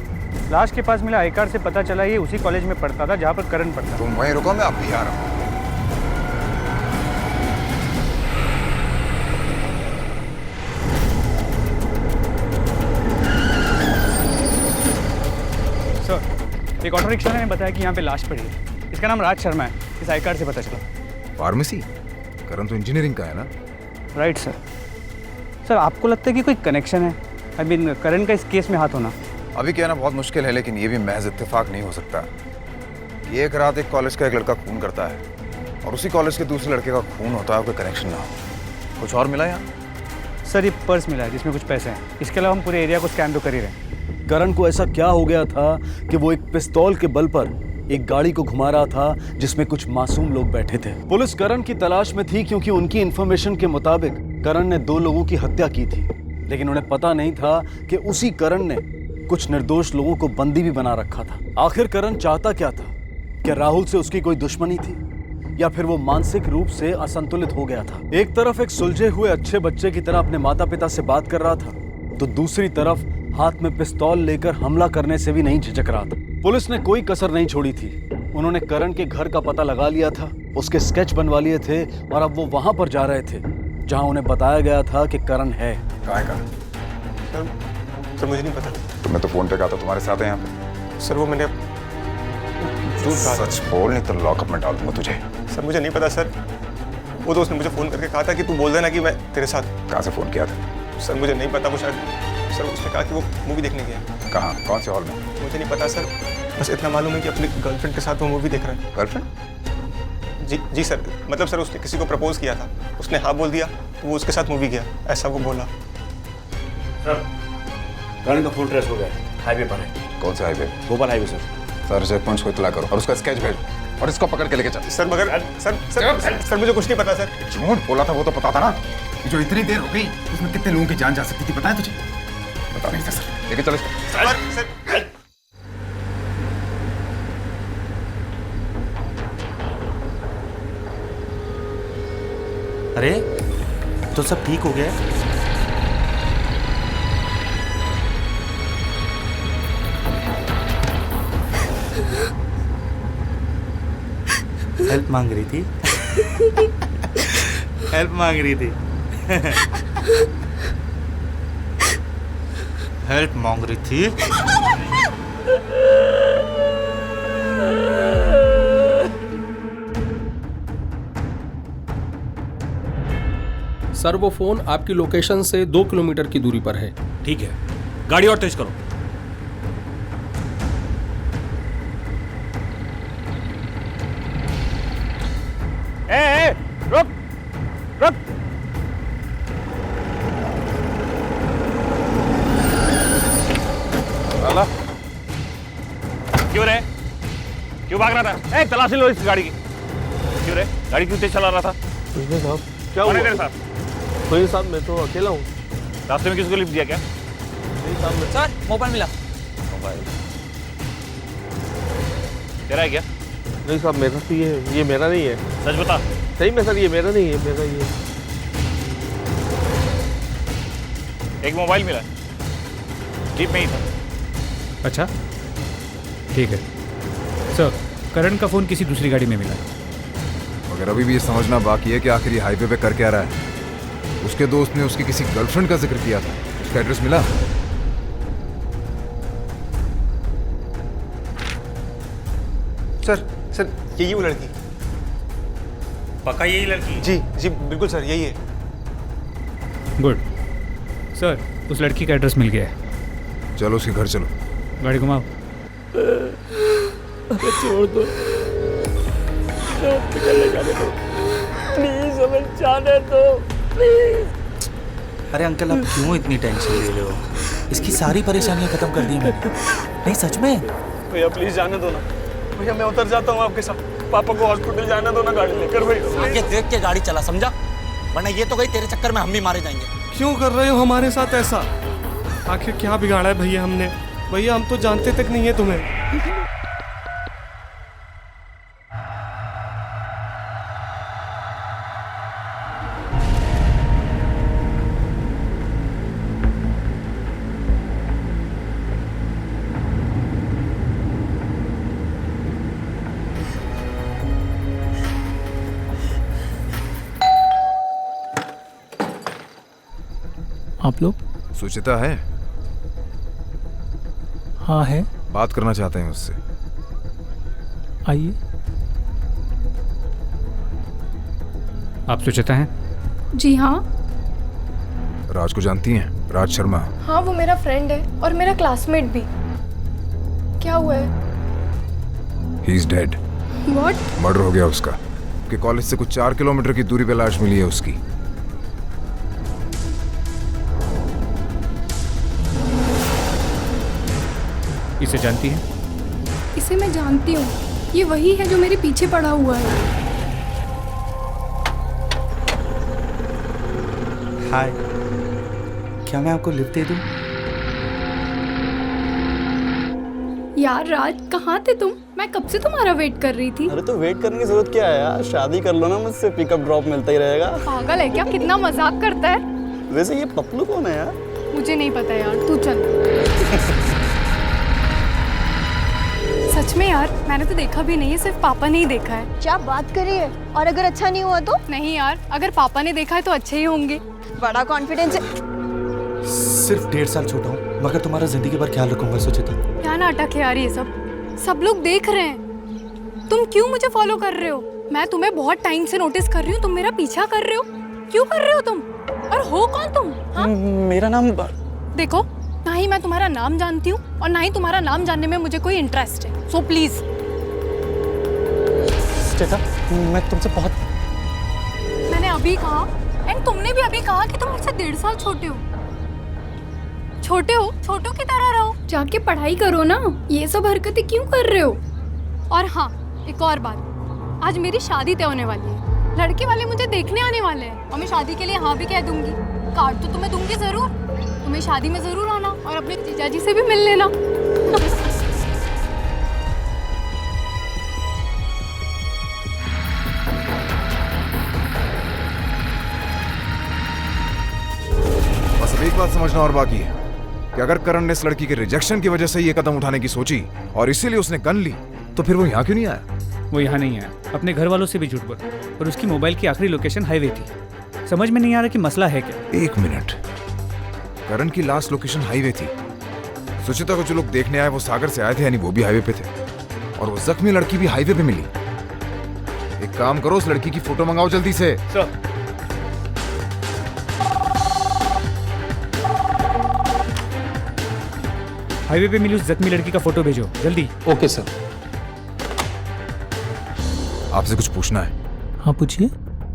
लाश के पास मिला आई कार्ड से पता चला ये उसी कॉलेज में पढ़ता था जहाँ पर करण पढ़ता। तुम वहीं रुको, मैं अब भी आ रहा हूँ। सर, एक ऑटो रिक्शा ने बताया कि यहाँ पे लाश पड़ी है। इसका नाम राज शर्मा है, इस आई कार्ड से पता चला। फार्मेसी? करण तो इंजीनियरिंग का है ना? Right sir. सर, आपको लगता है कि कोई कनेक्शन है आई मीन करण का इस केस में हाथ होना? अभी कहना बहुत मुश्किल है, लेकिन ये भी महज इत्तेफाक नहीं हो सकता कि एक रात एक कॉलेज का एक लड़का खून करता है और उसी कॉलेज के दूसरे लड़के का खून होता है, कोई कनेक्शन ना हो। कुछ और मिला यहाँ? सर, ये पर्स मिला है जिसमें कुछ पैसे हैं। इसके अलावा हम पूरे एरिया को स्कैन तो कर ही रहे हैं। करण को ऐसा क्या हो गया था कि वो एक पिस्तौल के बल पर एक गाड़ी को घुमा रहा था जिसमें कुछ मासूम लोग बैठे थे। पुलिस करण की तलाश में थी क्योंकि उनकी इंफॉर्मेशन के मुताबिक करण ने 2 लोगों की हत्या की थी, लेकिन उन्हें पता नहीं था कि उसी करण ने कुछ निर्दोष लोगों को बंदी भी बना रखा था। आखिर करण चाहता क्या था? क्या राहुल से उसकी कोई दुश्मनी थी या फिर वो मानसिक रूप से असंतुलित हो गया था? एक तरफ एक सुलझे हुए अच्छे बच्चे की तरह अपने माता पिता से बात कर रहा था, तो दूसरी तरफ हाथ में पिस्तौल लेकर हमला करने से भी नहीं झिझक रहा था। पुलिस ने कोई कसर नहीं छोड़ी थी। उन्होंने करण के घर का पता लगा लिया था, उसके स्केच बनवा लिए थे और अब वो वहां पर जा रहे थे जहां उन्हें बताया गया था कि करण है। कहाँ है करण? सर मुझे नहीं पता। तुमने तो फोन पे कहा था तुम्हारे साथ है यहाँ पे। सर वो मैंने सच बोल, नहीं तो लॉकअप में डाल दूंगा तुझे। सर मुझे नहीं पता सर, वो दोस्त ने मुझे फ़ोन करके कहा था कि तू बोल देना कि मैं तेरे साथ। कहाँ से फ़ोन किया था? सर मुझे नहीं पता, वो शायद सर उसने कहा कि वो मूवी देखने गया। कहाँ, कौन से हॉल में? मुझे नहीं पता सर, बस इतना मालूम है कि अपनी गर्लफ्रेंड के साथ वो मूवी देख रहा है। गर्लफ्रेंड? जी सर, मतलब सर उसने किसी को प्रपोज किया था, उसने हाँ बोल दिया तो वो उसके साथ मूवी गया, ऐसा वो बोला। सर करण का फोन ट्रेस हो गया, हाईवे पर है। कौन सा highway? Bhopal highway sir. Sir check points को इत्तला करो और उसका स्केच भेजो और इसको पकड़ के लेके चल। सर मगर सर मुझे कुछ नहीं पता सर। झूठ बोला था वो तो पता था ना। कि जो इतनी देर हो गई उसमें कितने लोगों की जान जा सकती थी, पता है तुझे? पता नहीं था सर। लेके चलो इसको। अरे तो सब ठीक हो गया? हेल्प मांग रही थी। हेल्प मांग रही थी। हेल्प मांग रही थी। सर वो फोन आपकी लोकेशन से 2 किलोमीटर की दूरी पर है। ठीक है, गाड़ी और तेज करो। ए, रुक रुक। क्यों रे? क्यों भाग रहा था? तलाशी लो इस गाड़ी की। क्यों रे? गाड़ी क्यों तेज चला रहा था? साहब क्या हुआ? तेरे साथ? कोई साहब, मैं तो अकेला हूँ। रास्ते में किसको लिफ्ट दिया क्या? सर मोबाइल मिला। मोबाइल तेरा है क्या? नहीं साहब, मेरा तो ये मेरा नहीं है। सच बता। सही में सर, ये मेरा नहीं है, मेरा ये। एक मोबाइल मिला, जीप में ही था। अच्छा ठीक है सर, करण का फोन किसी दूसरी गाड़ी में मिला। मगर अभी भी ये समझना बाकी है कि आखिर ये हाईवे पे कर क्या रहा है। उसके दोस्त ने उसकी किसी गर्लफ्रेंड का जिक्र किया था, उसका एड्रेस मिला? सर यही वो लड़की। पक्का यही लड़की? जी बिल्कुल सर, यही है। गुड सर, उस लड़की का एड्रेस मिल गया है। चलो उसके घर चलो। गाड़ी घुमाओ। छोड़ दो, प्लीज हमें जाने दो प्लीज। अरे अंकल, आप क्यों इतनी टेंशन ले रहे हो? इसकी सारी परेशानियां खत्म कर दी मैंने। नहीं सच में। भैया प्लीज जाने दो ना भैया, मैं उतर जाता हूँ आपके साथ। पापा को हॉस्पिटल जाने दो ना गाड़ी लेकर भैया। आगे देख के गाड़ी चला, समझा? वरना ये तो गई तेरे चक्कर में हम भी मारे जाएंगे। क्यों कर रहे हो हमारे साथ ऐसा? आखिर क्या बिगाड़ा है भैया हमने? भैया हम तो जानते तक नहीं है तुम्हें। आप लोग? सुचिता है? हाँ है। बात करना चाहते हैं उससे। आइए। आप सुचिता हैं? जी हाँ। राज को जानती हैं? राज शर्मा। हाँ, वो मेरा फ्रेंड है और मेरा क्लासमेट भी। क्या हुआ है? He is dead. What? Murder हो गया उसका। कि कॉलेज से कुछ 4 किलोमीटर की दूरी पे लाश मिली है उसकी। इसे जानती हैं? इसे मैं जानती हूँ। ये वही है जो मेरे पीछे पड़ा हुआ है। हाय, क्या मैं आपको लिफ्ट दे दूं? यार राज, कहाँ थे तुम? मैं कब से तुम्हारा वेट कर रही थी। अरे तो वेट करने की जरूरत क्या है यार, शादी कर लो ना मुझसे, पिकअप ड्रॉप मिलता ही रहेगा। पागल है क्या? कितना मजाक करता है। वैसे ये पपलू कौन है यार? मुझे नहीं पता यार, तू चल। सच में यार, मैंने तो देखा भी नहीं है, सिर्फ पापा ने ही देखा है। क्या बात कर रही है? और अगर अच्छा नहीं हुआ तो? नहीं यार, अगर पापा ने देखा है तो अच्छे ही होंगे। बड़ा कॉन्फिडेंस है। सिर्फ 1.5 साल छोटा हूँ, मगर तुम्हारा जिंदगी भर ख्याल रखूंगा सुचिता। क्या नाटक है यार ये सब लोग देख रहे हैं। तुम क्यों मुझे फॉलो कर रहे हो? मैं तुम्हें बहुत टाइम से नोटिस कर रही हूँ, तुम मेरा पीछा कर रहे हो। क्यों कर रहे हो तुम? और हो कौन तुम? हाँ? मेरा नाम देखो, ना ही मैं तुम्हारा नाम जानती हूँ और ना ही तुम्हारा नाम जानने में मुझे कोई इंटरेस्ट है। So please. चेता, मैं तुमसे बहुत। मैंने अभी कहा एंड तुमने भी अभी कहा कि तुम मुझसे 1.5 साल छोटे हो। छोटों की तरह रहो, जाके पढ़ाई करो ना। ये सब हरकतें क्यों कर रहे हो? और हाँ, एक और बात, आज मेरी शादी तय होने वाली है। लड़के वाले मुझे देखने आने वाले हैं और मैं शादी के लिए हाँ भी कह दूंगी। कार्ड तो तुम्हें दूंगी जरूर। तुम्हें शादी में जरूर आना और अपने जीजाजी से भी मिल लेना। बस अब एक बात समझना और बाकी है कि अगर करण ने इस लड़की के रिजेक्शन की वजह से ये कदम उठाने की सोची और इसीलिए उसने गन ली, तो फिर वो यहाँ क्यों नहीं आया? वो यहाँ नहीं आया, अपने घर वालों से भी झूठ बोला और उसकी मोबाइल की आखिरी लोकेशन हाईवे थी। समझ में नहीं आ रहा कि मसला है क्या। 1 मिनट, करण की लास्ट लोकेशन हाईवे थी। सुचिता को जो लोग देखने आए वो सागर से आए थे, यानी वो भी हाईवे पे थे, और वो जख्मी लड़की भी हाईवे पे मिली। एक काम करो, उस लड़की की फोटो मंगाओ जल्दी से। हाईवे पे मिली उस जख्मी लड़की का फोटो भेजो जल्दी। Okay sir. आपसे कुछ पूछना है। हाँ पूछिए।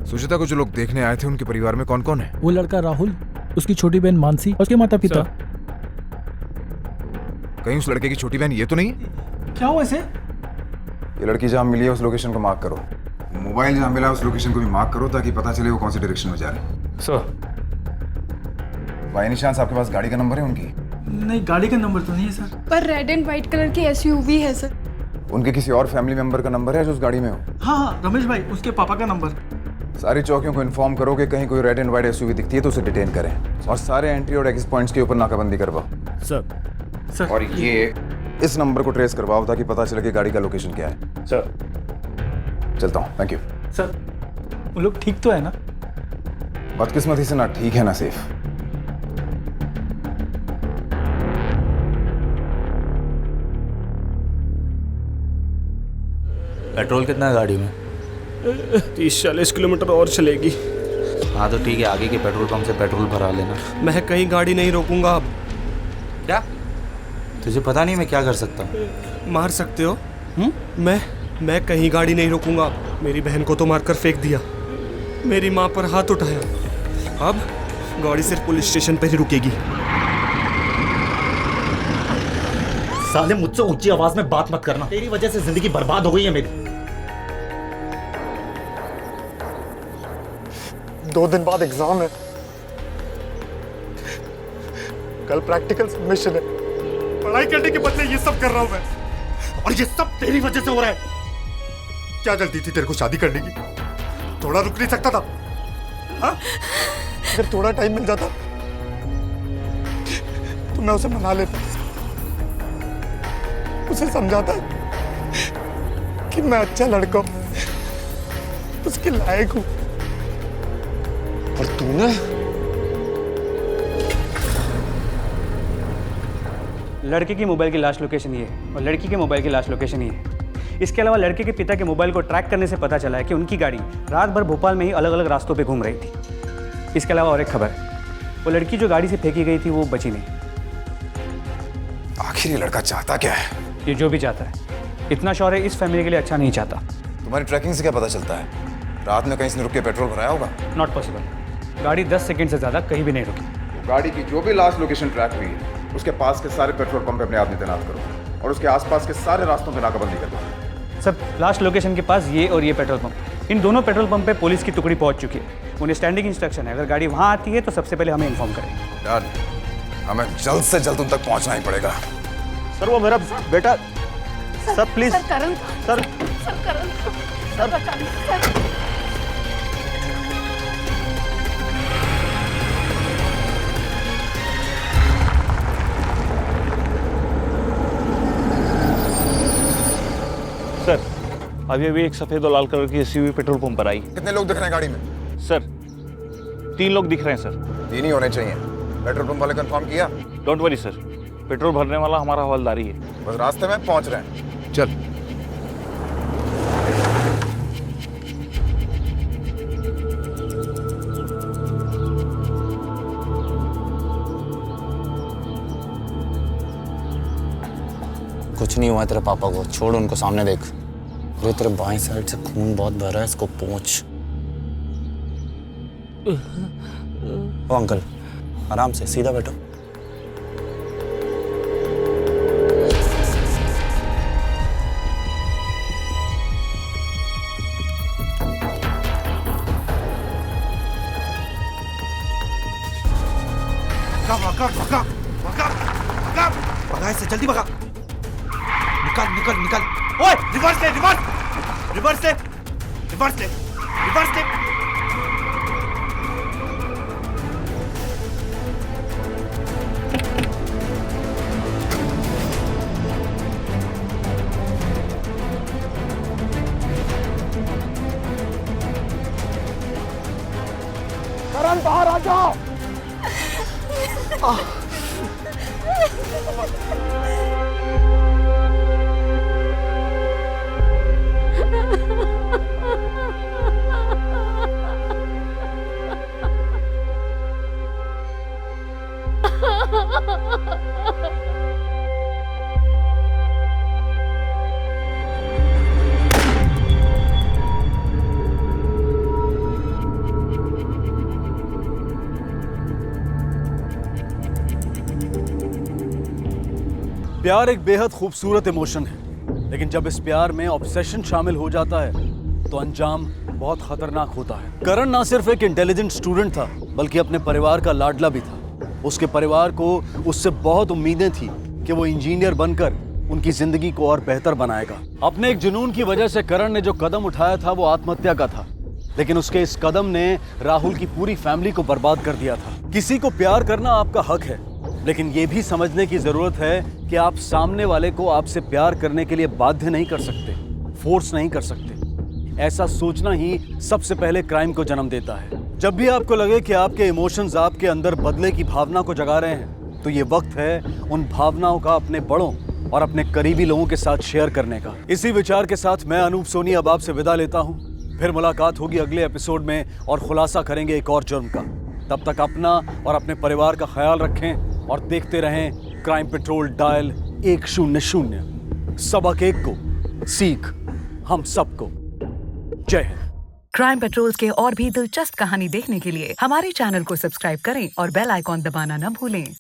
सुचिता को जो लोग देखने आए थे उनके परिवार में कौन कौन है? वो लड़का राहुल, उसकी छोटी बहन मानसी और उसके माता पिता। कहीं उस लड़के की छोटी बहन ये तो नहीं? क्या हुआ इसे? ये लड़की जहाँ मिली है उस लोकेशन को मार्क करो। मोबाइल जहाँ मिला उस लोकेशन को भी मार्क करो ताकि पता चले वो कौन सी डायरेक्शन में जा रहे हैं। सर। बाय एनी चांस आपके पास गाड़ी का नंबर है उनकी? नहीं, गाड़ी का नंबर तो नहीं है सर। पर रेड एंड व्हाइट कलर की एसयूवी है सर। उनके किसी और फैमिली मेंबर का नंबर है जो उस गाड़ी में हो? हाँ, रमेश भाई, उसके पापा का नंबर। सारी चौकियों को इन्फॉर्म करो कि कहीं कोई रेड एंड व्हाइट एसयूवी दिखती है तो उसे डिटेन करें और सारे एंट्री और एग्जिट पॉइंट्स के ऊपर नाकाबंदी करवाओ। सर। और ये इस नंबर को ट्रेस करवाओ ताकि पता चले कि गाड़ी का लोकेशन क्या है। सर। चलता हूँ, थैंक यू। सर, वो लोग ठीक तो है ना? बदकिस्मती से ना ठीक है ना सेफ। पेट्रोल कितना है गाड़ी में? 30-40 किलोमीटर और चलेगी। हाँ तो ठीक है, आगे के पेट्रोल पंप से पेट्रोल भरा लेना। मैं कहीं गाड़ी नहीं रोकूंगा अब। क्या? तुझे पता नहीं मैं क्या कर सकता हूँ? मार सकते हो? मैं कहीं गाड़ी नहीं रोकूंगा अब। मेरी बहन को तो मारकर फेंक दिया, मेरी माँ पर हाथ उठाया, अब गाड़ी सिर्फ पुलिस स्टेशन पर ही रुकेगी। साले मुझसे ऊंची आवाज में बात मत करना, तेरी वजह से जिंदगी बर्बाद हो गई है मेरी। 2 दिन बाद एग्जाम है, कल प्रैक्टिकल सबमिशन है। पढ़ाई करने के बदले ये सब कर रहा हूं मैं, और ये सब तेरी वजह से हो रहा है। क्या जल्दी थी तेरे को शादी करने की? थोड़ा रुक नहीं सकता था? हाँ? अगर थोड़ा टाइम मिल जाता तो मैं उसे मना लेता, उसे समझाता कि मैं अच्छा लड़का हूं, उसके लायक हूं। और तूने लड़के की मोबाइल की लास्ट लोकेशन ये है और लड़की के मोबाइल की लास्ट लोकेशन ये है। इसके अलावा लड़के के पिता के मोबाइल को ट्रैक करने से पता चला है कि उनकी गाड़ी रात भर भोपाल में ही अलग अलग रास्तों पे घूम रही थी। इसके अलावा और एक खबर, वो लड़की जो गाड़ी से फेंकी गई थी वो बची नहीं। आखिर ये लड़का चाहता क्या है? ये जो भी चाहता है, इतना शौर्य इस फैमिली के लिए अच्छा नहीं चाहता। तुम्हारी ट्रैकिंग से क्या पता चलता है? रात में कहीं से रुक के पेट्रोल भराया होगा? Not possible. गाड़ी 10 सेकंड से ज्यादा कहीं भी नहीं रुकी। गाड़ी की जो भी लास्ट लोकेशन ट्रैक हुई है, उसके पास के सारे पेट्रोल पंप पे अपने आदमी तैनात करो और उसके आसपास के सारे रास्तों पे नाकाबंदी कर दो। सब लास्ट लोकेशन के पास ये और ये पेट्रोल पंप, इन दोनों पेट्रोल पंप पे पुलिस की टुकड़ी पहुंच चुकी है। उन्हें स्टैंडिंग इंस्ट्रक्शन है, अगर गाड़ी वहां आती है तो सबसे पहले हमें इन्फॉर्म करें। डन, हमें जल्द से जल्द उन तक पहुंचना ही पड़ेगा। सर वो मेरा बेटा, sir please, sir Karan, sir Karan, sir बचाइए, सर। सर अभी अभी एक सफेद और लाल कलर की एसयूवी पेट्रोल पंप पर आई। कितने लोग दिख रहे हैं गाड़ी में? सर 3 लोग दिख रहे हैं सर। 3 ही होने चाहिए। पेट्रोल पंप वाले कंफर्म किया? डोंट वरी सर, पेट्रोल भरने वाला हमारा हवलदारी है। बस रास्ते में पहुंच रहे हैं। चल। कुछ नहीं हुआ तेरे पापा को, छोड़ उनको, सामने देख। अरे तेरे बाएं साइड से खून बहुत भरा है, इसको पोंछ। ओ अंकल, आराम से, सीधा बैठो। भगा भगा भगा भगा भगा इससे, जल्दी भगा। निकल निकल निकल। ओए रिवर्स ले, रिवर्स रिवर्स ले, रिवर्स ले, रिवर्स ले। करण बाहर आ जाओ। प्यार एक बेहद खूबसूरत इमोशन है, लेकिन जब इस प्यार में ऑब्सेशन शामिल हो जाता है तो अंजाम बहुत खतरनाक होता है। करण ना सिर्फ एक इंटेलिजेंट स्टूडेंट था, बल्कि अपने परिवार का लाडला भी था। उसके परिवार को उससे बहुत उम्मीदें थी कि वो इंजीनियर बनकर उनकी जिंदगी को और बेहतर बनाएगा। अपने एक जुनून की वजह से करण ने जो कदम उठाया था वो आत्महत्या का था, लेकिन उसके इस कदम ने राहुल की पूरी फैमिली को बर्बाद कर दिया था। किसी को प्यार करना आपका हक है, लेकिन ये भी समझने की जरूरत है कि आप सामने वाले को आपसे प्यार करने के लिए बाध्य नहीं कर सकते, फोर्स नहीं कर सकते। ऐसा सोचना ही सबसे पहले क्राइम को जन्म देता है। जब भी आपको लगे कि आपके इमोशंस आपके अंदर बदले की भावना को जगा रहे हैं, तो ये वक्त है उन भावनाओं का अपने बड़ों और अपने करीबी लोगों के साथ शेयर करने का। इसी विचार के साथ मैं अनूप सोनी अब आपसे विदा लेता हूँ। फिर मुलाकात होगी अगले एपिसोड में और खुलासा करेंगे एक और जुर्म का। तब तक अपना और अपने परिवार का ख्याल रखें और देखते रहें क्राइम पेट्रोल डायल 100। सबक एक को, सीख हम सबको। जय हिंद। क्राइम पेट्रोल्स के और भी दिलचस्प कहानी देखने के लिए हमारे चैनल को सब्सक्राइब करें और बेल आइकॉन दबाना न भूलें।